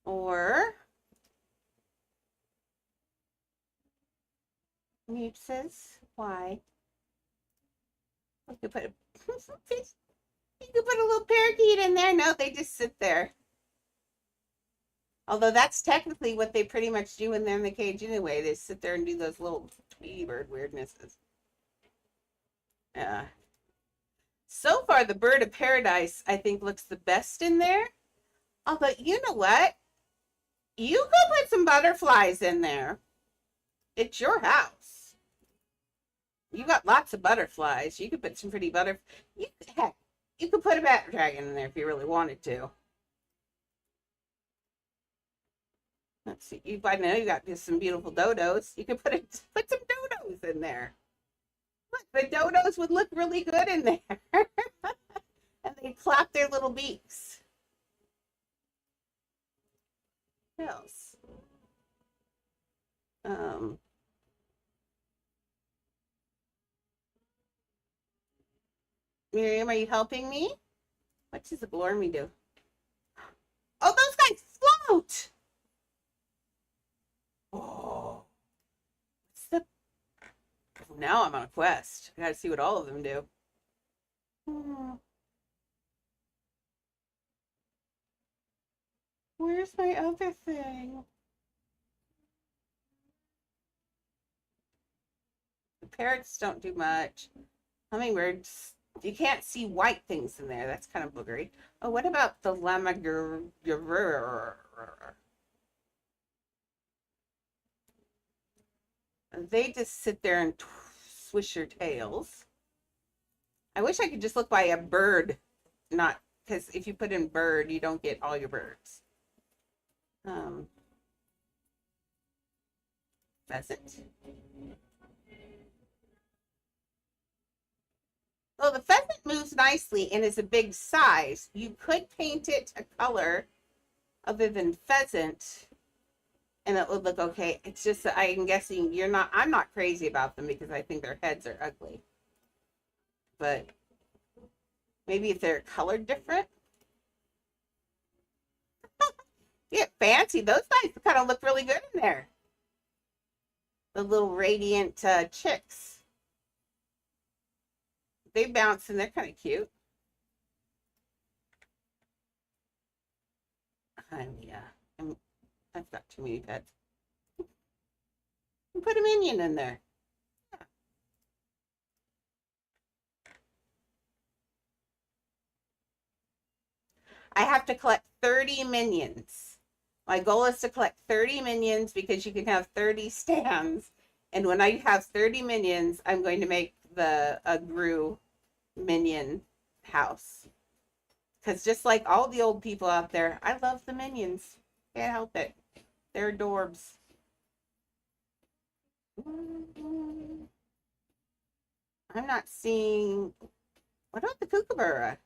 Or Mute says, why? You could put a you could put a little parakeet in there. No, they just sit there. Although that's technically what they pretty much do when they're in the cage anyway. They sit there and do those little Tweety bird weirdnesses. Yeah. So far, the bird of paradise, I think, looks the best in there. Although, you know what? You could put some butterflies in there. It's your house. You got lots of butterflies. You could put some pretty heck, you could put a bat dragon in there if you really wanted to. Let's see. I know you got just some beautiful dodos. You could put some dodos in there. Look, the dodos would look really good in there. And they clap their little beaks. What else? Miriam, are you helping me? What does the Glormy do? Oh, those guys float! Oh. What's the... Now I'm on a quest. I gotta see what all of them do. Where's my other thing? The parrots don't do much. Hummingbirds, you can't see white things in there. That's kind of boogery. Oh, what about the lammergurr? They just sit there and swish their tails. I wish I could just look by a bird, not because if you put in bird, you don't get all your birds. Pheasant. Well, the pheasant moves nicely and is a big size. You could paint it a color other than pheasant and it would look okay. It's just that I'm guessing I'm not crazy about them because I think their heads are ugly. But maybe if they're colored different. Yeah, fancy. Those guys kind of look really good in there. The little radiant chicks. They bounce and they're kind of cute. I've got too many pets. Put a minion in there. Yeah. I have to collect 30 minions. My goal is to collect 30 minions because you can have 30 stands. And when I have 30 minions, I'm going to make a Gru minion house. Because just like all the old people out there, I love the minions. Can't help it. They're adorbs. I'm not seeing. What about the kookaburra?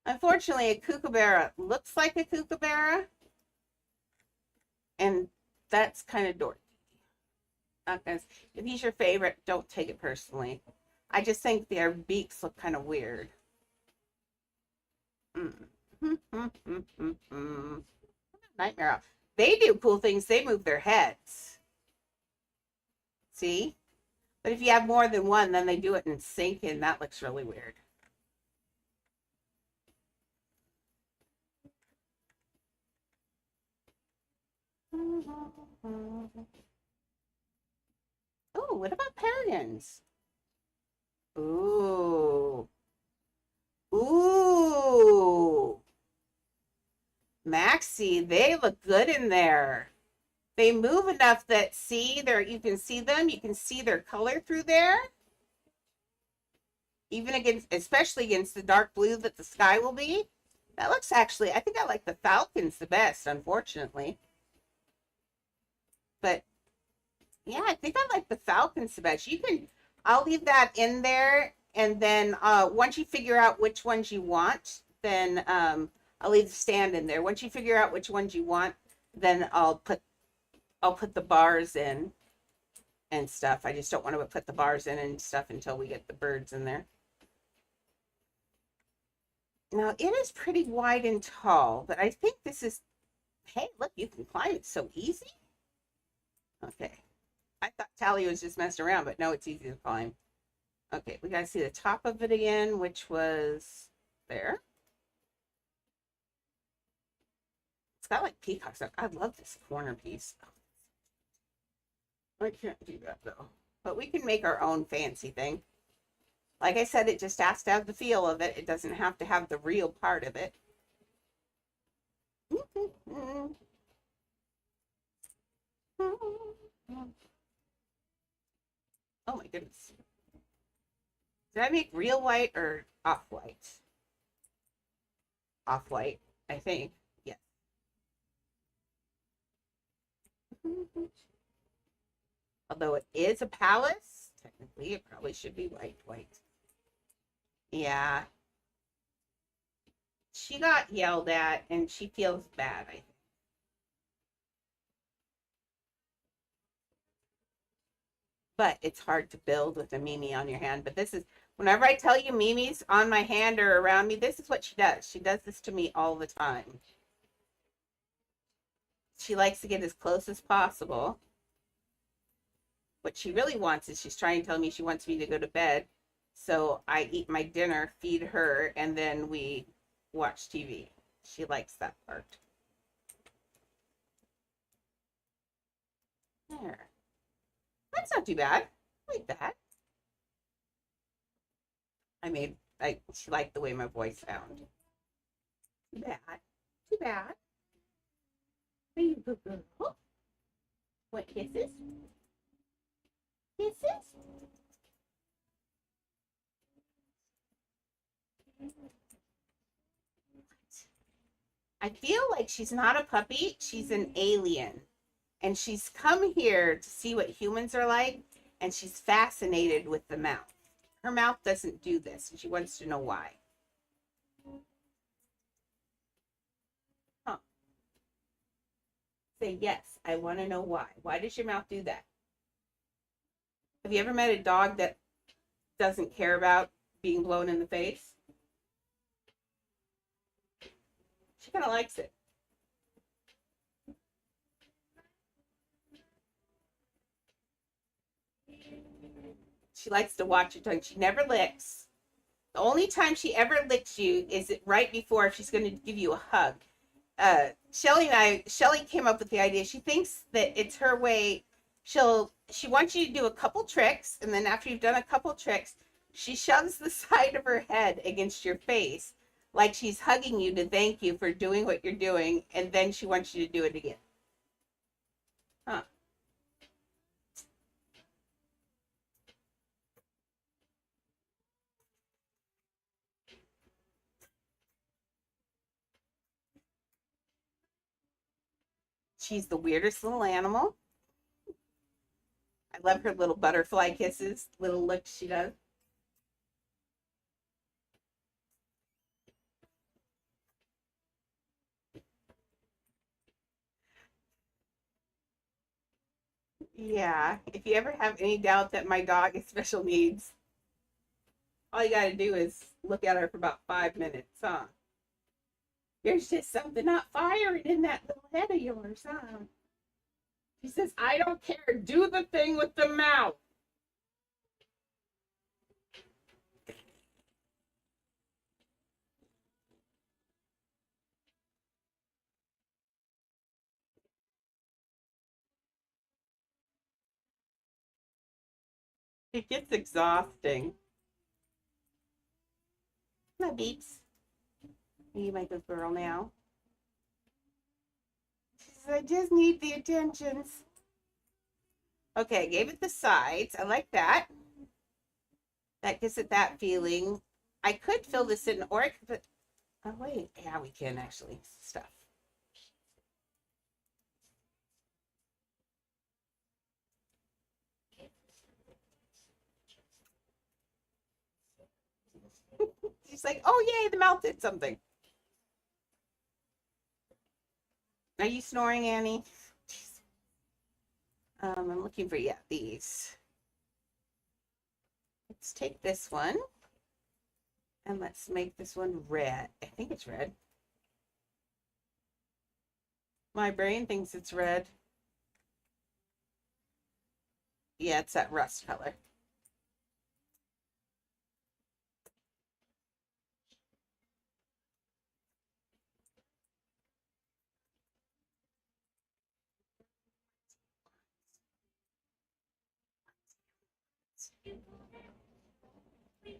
Unfortunately, a kookaburra looks like a kookaburra, and that's kind of dorky. If he's your favorite, don't take it personally. I just think their beaks look kind of weird. Nightmare. They do cool things. They move their heads. See? But if you have more than one, then they do it in sync, and that looks really weird. Oh, what about peregrines? Ooh. Ooh. Maxie, they look good in there. They move enough that see there you can see them, you can see their color through there. Even against especially against the dark blue that the sky will be. That looks actually I think I like the falcons the best, unfortunately. But yeah, I think I like the falcons the best. I'll leave that in there, and then once you figure out which ones you want, then I'll leave the stand in there. Once you figure out which ones you want, then I'll put the bars in and stuff. I just don't want to put the bars in and stuff until we get the birds in there. Now it is pretty wide and tall, but I think this is, hey, look, you can climb it so easy. Okay. I thought Tally was just messing around, but no, it's easy to climb. Okay, we gotta see the top of it again, which was there. It's got like peacocks. I love this corner piece. I can't do that though. But we can make our own fancy thing. Like I said, it just has to have the feel of it. It doesn't have to have the real part of it. Oh my goodness. Did I make real white or off-white? Off-white, I think. Yes. Although it is a palace, technically it probably should be white. Yeah. She got yelled at and she feels bad, I think. But it's hard to build with a Mimi on your hand. But this is, whenever I tell you Mimi's on my hand or around me, this is what she does. She does this to me all the time. She likes to get as close as possible. What she really wants is she's trying to tell me she wants me to go to bed. So I eat my dinner, feed her, and then we watch TV. She likes that part. There. That's not too bad. I like that. She liked the way my voice sounded. Too bad. Too bad. Are you good girl? What kisses? Kisses? I feel like she's not a puppy, she's an alien. And she's come here to see what humans are like, and she's fascinated with the mouth. Her mouth doesn't do this, and she wants to know why. Huh. Say yes, I want to know why. Why does your mouth do that? Have you ever met a dog that doesn't care about being blown in the face? She kind of likes it. She likes to watch your tongue. She never licks. The only time she ever licks you is right before she's going to give you a hug. Shelly came up with the idea. She thinks that it's her way. She wants you to do a couple tricks, and then after you've done a couple tricks, she shoves the side of her head against your face, like she's hugging you to thank you for doing what you're doing, and then she wants you to do it again. Huh. She's the weirdest little animal. I love her little butterfly kisses, little looks she does. Yeah, if you ever have any doubt that my dog has special needs, all you got to do is look at her for about 5 minutes, huh? There's just something not firing in that little head of yours, huh? She says, I don't care. Do the thing with the mouth. It gets exhausting. My beeps. You my good girl now. She says, I just need the attentions. Okay, gave it the sides. I like that. That gives it that feeling. I could fill this in, or I could put, oh, wait. Yeah, we can actually. Stuff. She's like, oh, yay, the mouth did something. Are you snoring, Annie? I'm looking for, yeah, these. Let's take this one and let's make this one red. I think it's red. My brain thinks it's red. Yeah, it's that rust color.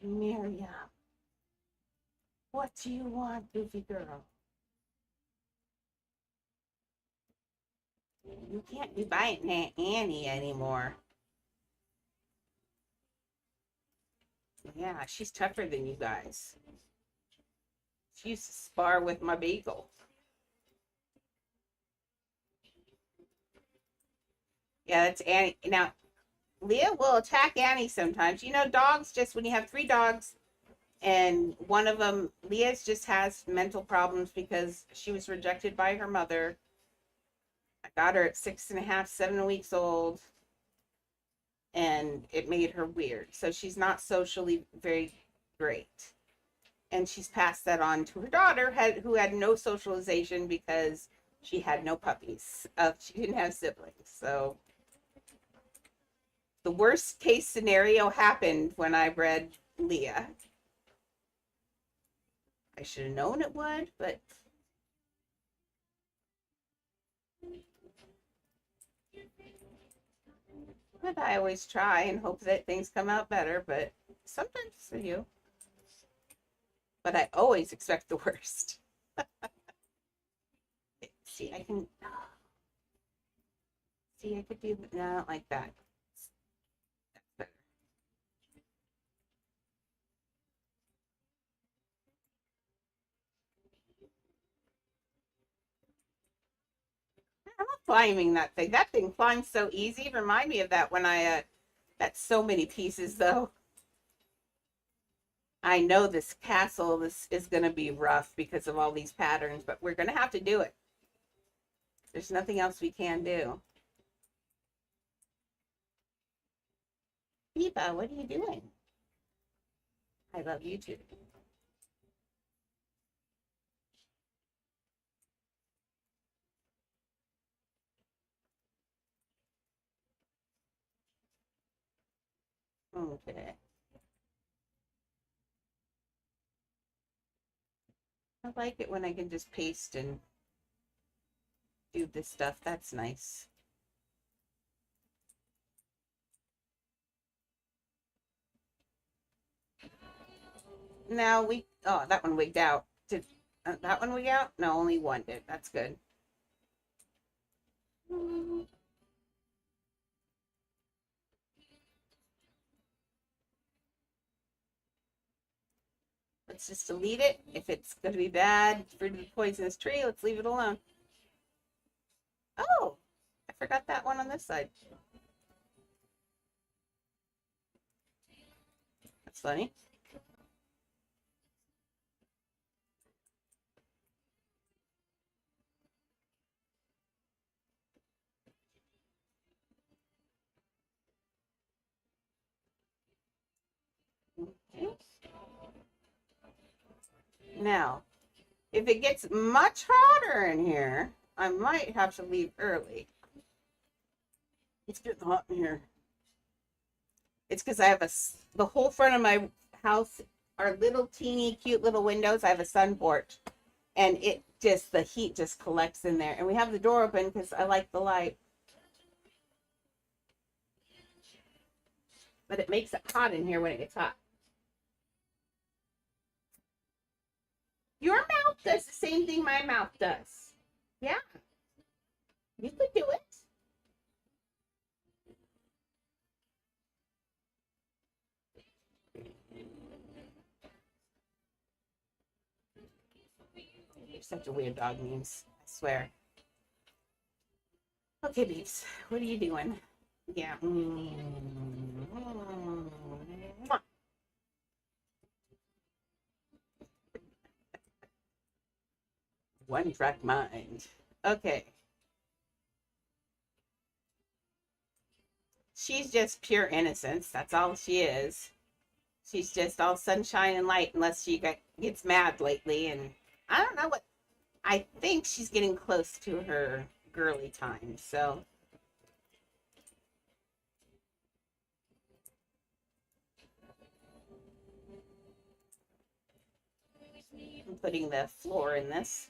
Miriam, what do you want, goofy girl? You can't be biting Aunt Annie anymore. Yeah, she's tougher than you guys. She used to spar with my beagle. Yeah, that's Annie. Now, Leah will attack Annie sometimes. You know, dogs just, when you have three dogs and one of them, Leah's just has mental problems because she was rejected by her mother. I got her at 6.5, 7 weeks old, and it made her weird. So she's not socially very great. And she's passed that on to her daughter, who had no socialization because she had no puppies. She didn't have siblings. So the worst case scenario happened when I bred Leah. I should have known it would, but I always try and hope that things come out better, but sometimes for you. But I always expect the worst. See, I can. See, I could do. No, I don't like that. That's better. I'm not climbing that thing. That thing climbs so easy. Remind me of that when I. That's so many pieces, though. I know this castle. This is going to be rough because of all these patterns, but we're going to have to do it. There's nothing else we can do. Eva, what are you doing? I love you too. Okay. I like it when I can just paste and do this stuff. That's nice. Now oh, that one wigged out. Did that one wig out? No, only one did. That's good. Let's just delete it. If it's going to be bad for the poisonous tree, let's leave it alone. Oh, I forgot that one on this side. That's funny. Okay. Now, if it gets much hotter in here, I might have to leave early. It's getting hot in here. It's because I have the whole front of my house are little teeny cute little windows. I have a sun porch, and the heat just collects in there. And we have the door open because I like the light. But it makes it hot in here when it gets hot. Your mouth does the same thing my mouth does. Yeah. You could do it. You're such a weird dog, Memes. I swear. Okay, Beeps. What are you doing? Yeah. One track mind. Okay. She's just pure innocence. That's all she is. She's just all sunshine and light unless she gets mad lately. And I don't know what. I think she's getting close to her girly time. So. I'm putting the floor in this.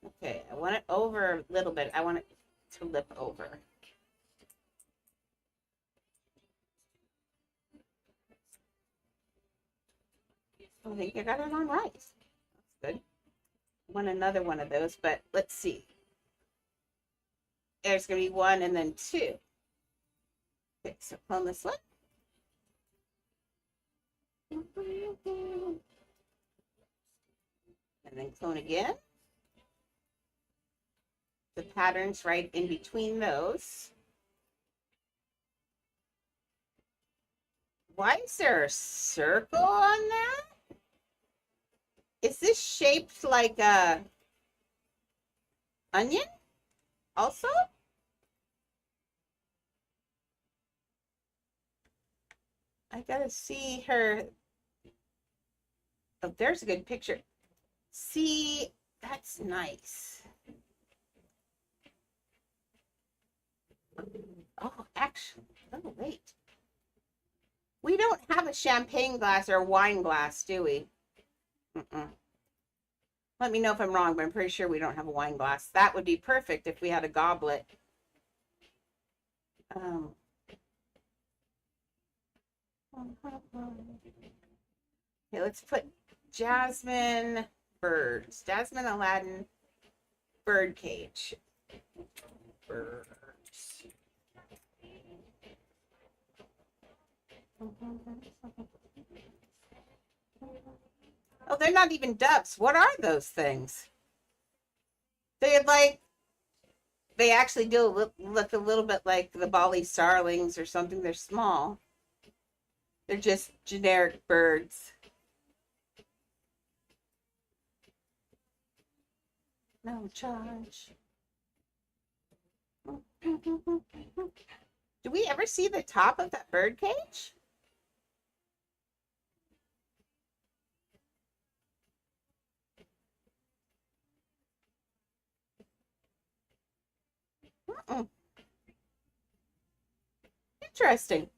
Okay, I want it over a little bit. I want it to lip over. I think I got it on right. That's good. I want another one of those, but let's see. There's going to be one and then two. Okay, so clone this one. And then clone again. The pattern's right in between those. Why is there a circle on that? Is this shaped like a onion also? I gotta see her. Oh, there's a good picture. See, that's nice. Oh, actually, oh, wait. We don't have a champagne glass or a wine glass, do we? Let me know if I'm wrong, but I'm pretty sure we don't have a wine glass. That would be perfect if we had a goblet. Okay, let's put Jasmine birds. Jasmine Aladdin bird cage. Birds. Oh, they're not even doves. What are those things? They actually do look a little bit like the Bali starlings or something. They're small. They're just generic birds. No charge. Do we ever see the top of that bird cage? Interesting.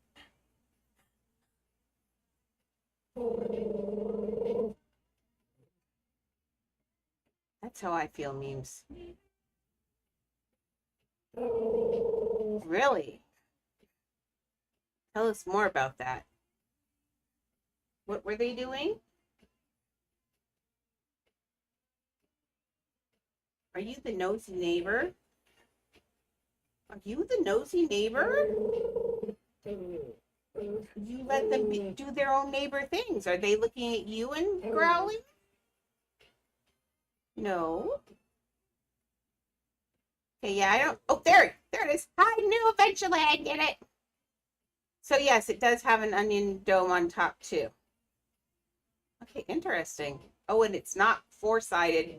That's how I feel, Memes. Really? Tell us more about that. What were they doing? Are you the nosy neighbor? Are you the nosy neighbor? You let them do their own neighbor things. Are they looking at you and growling? No. Okay, yeah, I don't. Oh, there it is. I knew eventually I'd get it. So yes, it does have an onion dome on top too. Okay, interesting. Oh, and it's not four-sided.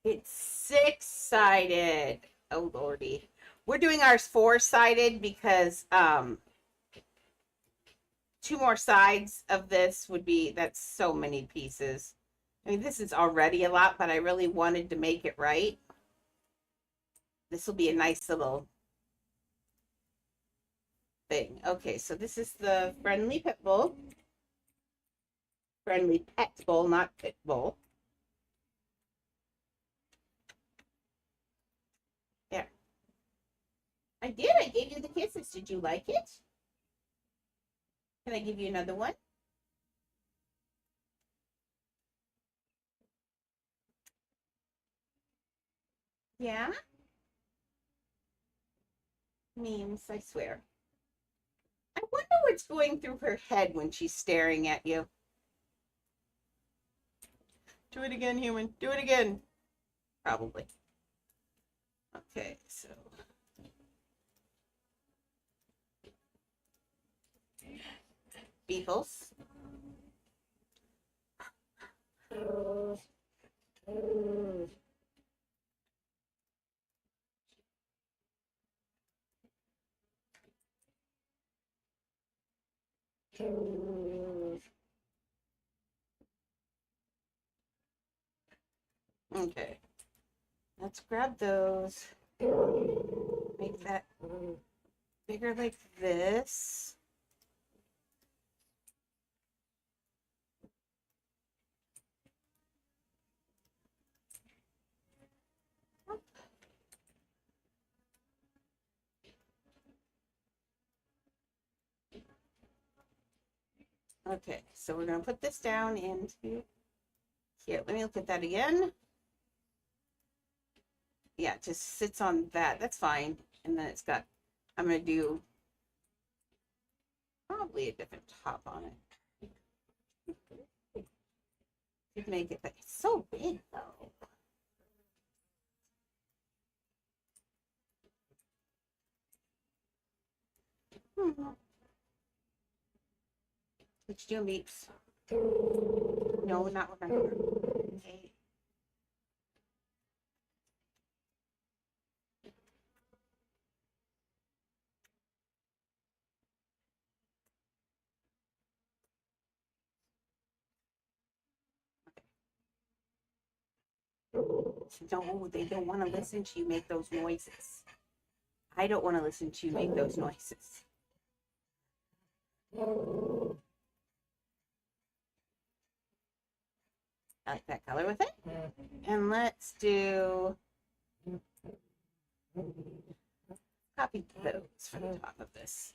It's six-sided. Oh, Lordy. We're doing ours four-sided because two more sides of this would be, that's so many pieces. I mean, this is already a lot, but I really wanted to make it right. This will be a nice little thing. Okay, so this is the friendly pit bull. Friendly pet bull, not pit bull. Yeah. I did. I gave you the kisses. Did you like it? Can I give you another one? Yeah? Memes, I swear. I wonder what's going through her head when she's staring at you. Do it again, human. Do it again. Probably. Okay, so. Beagles. Okay. Let's grab those. Make that bigger like this. Okay, so we're going to put this down into here. Let me look at that again. Yeah, it just sits on that. That's fine. And then it's got, I'm going to do probably a different top on it. To make it, but it's so big though. What you doing, Beeps? No, not remember. Okay. No, they don't want to listen to you make those noises. I don't want to listen to you make those noises. I like that color with it. And let's do copy those for the top of this.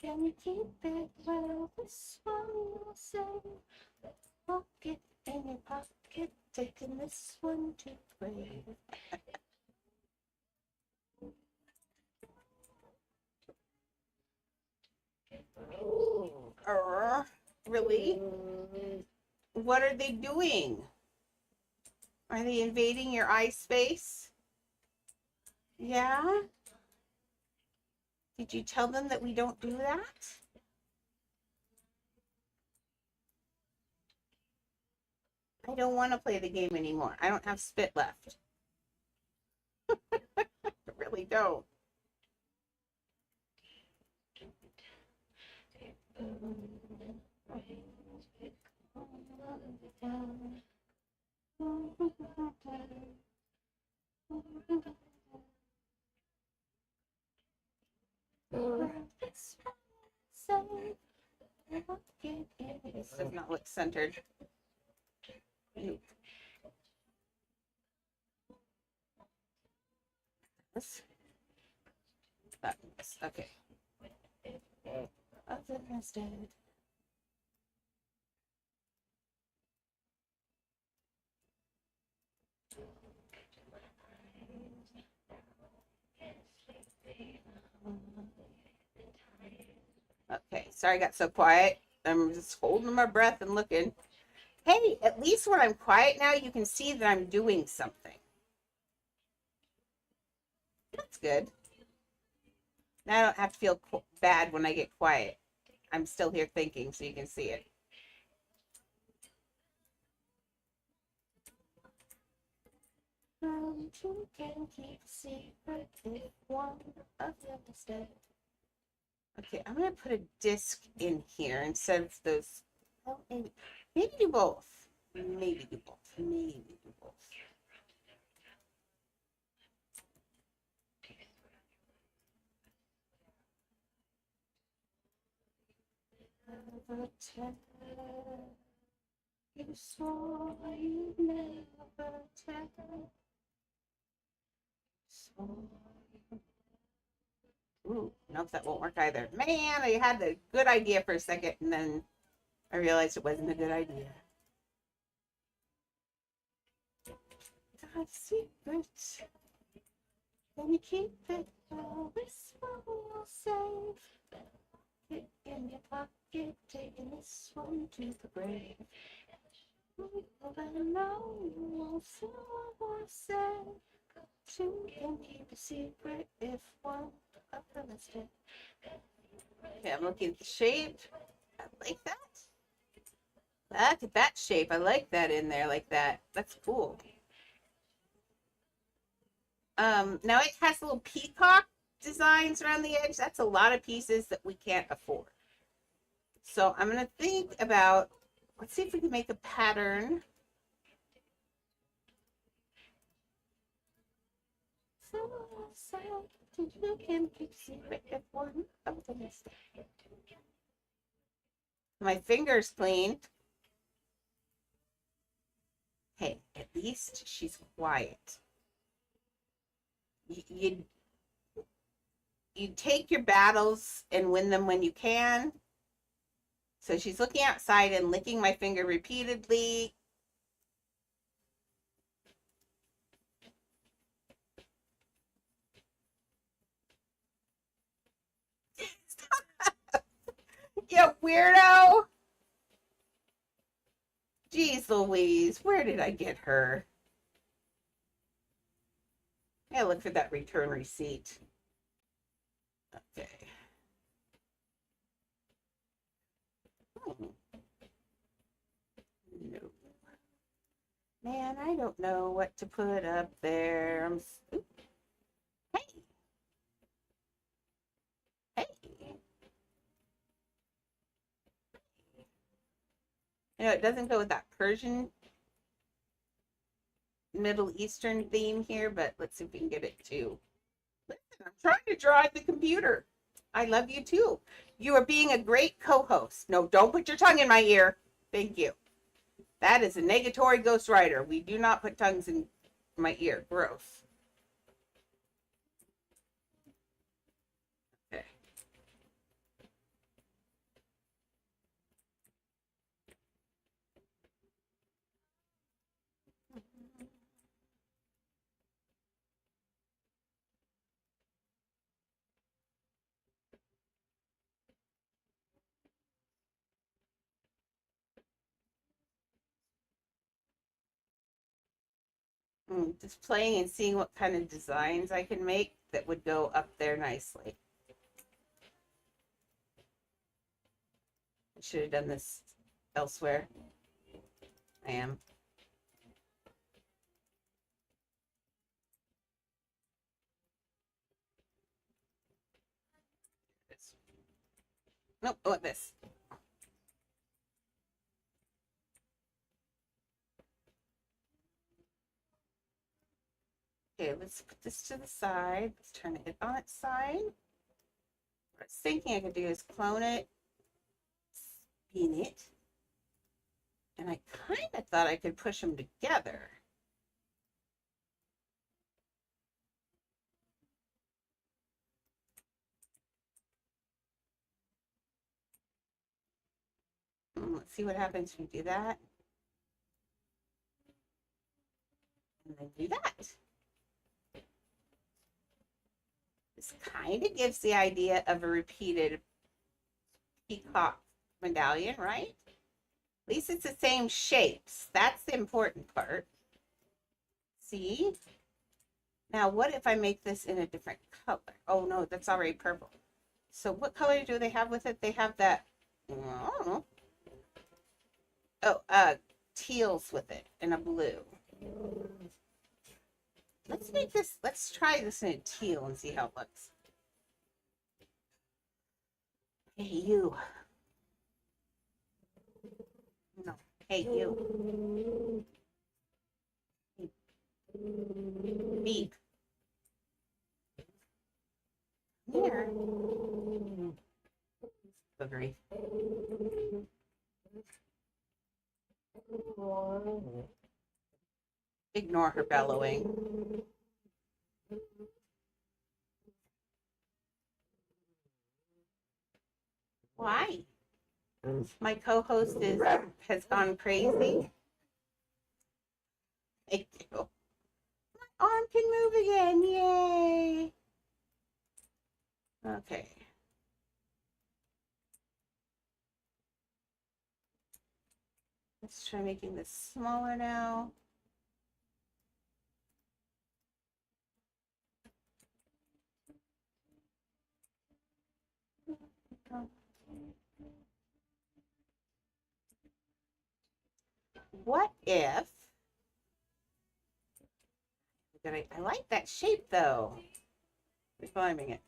Can you keep it well? This one will say, lock it in your pocket, taking this one to play. Really? What are they doing? Are they invading your eye space? Yeah? Did you tell them that we don't do that? I don't want to play the game anymore. I don't have spit left. I really don't. This does not look centered. Nope. This. Okay. Other instead. Okay, sorry I got so quiet. I'm just holding my breath and looking. Hey, at least when I'm quiet now, you can see that I'm doing something. That's good. Now I don't have to feel bad when I get quiet. I'm still here thinking, so you can see it. You can keep secret if one of them is dead. Okay, I'm gonna put a disc in here instead of those. Well, maybe do both. Maybe do both. Maybe do both. You swore you'd never tell. Ooh, nope, that won't work either. Man, I had a good idea for a second, and then I realized it wasn't a good idea. God's secret, then you keep it always safe. It in your pocket, taking this one to the grave. I know you won't say. Two can keep a secret if one of them is dead. Okay, I'm looking at the shape. I like that. Look at that shape. I like that in there like that. That's cool. Now it has little peacock designs around the edge. That's a lot of pieces that we can't afford. So I'm going to think about, let's see if we can make a pattern. So you can keep secret if one of them is dead. My finger's clean. Hey, at least she's quiet. You take your battles and win them when you can. So she's looking outside and licking my finger repeatedly. You weirdo! Jeez Louise, where did I get her? I look for that return receipt. Okay. No. Man, I don't know what to put up there. Hey. Hey. You know, it doesn't go with that Persian Middle Eastern theme here, but let's see if we can get it to. Listen, I'm trying to drive the computer. I love you too. You are being a great co-host. No, don't put your tongue in my ear. Thank you. That is a negatory ghostwriter. We do not put tongues in my ear. Gross. Okay. Just playing and seeing what kind of designs I can make that would go up there nicely. I should have done this elsewhere. I am. Nope, I want this. Okay, let's put this to the side. Let's turn it on its side. What I was thinking I could do is clone it, spin it, and I kind of thought I could push them together. Let's see what happens if you do that. And then do that. This kind of gives the idea of a repeated peacock medallion, right? least it's the same shapes. That's the important part. See? Now, what if I make this in a different color? Oh, no, that's already purple. So what color do they have with it? They have that, I don't know. Oh, teals with it and a blue. Let's make this, let's try this in a teal and see how it looks. Hey, you. No, hey, you. Beep. Here. Boogery. Ignore her bellowing. Why? My co-host has gone crazy. Thank you. My arm can move again. Yay. Okay. Let's try making this smaller now. What if I like that shape though. Refining it.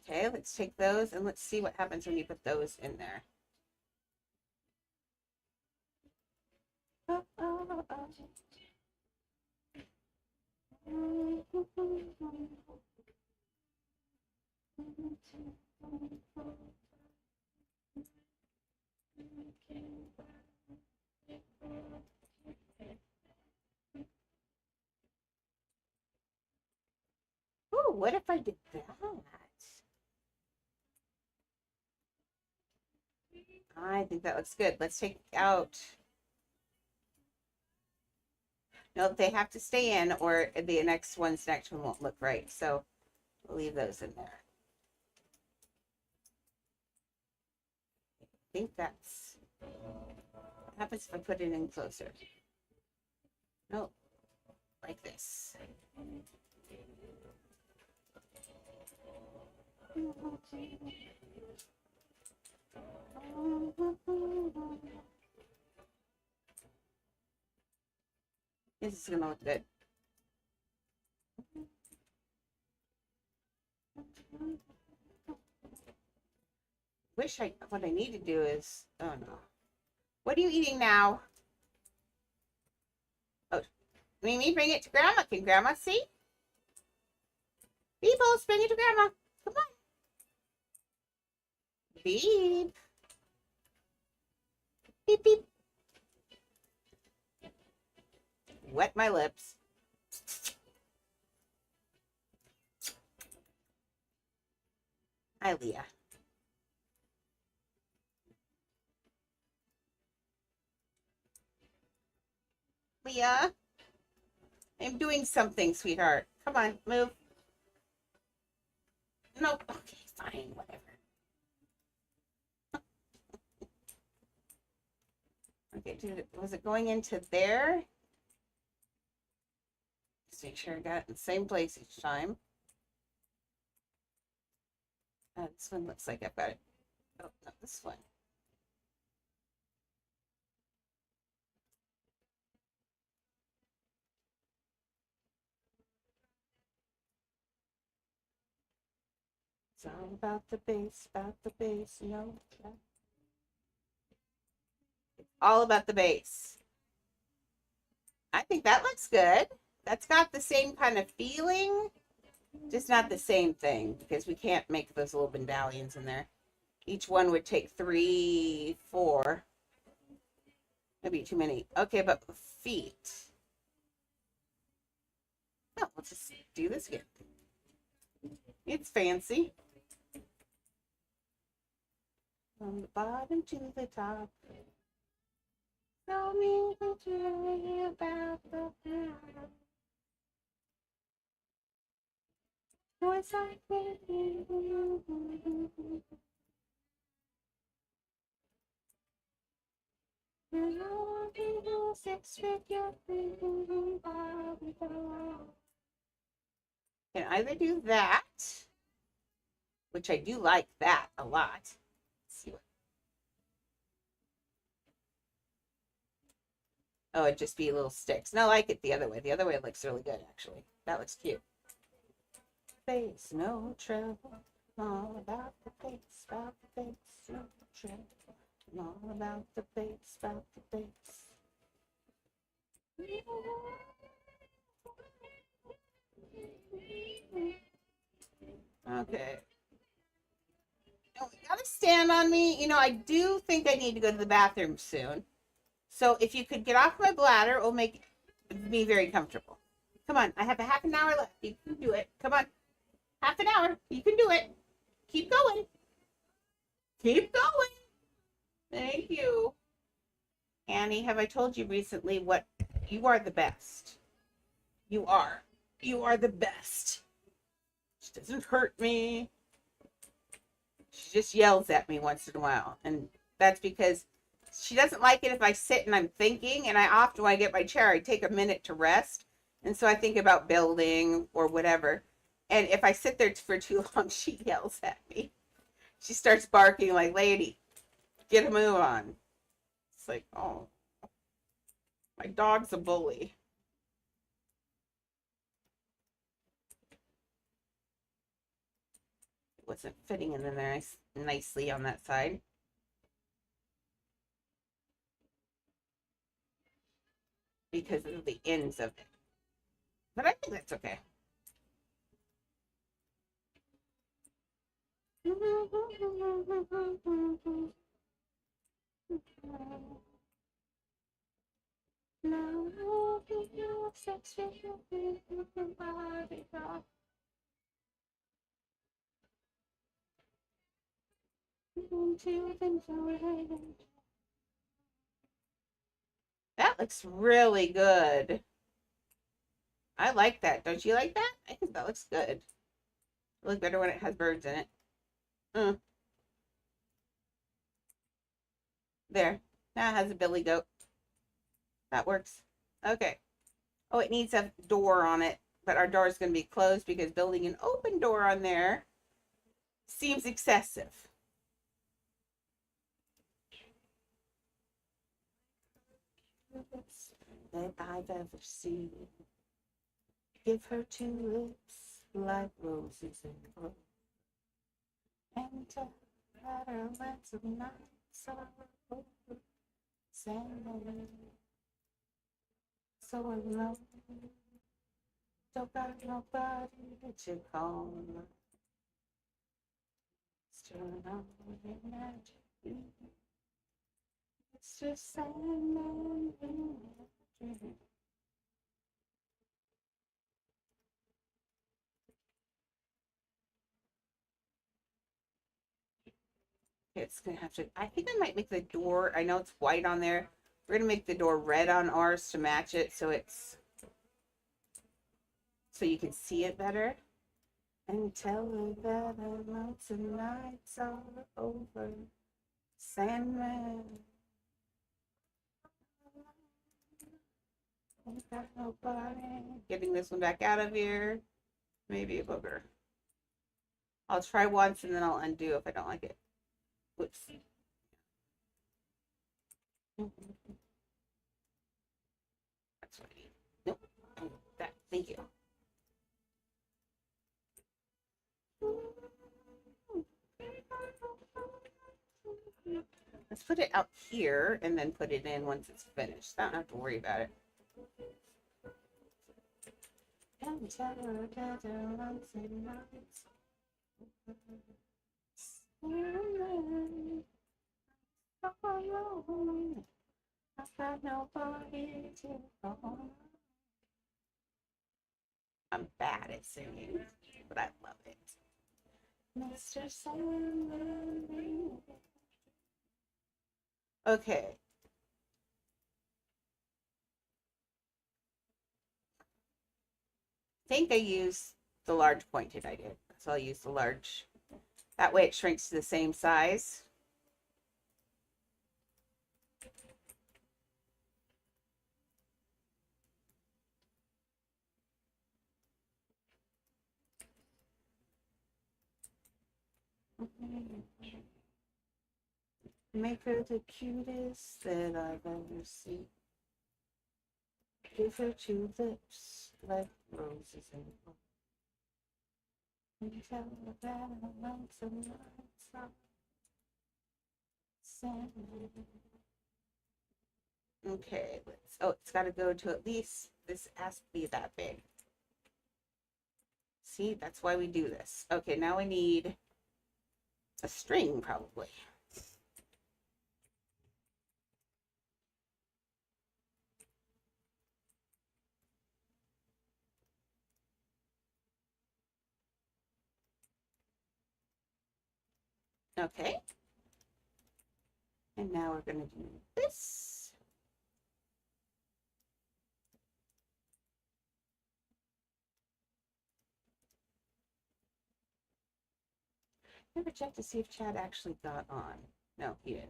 Okay, let's take those and let's see what happens when you put those in there. Ooh, what if I did that? I think that looks good. Let's take out. Nope, they have to stay in or the next one won't look right. So we'll leave those in there. I think that's what happens if I put it in closer. No, like this. This is gonna look good. What I need to do is, oh no. What are you eating now? Oh, Mimi, bring it to Grandma. Can Grandma see? Beeples, bring it to Grandma. Come on. Beep. Beep, beep. Wet my lips. Hi, Leah. Leah, I'm doing something, sweetheart. Come on, move. No, okay, fine, whatever. Okay, was it going into there? Just make sure I got it in the same place each time. This one looks like I've got it. Oh, not this one. It's all about the base, no. It's all about the base. I think that looks good. That's got the same kind of feeling, just not the same thing because we can't make those little medallions in there. Each one would take 3, 4. Maybe too many. Okay, but feet. No, let's just do this again. It's fancy. From the bottom to the top. Tell me the journey about the past. What's like you? Can either do that, which I do like that a lot. Let's see what. Oh, it'd just be little sticks. No, I like it the other way. The other way looks really good, actually. That looks cute. Face no trouble. All about the face, about the face, no trouble. All about the face, about the face. Okay. Oh, you gotta stand on me. You know, I do think I need to go to the bathroom soon. So if you could get off my bladder, it'll make me very comfortable. Come on, I have a half an hour left. You can do it. Come on. Half an hour. You can do it. Keep going. Keep going. Thank you. Annie, have I told you recently what you are the best? You are. You are the best. She doesn't hurt me. She just yells at me once in a while. And that's because she doesn't like it if I sit and I'm thinking. And I often, when I get my chair, I take a minute to rest. And so I think about building or whatever. And if I sit there for too long, she yells at me. She starts barking like, lady, get a move on. It's like, oh, my dog's a bully. It wasn't fitting in there nicely on that side. Because of the ends of it. But I think that's okay. That looks really good. I like that. Don't you like that? I think that looks good. It looks better when it has birds in it. There. Now it has a billy goat. That works. Okay. Oh, it needs a door on it, but our door is going to be closed because building an open door on there seems excessive. That I've ever seen. Give her two lips like roses in bloom, and tell her let's not sorrow. Sandalwood, so alone. Don't got nobody that you call. Turn on your magic. It's just Sandman. It's gonna have to. I think I might make the door. I know it's white on there. We're gonna make the door red on ours to match it, so it's so you can see it better. And tell her that I know tonight's all over. Sandman. Ain't got nobody. Getting this one back out of here. Maybe a booger. I'll try once and then I'll undo if I don't like it. Whoops. That's what I need. Nope. That. Thank you. Let's put it out here and then put it in once it's finished. I don't have to worry about it. And tell her that I want tonight. I've got nobody to call. I'm bad at singing, but I love it. Mr. Sandman. Okay. I think I used the large pointed. I did. So I'll use the large. That way it shrinks to the same size. Make her the cutest that I've ever seen. Give her two lips like roses and tell her that I want some lights on. Okay, let's. Oh, it's got to go to at least this has to be that big. See, that's why we do this. Okay, now we need a string probably. Okay. And now we're going to do this. Never check to see if Chad actually got on. No, he didn't.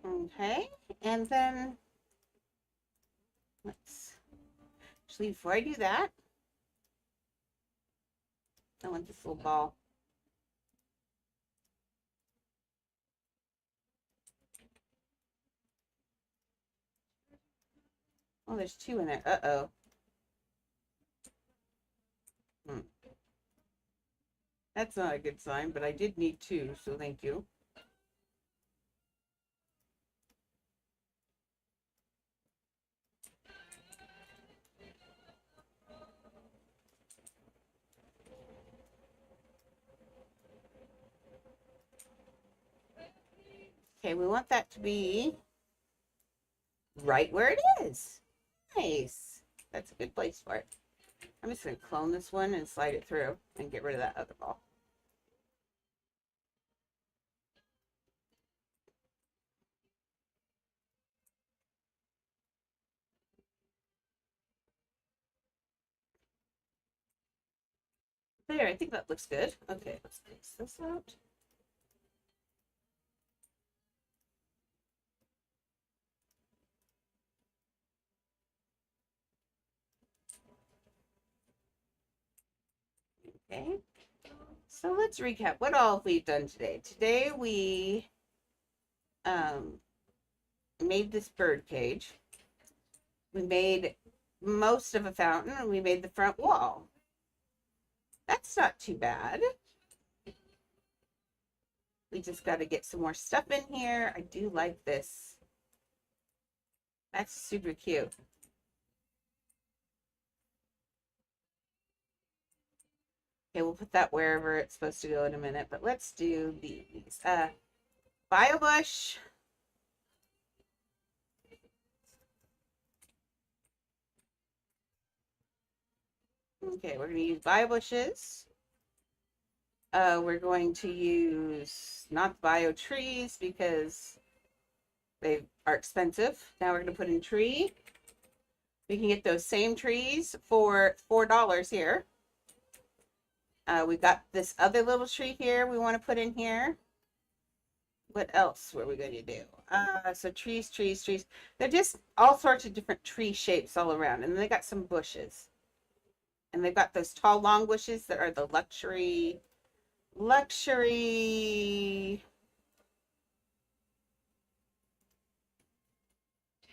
Okay, and then let's actually before I do that, I want this little ball. Oh, there's two in there. Uh-oh. That's not a good sign, but I did need two, so thank you. Okay, we want that to be right where it is. Nice. That's a good place for it. I'm just going to clone this one and slide it through and get rid of that other ball. There, I think that looks good. Okay, let's fix this out. Okay, so let's recap. What all have we done today? Today we made this bird cage. We made most of a fountain and we made the front wall. That's not too bad. We just got to get some more stuff in here. I do like this. That's super cute. Okay, we'll put that wherever it's supposed to go in a minute, but let's do these. Bio bush. Okay, we're going to use bio bushes. We're going to use not bio trees because they are expensive. Now we're going to put in tree. We can get those same trees for $4 here. We've got this other little tree here we want to put in here. What else were we going to do? So trees, trees, trees. They're just all sorts of different tree shapes all around. And they got some bushes. And they've got those tall, long bushes that are the luxury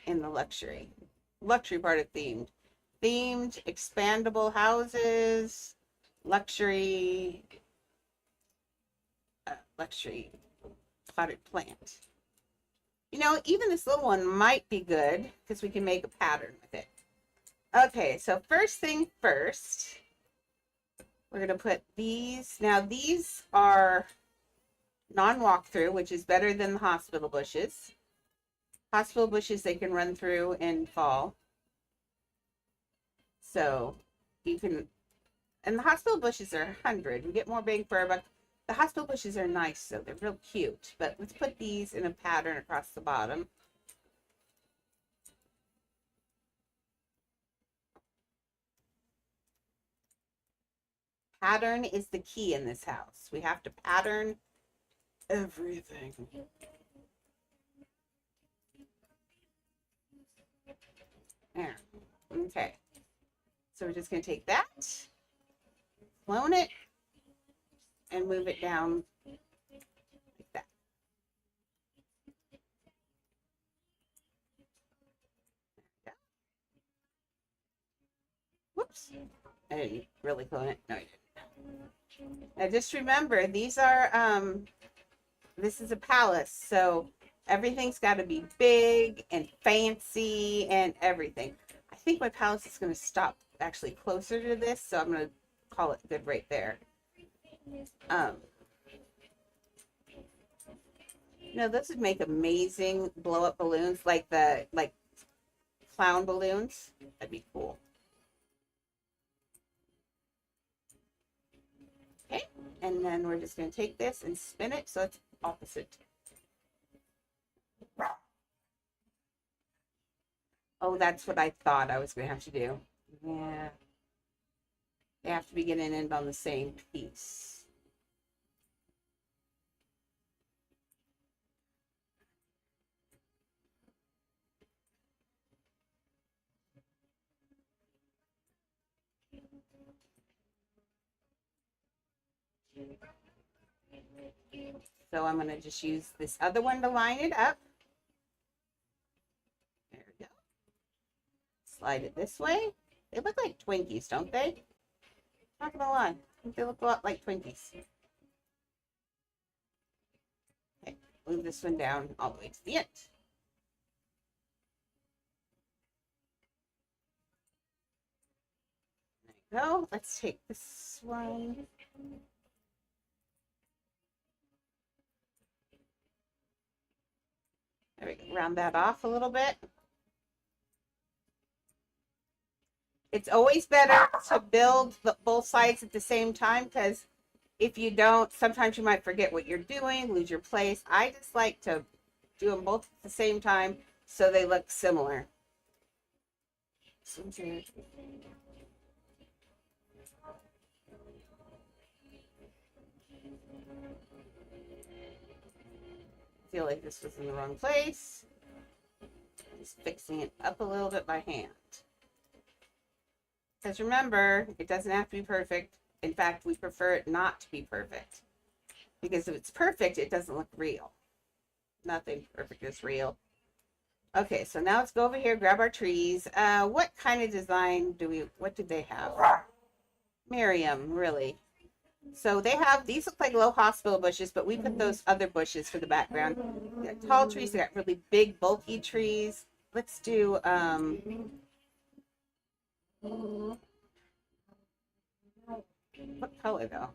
in the luxury part of themed expandable houses, luxury potted plant. You know, even this little one might be good because we can make a pattern with it. Okay, so first thing first, we're going to put these. Now, these are non-walk-through, which is better than the hospital bushes. Hospital bushes, they can run through and fall. So you can, and the hospital bushes are 100. We get more bang for our buck. The hospital bushes are nice, so they're real cute. But let's put these in a pattern across the bottom. Pattern is the key in this house. We have to pattern everything. There. Okay. So we're just going to take that, clone it, and move it down like that. Whoops. I didn't really clone it. No, I didn't. Now just remember, these are, this is a palace, so everything's got to be big and fancy and everything. I think my palace is going to stop actually closer to this, so I'm going to call it good right there. You know, those would make amazing blow-up balloons, like clown balloons. That'd be cool. Okay, and then we're just going to take this and spin it so it's opposite. Oh, that's what I thought I was going to have to do. Yeah. They have to begin and end on the same piece. So I'm going to just use this other one to line it up. There we go. Slide it this way. They look like Twinkies, don't they? Not gonna lie. I think they look a lot like Twinkies. Okay, move this one down all the way to the end. There you go. Let's take this one. There we go. Round that off a little bit. It's always better to build both sides at the same time, because if you don't, sometimes you might forget what you're doing, lose your place. I just like to do them both at the same time so they look similar. Feel like this was in the wrong place. Just fixing it up a little bit by hand. Because remember, it doesn't have to be perfect. In fact, we prefer it not to be perfect. Because if it's perfect, it doesn't look real. Nothing perfect is real. Okay, so now let's go over here, grab our trees. What kind of design what did they have? Miriam, really. So they have, these look like low hospital bushes, but we put those other bushes for the background. They got tall trees, they got really big, bulky trees. Let's do, what color though?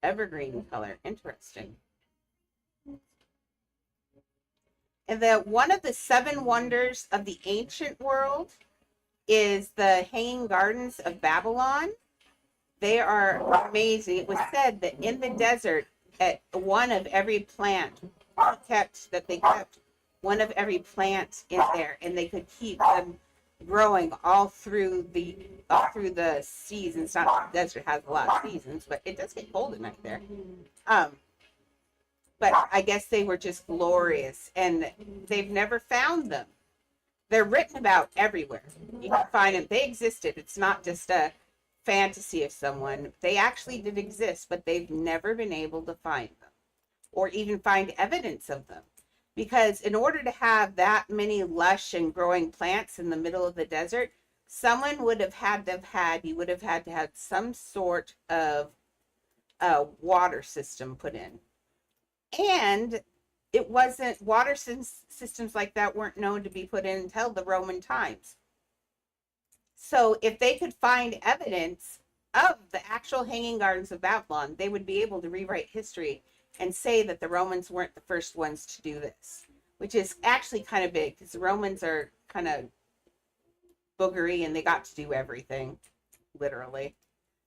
Evergreen color, interesting. And one of the 7 wonders of the ancient world is the Hanging Gardens of Babylon. They are amazing. It was said that in the desert, at one of every plant they kept one of every plant in there, and they could keep them growing all through the seasons. Not the desert has a lot of seasons, but it does get cold at night there. But I guess they were just glorious, and they've never found them. They're written about everywhere. You can find them. They existed. It's not just a fantasy of someone. They actually did exist, but they've never been able to find them or even find evidence of them. Because in order to have that many lush and growing plants in the middle of the desert, someone would have had to have some sort of water system put in. And it wasn't, water systems like that weren't known to be put in until the Roman times. So if they could find evidence of the actual Hanging Gardens of Babylon, they would be able to rewrite history and say that the Romans weren't the first ones to do this, which is actually kind of big because the Romans are kind of boogery and they got to do everything, literally.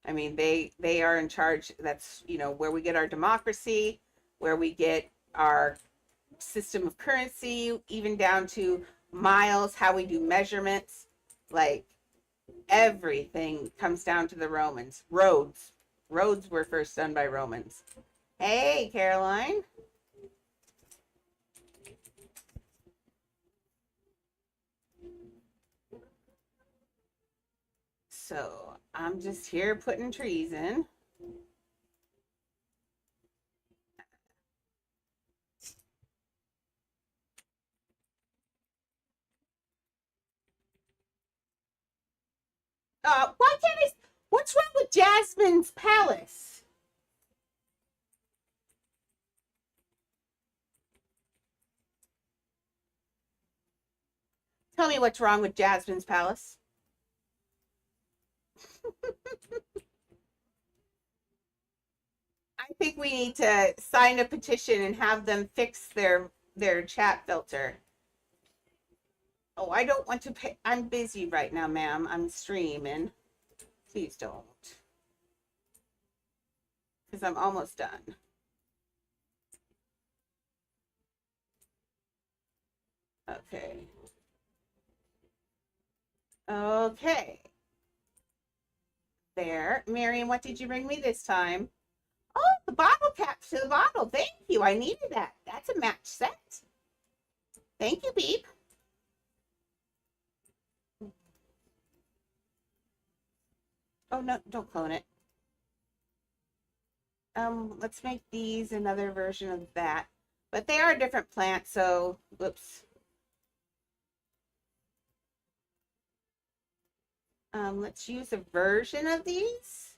I mean, they are in charge. That's, you know, where we get our democracy, where we get our system of currency, even down to miles, how we do measurements. Like, everything comes down to the Romans. Roads were first done by Romans. Hey, Caroline. So I'm just here putting trees in. Why can't I? What's wrong with Jasmine's palace? Tell me what's wrong with Jasmine's palace. I think we need to sign a petition and have them fix their chat filter. Oh, I don't want to pay. I'm busy right now, ma'am. I'm streaming. Please don't. Because I'm almost done. Okay. Okay. There. Miriam, what did you bring me this time? Oh, the bottle caps to the bottle. Thank you. I needed that. That's a match set. Thank you, Beep. Oh, no, don't clone it. Let's make these another version of that. But they are a different plant, so whoops. Let's use a version of these.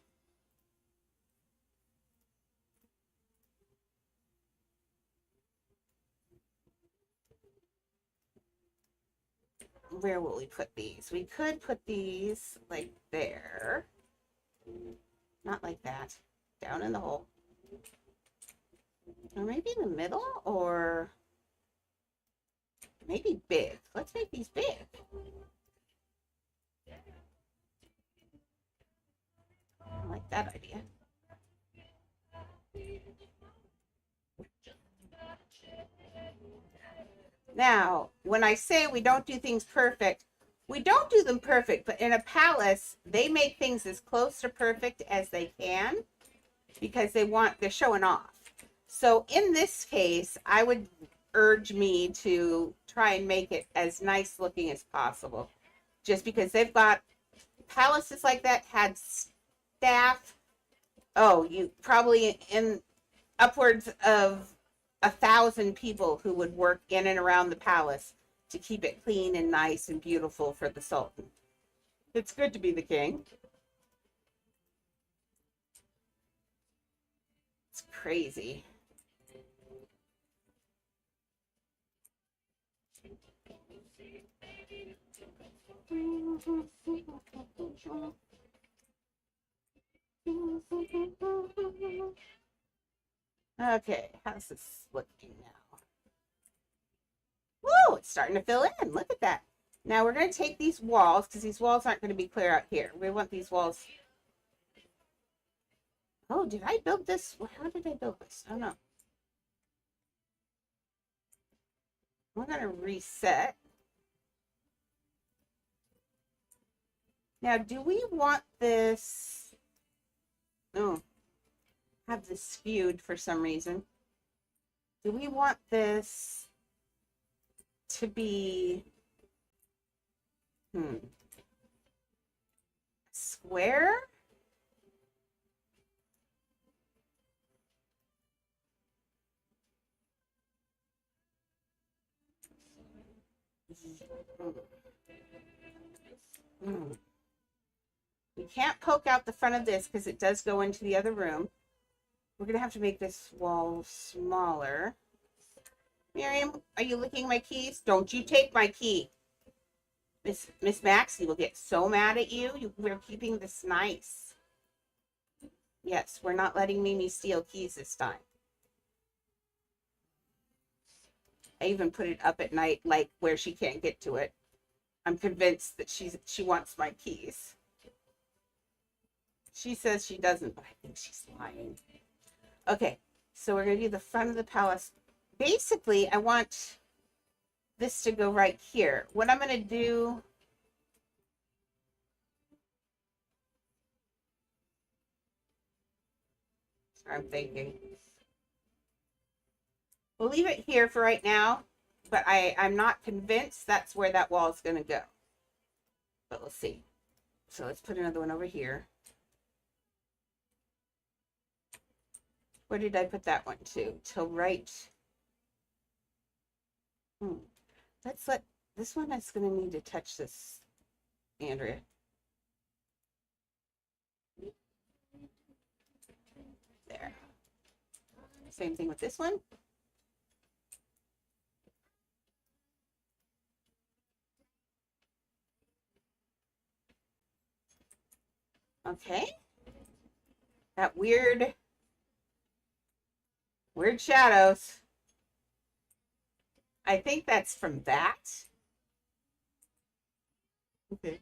Where will we put these? We could put these like there. Not like that. Down in the hole. Or maybe in the middle, or maybe big. Let's make these big. I like that idea. Now, when I say we don't do things perfect, we don't do them perfect, but in a palace, they make things as close to perfect as they can because they're showing off. So in this case, I would urge me to try and make it as nice looking as possible. Just because they've got palaces like that had staff. Oh, you probably in upwards of 1,000 people who would work in and around the palace to keep it clean and nice and beautiful for the Sultan. It's good to be the king. It's crazy. Okay, how's this looking now? Whoa, it's starting to fill in. Look at that. Now we're going to take these walls, because these walls aren't going to be clear out here. We want these walls. Oh, did I build this? How did I build this? I don't know. We're going to reset. Now, do we want this? Oh, have this skewed for some reason. Do we want this to be square? We can't poke out the front of this because it does go into the other room. We're going to have to make this wall smaller. Miriam, are you licking my keys? Don't you take my key. Miss Maxie will get so mad at you. We're keeping this nice. Yes, we're not letting Mimi steal keys this time. I even put it up at night, like where she can't get to it. I'm convinced that she wants my keys. She says she doesn't, but I think she's lying. Okay, so we're going to do the front of the palace. Basically, I want this to go right here. What I'm going to do... I'm thinking. We'll leave it here for right now, but I'm not convinced that's where that wall is going to go. But we'll see. So let's put another one over here. Where did I put that one to? Till right. Let's let this one is going to need to touch this, Andrea. There. Same thing with this one. Okay. That weird shadows. I think that's from that. Okay.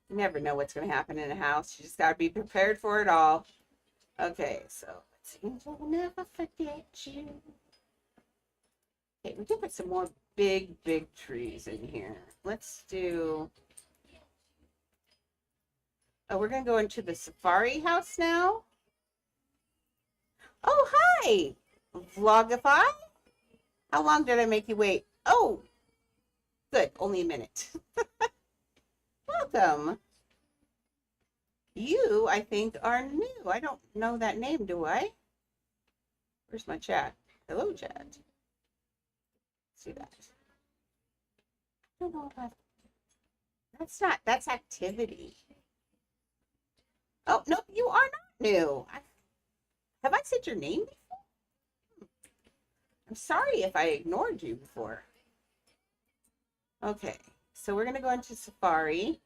You never know what's going to happen in a house. You just got to be prepared for it all. Okay, so let's see. I'll never forget you. Okay, we can put some more big trees in here. Let's do... Oh, we're going to go into the safari house now. Oh, hi, Vlogify. How long did I make you wait? Oh, good. Only a minute. Welcome. You, I think, are new. I don't know that name, do I? Where's my chat? Hello, chat. See that? I don't know if that's activity. Oh, no, you are not new. Have I said your name before? I'm sorry if I ignored you before. Okay, so we're going to go into Safari.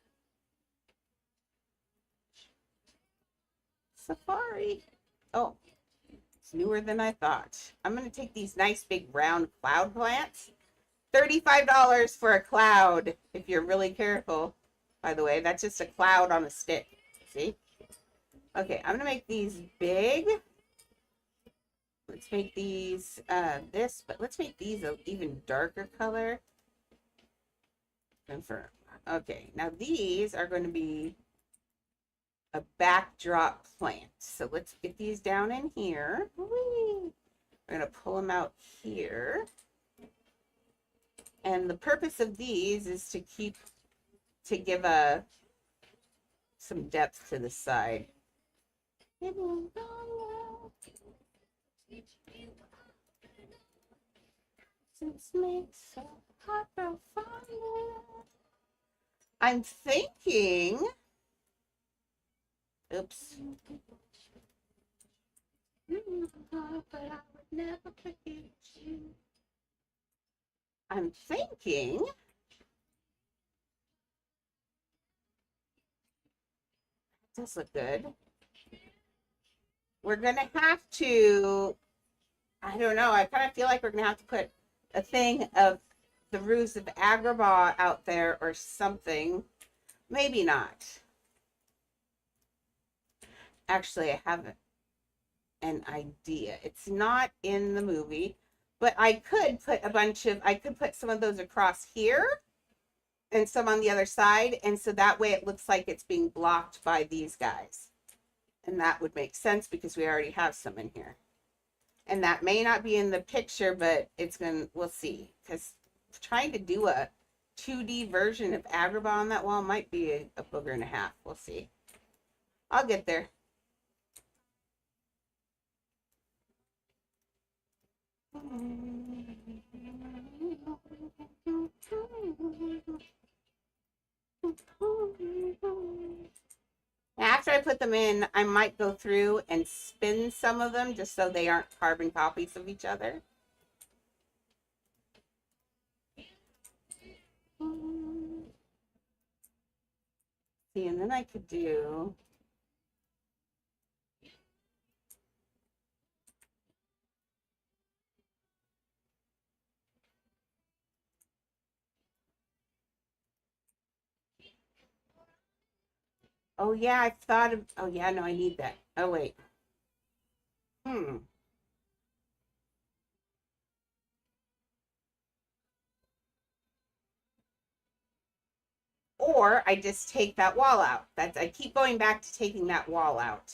Safari. Oh, it's newer than I thought. I'm going to take these nice big round cloud plants. $35 for a cloud, if you're really careful. By the way, that's just a cloud on a stick. See? Okay, I'm going to make these big. Let's make these this, but let's make these an even darker color. Confirm. Okay, now these are going to be a backdrop plant. So let's get these down in here. Whee! We're going to pull them out here. And the purpose of these is to give some depth to the side. I'm thinking, oops. I'm thinking it does look good. We're gonna have to, I don't know, I kind of feel like we're gonna have to put a thing of the Ruse of Agrabah out there or something. Maybe not. Actually, I have an idea. It's not in the movie, but I could put some of those across here and some on the other side. And so that way it looks like it's being blocked by these guys. And that would make sense because we already have some in here. And that may not be in the picture, but we'll see. Because trying to do a 2D version of Agrabah on that wall might be a booger and a half. We'll see. I'll get there. After I put them in, I might go through and spin some of them just so they aren't carbon copies of each other. See, and then I could do. Oh yeah, I thought of. Oh yeah, no, I need that. Oh wait. Hmm. Or I just take that wall out. That's I keep going back to taking that wall out.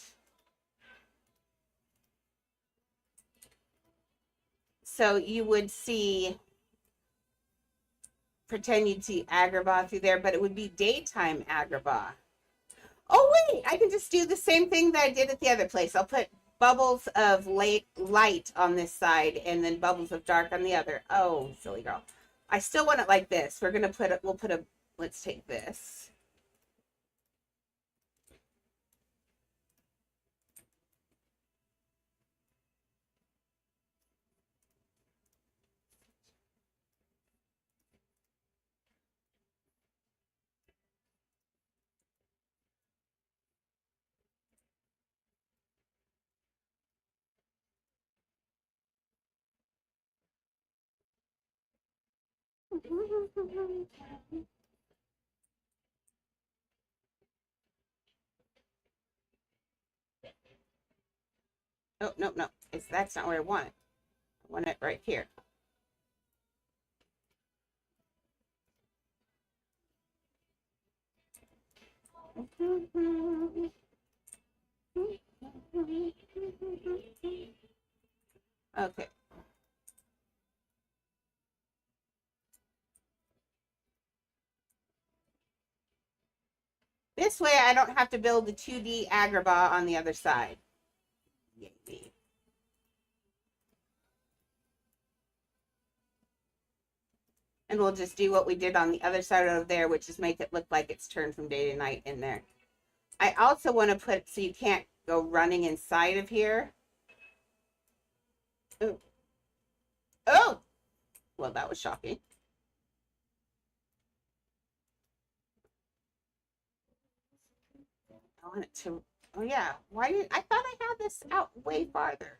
So you would see, pretend you'd see Agrabah through there, but it would be daytime Agrabah. Oh wait, I can just do the same thing that I did at the other place. I'll put bubbles of light on this side and then bubbles of dark on the other. Oh, silly girl. I still want it like this. We'll put a, let's take this. Oh, no, no. That's not where I want it. I want it right here. Okay. This way I don't have to build the 2D Agrabah on the other side. Yay. And we'll just do what we did on the other side over there, which is make it look like it's turned from day to night in there. I also want to put, so you can't go running inside of here. Ooh. Oh! Well, that was shocking. I want it to, oh yeah. I thought I had this out way farther.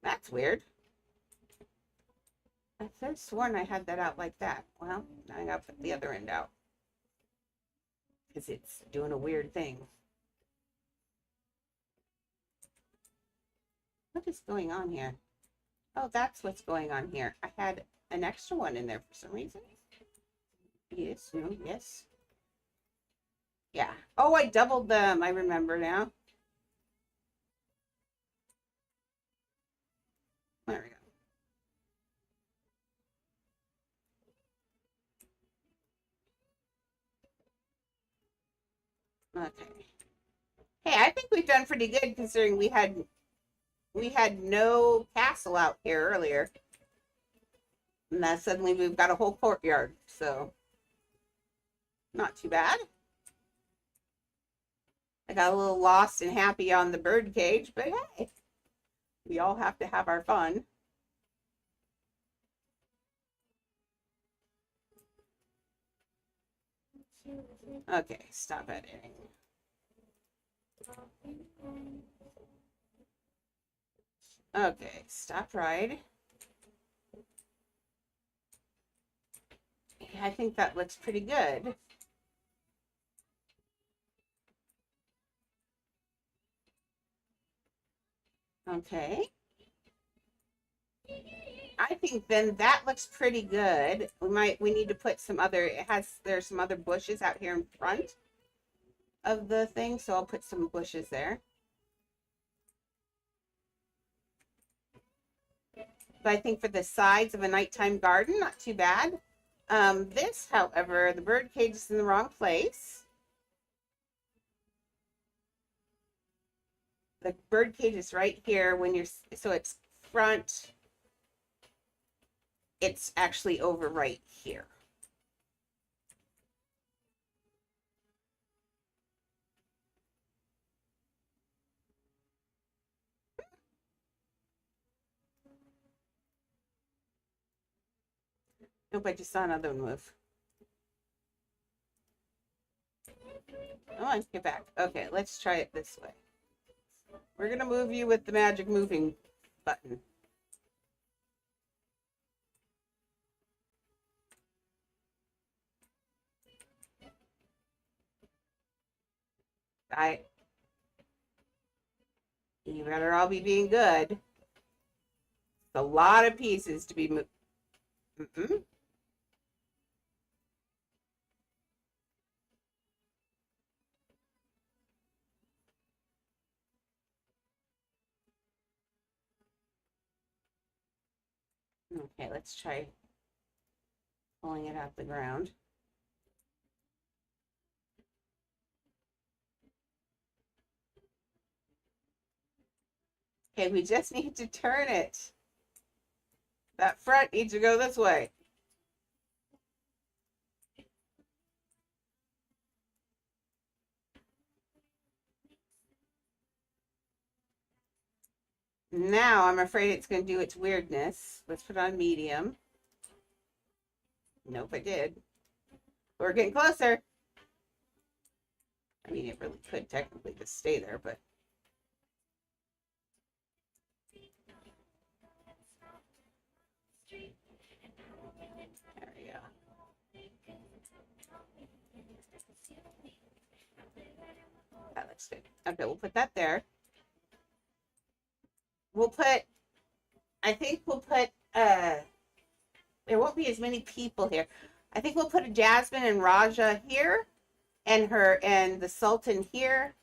That's weird. I could have sworn I had that out like that. Well, now I gotta put the other end out. Because it's doing a weird thing. What is going on here? Oh, that's what's going on here. I had an extra one in there for some reason. Yes, no, yes. Yeah. Oh, I doubled them. I remember now. There we go. Okay. Hey, I think we've done pretty good considering we had no castle out here earlier. And now suddenly we've got a whole courtyard. So not too bad. I got a little lost and happy on the bird cage, but hey, we all have to have our fun. Okay, stop editing. Okay, stop ride. I think that looks pretty good. Okay. I think then that looks pretty good. We need to put some other, there's some other bushes out here in front of the thing, so I'll put some bushes there. But I think for the sides of a nighttime garden, not too bad. This, however, the bird cage is in the wrong place. The bird cage is right here when you're, so it's front. It's actually over right here. Nope, I just saw another one move. Come on, get back. Okay, let's try it this way. We're going to move you with the magic moving button. You better all be being good. It's a lot of pieces to be moved. Okay, let's try pulling it out the ground. Okay, we just need to turn it. That front needs to go this way. Now I'm afraid it's going to do its weirdness. Let's put on medium. Nope, I did. We're getting closer. I mean, it really could technically just stay there, but. There we go. That looks good. Okay, we'll put that there. We'll put, I think we'll put, there won't be as many people here. I think we'll put a Jasmine and Raja here and the Sultan here.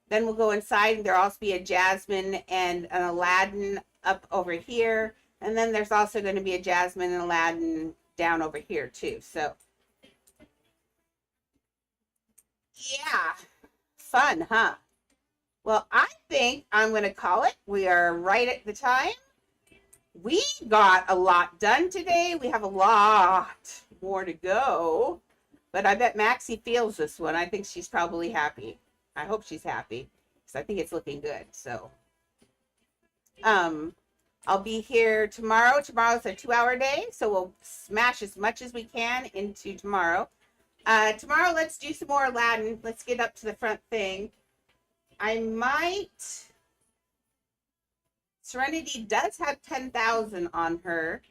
Then we'll go inside and there'll also be a Jasmine and an Aladdin up over here. And then there's also going to be a Jasmine and Aladdin down over here too. So yeah, fun, huh? Well, I think I'm going to call it. We are right at the time. We got a lot done today. We have a lot more to go. But I bet Maxie feels this one. I think she's probably happy. I hope she's happy because I think it's looking good. So I'll be here tomorrow. Tomorrow's a 2-hour day, so we'll smash as much as we can into tomorrow. Tomorrow, let's do some more Aladdin. Let's get up to the front thing. I might. Serenity does have 10,000 on her,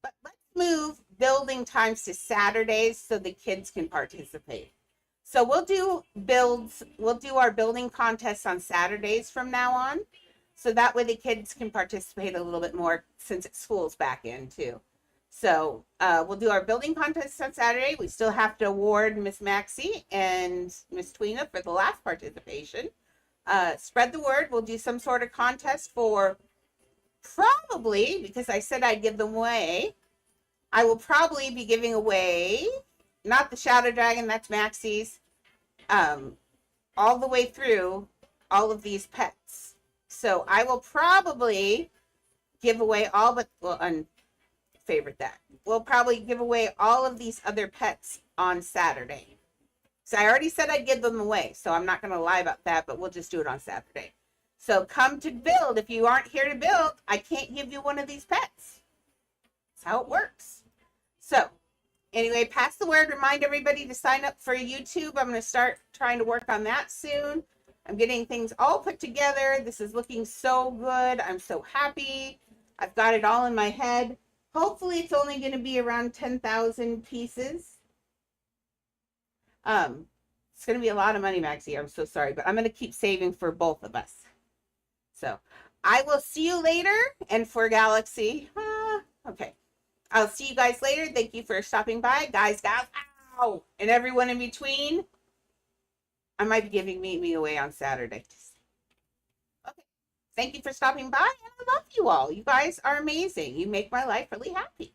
but let's move building times to Saturdays so the kids can participate. So we'll do builds. We'll do our building contests on Saturdays from now on. So that way the kids can participate a little bit more since school's back in too. So we'll do our building contests on Saturday. We still have to award Miss Maxie and Miss Tweena for the last participation. Spread the word. We'll do some sort of contest for probably, because I said I'd give them away, I will probably be giving away, not the Shadow Dragon, that's Maxie's, all the way through all of these pets. So I will probably give away all but, well, unfavorite that. We'll probably give away all of these other pets on Saturday. So I already said I'd give them away, so I'm not going to lie about that, but we'll just do it on Saturday. So come to build. If you aren't here to build, I can't give you one of these pets. That's how it works. So anyway, pass the word. Remind everybody to sign up for YouTube. I'm going to start trying to work on that soon. I'm getting things all put together. This is looking so good. I'm so happy. I've got it all in my head. Hopefully it's only going to be around 10,000 pieces. It's going to be a lot of money, Maxie. I'm so sorry, but I'm going to keep saving for both of us. So I will see you later. And for Galaxy, okay. I'll see you guys later. Thank you for stopping by. Guys, gals, ow, and everyone in between. I might be giving me away on Saturday. Okay. Thank you for stopping by, and I love you all. You guys are amazing. You make my life really happy.